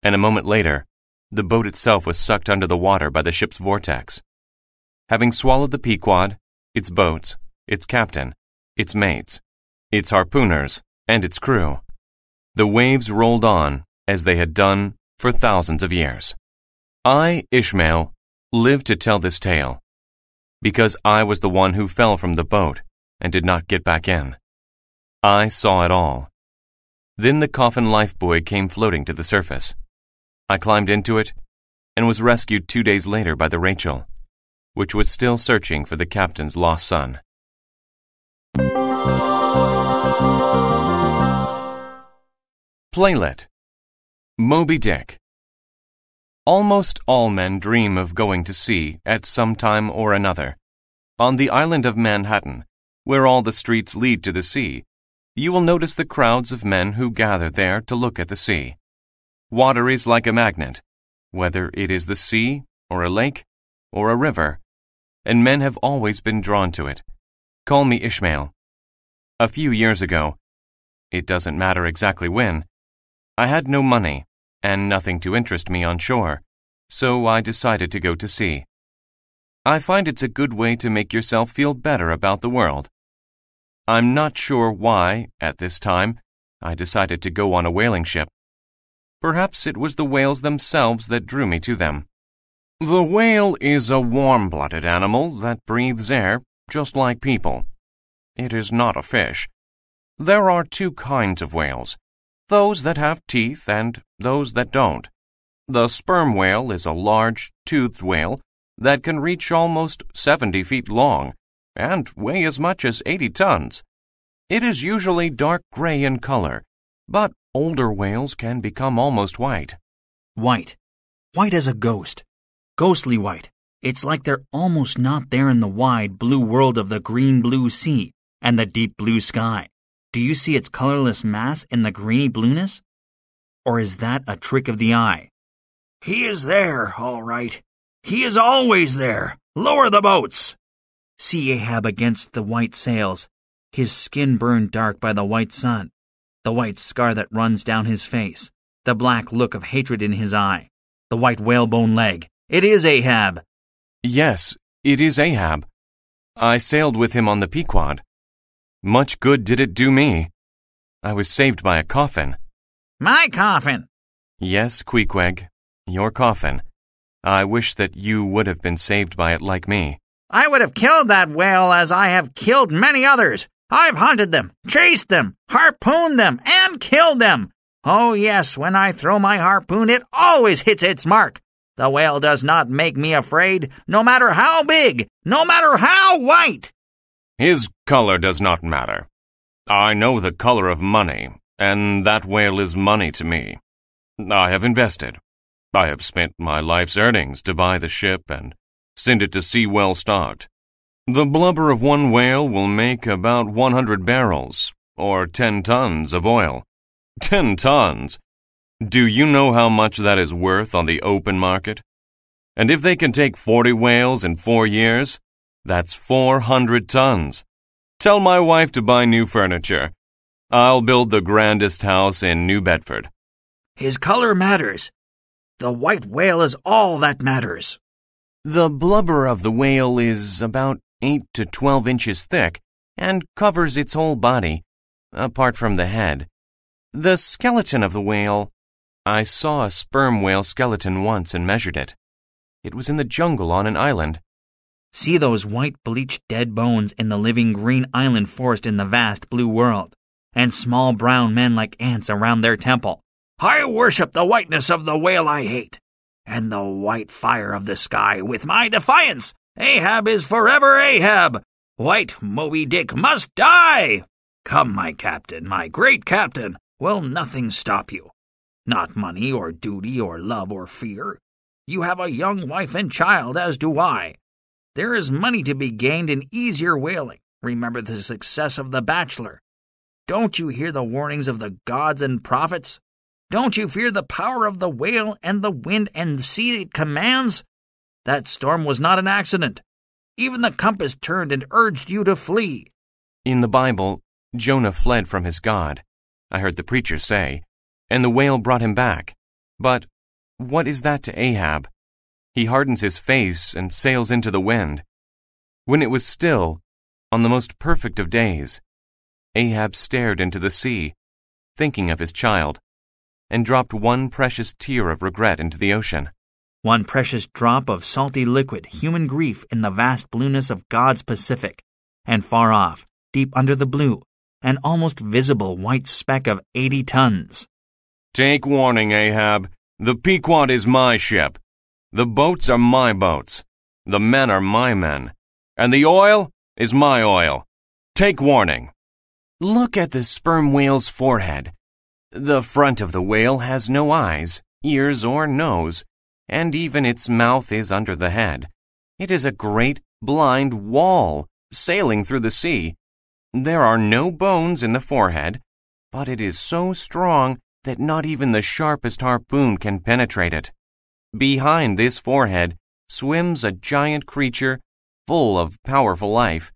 and a moment later, the boat itself was sucked under the water by the ship's vortex. Having swallowed the Pequod, its boats, its captain, its mates, its harpooners, and its crew, the waves rolled on as they had done for thousands of years. I, Ishmael, live to tell this tale, because I was the one who fell from the boat and did not get back in. I saw it all. Then the coffin lifebuoy came floating to the surface. I climbed into it and was rescued 2 days later by the Rachel, which was still searching for the captain's lost son. Playlet. Moby Dick. Almost all men dream of going to sea at some time or another. On the island of Manhattan, where all the streets lead to the sea, you will notice the crowds of men who gather there to look at the sea. Water is like a magnet, whether it is the sea, or a lake, or a river, and men have always been drawn to it. Call me Ishmael. A few years ago, it doesn't matter exactly when, I had no money and nothing to interest me on shore, so I decided to go to sea. I find it's a good way to make yourself feel better about the world. I'm not sure why, at this time, I decided to go on a whaling ship. Perhaps it was the whales themselves that drew me to them. The whale is a warm-blooded animal that breathes air just like people. It is not a fish. There are two kinds of whales, those that have teeth and those that don't. The sperm whale is a large, toothed whale that can reach almost 70 feet long and weigh as much as 80 tons. It is usually dark gray in color, but older whales can become almost white. White. White as a ghost. Ghostly white. It's like they're almost not there in the wide blue world of the green-blue sea and the deep blue sky. Do you see its colorless mass in the greeny blueness? Or is that a trick of the eye? He is there, all right. He is always there. Lower the boats. See Ahab against the white sails, his skin burned dark by the white sun, the white scar that runs down his face, the black look of hatred in his eye, the white whalebone leg. It is Ahab. Yes, it is Ahab. I sailed with him on the Pequod. Much good did it do me. I was saved by a coffin. My coffin. Yes, Queequeg, your coffin. I wish that you would have been saved by it like me. I would have killed that whale as I have killed many others. I've hunted them, chased them, harpooned them, and killed them. Oh yes, when I throw my harpoon, it always hits its mark. The whale does not make me afraid, no matter how big, no matter how white. His color does not matter. I know the color of money, and that whale is money to me. I have invested. I have spent my life's earnings to buy the ship and send it to sea well stocked. The blubber of one whale will make about 100 barrels, or 10 tons of oil. 10 tons! Do you know how much that is worth on the open market? And if they can take 40 whales in 4 years, that's 400 tons. Tell my wife to buy new furniture. I'll build the grandest house in New Bedford. His color matters. The white whale is all that matters. The blubber of the whale is about 8 to 12 inches thick and covers its whole body, apart from the head. The skeleton of the whale, I saw a sperm whale skeleton once and measured it. It was in the jungle on an island. See those white bleached dead bones in the living green island forest in the vast blue world, and small brown men like ants around their temple. I worship the whiteness of the whale I hate, and the white fire of the sky with my defiance. Ahab is forever Ahab. White Moby Dick must die. Come, my captain, my great captain, will nothing stop you? Not money or duty or love or fear. You have a young wife and child, as do I. There is money to be gained in easier whaling. Remember the success of The Bachelor. Don't you hear the warnings of the gods and prophets? Don't you fear the power of the whale and the wind and sea it commands? That storm was not an accident. Even the compass turned and urged you to flee. In the Bible, Jonah fled from his God, I heard the preacher say, and the whale brought him back. But what is that to Ahab? He hardens his face and sails into the wind. When it was still, on the most perfect of days, Ahab stared into the sea, thinking of his child, and dropped one precious tear of regret into the ocean. One precious drop of salty liquid human grief in the vast blueness of God's Pacific, and far off, deep under the blue, an almost visible white speck of 80 tons. Take warning, Ahab. The Pequod is my ship. The boats are my boats. The men are my men. And the oil is my oil. Take warning. Look at the sperm whale's forehead. The front of the whale has no eyes, ears, or nose, and even its mouth is under the head. It is a great blind wall sailing through the sea. There are no bones in the forehead, but it is so strong that not even the sharpest harpoon can penetrate it. Behind this forehead swims a giant creature full of powerful life.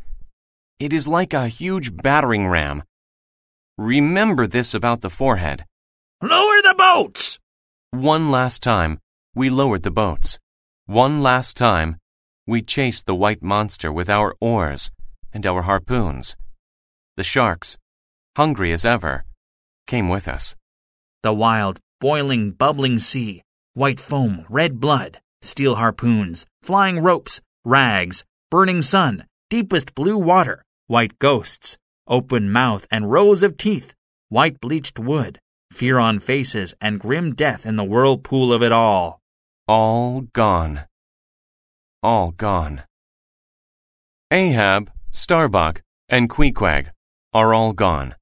It is like a huge battering ram. Remember this about the forehead. Lower the boats! One last time, we lowered the boats. One last time, we chased the white monster with our oars and our harpoons. The sharks, hungry as ever, came with us. The wild, boiling, bubbling sea, white foam, red blood, steel harpoons, flying ropes, rags, burning sun, deepest blue water, white ghosts, open mouth and rows of teeth, white bleached wood, fear on faces and grim death in the whirlpool of it all. All gone. All gone. Ahab, Starbuck, and Queequeg are all gone.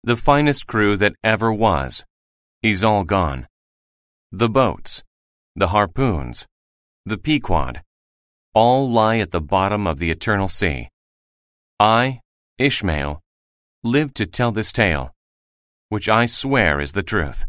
The finest crew that ever was is all gone. The boats, the harpoons, the Pequod, all lie at the bottom of the eternal sea. I, Ishmael, live to tell this tale, which I swear is the truth.